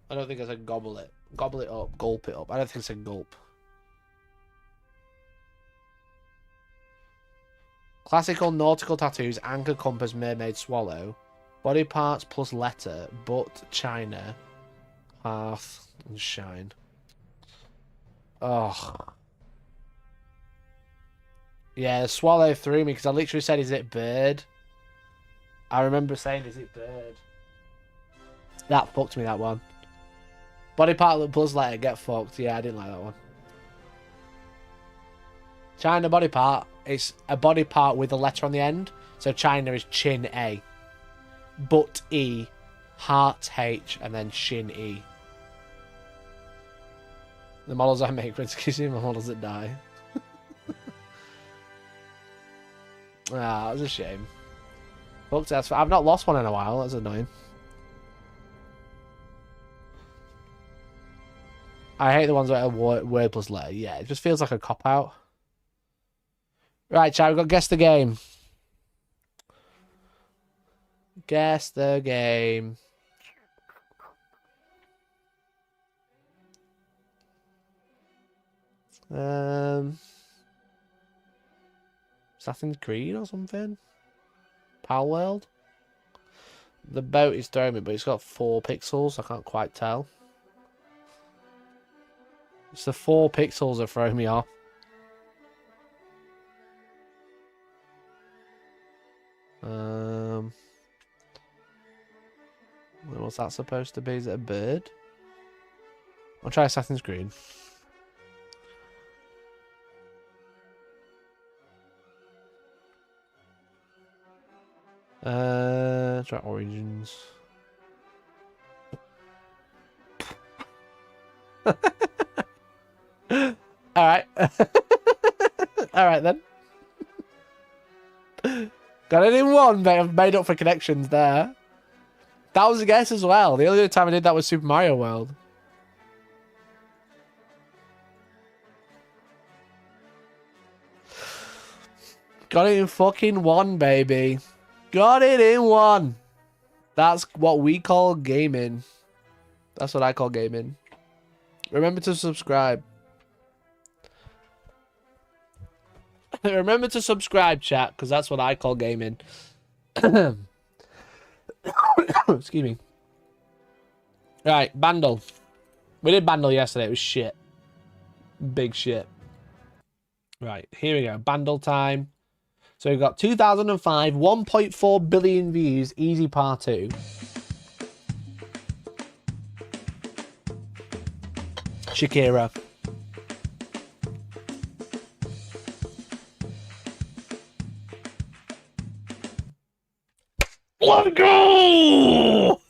I don't think I said gobble it. Gobble it up, gulp it up. I don't think I said gulp. Classical nautical tattoos, anchor, compass, mermaid, swallow. Body parts plus letter, butt, china, hearth, and shine. Oh. Yeah, the swallow threw me because I literally said, is it bird? I remember saying, is it bird? That fucked me, that one. Body part plus letter, get fucked. Yeah, I didn't like that one. China body part. It's a body part with a letter on the end. So China is chin A. Butt E. Heart H. And then shin E. The models I make, excuse me, my models that die. Ah, that was a shame. Fuck, I've not lost one in a while. That's annoying. I hate the ones that are word plus letter. Yeah, it just feels like a cop-out. Right, chat, we've got guess the game. Guess the game. Assassin's Creed or something? Pal World? The boat is throwing me, but it's got 4 pixels. I can't quite tell. It's the 4 pixels that throw me off. What's that supposed to be? Is it a bird? I'll try Assassin's Creed. Try Origins. Alright. Alright then. Got it in one, mate. I've made up for connections there. That was a guess as well. The only other time I did that was Super Mario World. Got it in fucking one, baby. Got it in one. That's what we call gaming. That's what I call gaming. Remember to subscribe. Remember to subscribe, chat, because that's what I call gaming. Excuse me. Right, Bandle. We did Bandle yesterday. It was shit. Big shit. Right, here we go. Bandle time. So we've got 2005, 1.4 billion views, easy part 2. Shakira. Let's go!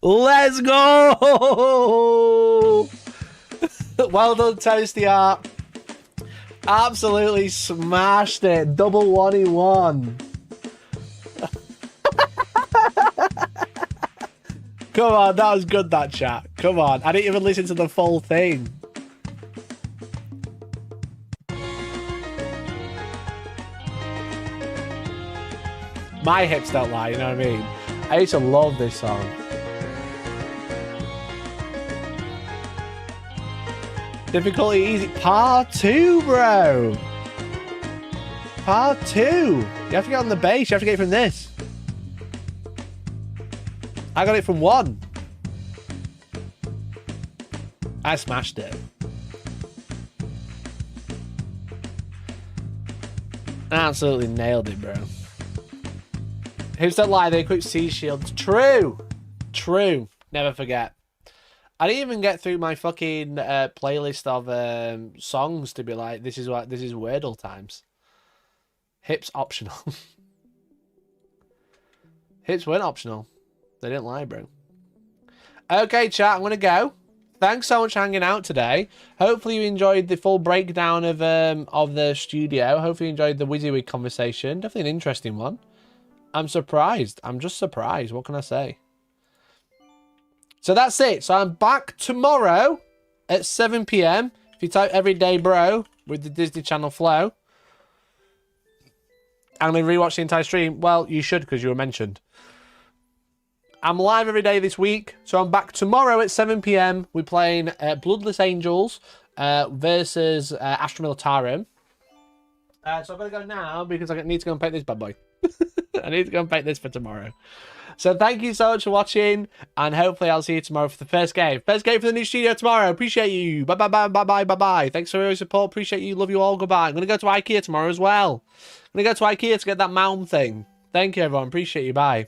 Let's go! Well done, Toasty Art. Absolutely smashed it. Double 1-1. Come on, that was good, that chat. Come on. I didn't even listen to the full thing. My hips don't lie, you know what I mean? I used to love this song. Difficulty easy. Part 2, bro. Part 2. You have to get on the base. You have to get it from this. I got it from 1. I smashed it. Absolutely nailed it, bro. Hips don't lie, they equip sea shields. True. True. Never forget. I didn't even get through my fucking playlist of songs to be like, this is Wordle times. Hips optional. Hips weren't optional. They didn't lie, bro. Okay, chat, I'm gonna go. Thanks so much for hanging out today. Hopefully you enjoyed the full breakdown of the studio. Hopefully you enjoyed the WYSIWYG conversation. Definitely an interesting one. I'm surprised. I'm just surprised. What can I say? So that's it. So I'm back tomorrow at 7 PM. If you type EverydayBro with the Disney Channel flow, I'm going to rewatch the entire stream. Well, you should because you were mentioned. I'm live every day this week. So I'm back tomorrow at 7 PM. We're playing Bloodless Angels versus Astra Militarum. So I've got to go now because I need to go and paint this bad boy. I need to go and paint this for tomorrow. So thank you so much for watching, and hopefully I'll see you tomorrow for the first game. First game for the new studio tomorrow. Appreciate you. Bye, bye, bye, bye, bye, bye, bye. Thanks for your support. Appreciate you. Love you all. Goodbye. I'm going to go to IKEA tomorrow as well. I'm going to go to IKEA to get that mound thing. Thank you, everyone. Appreciate you. Bye.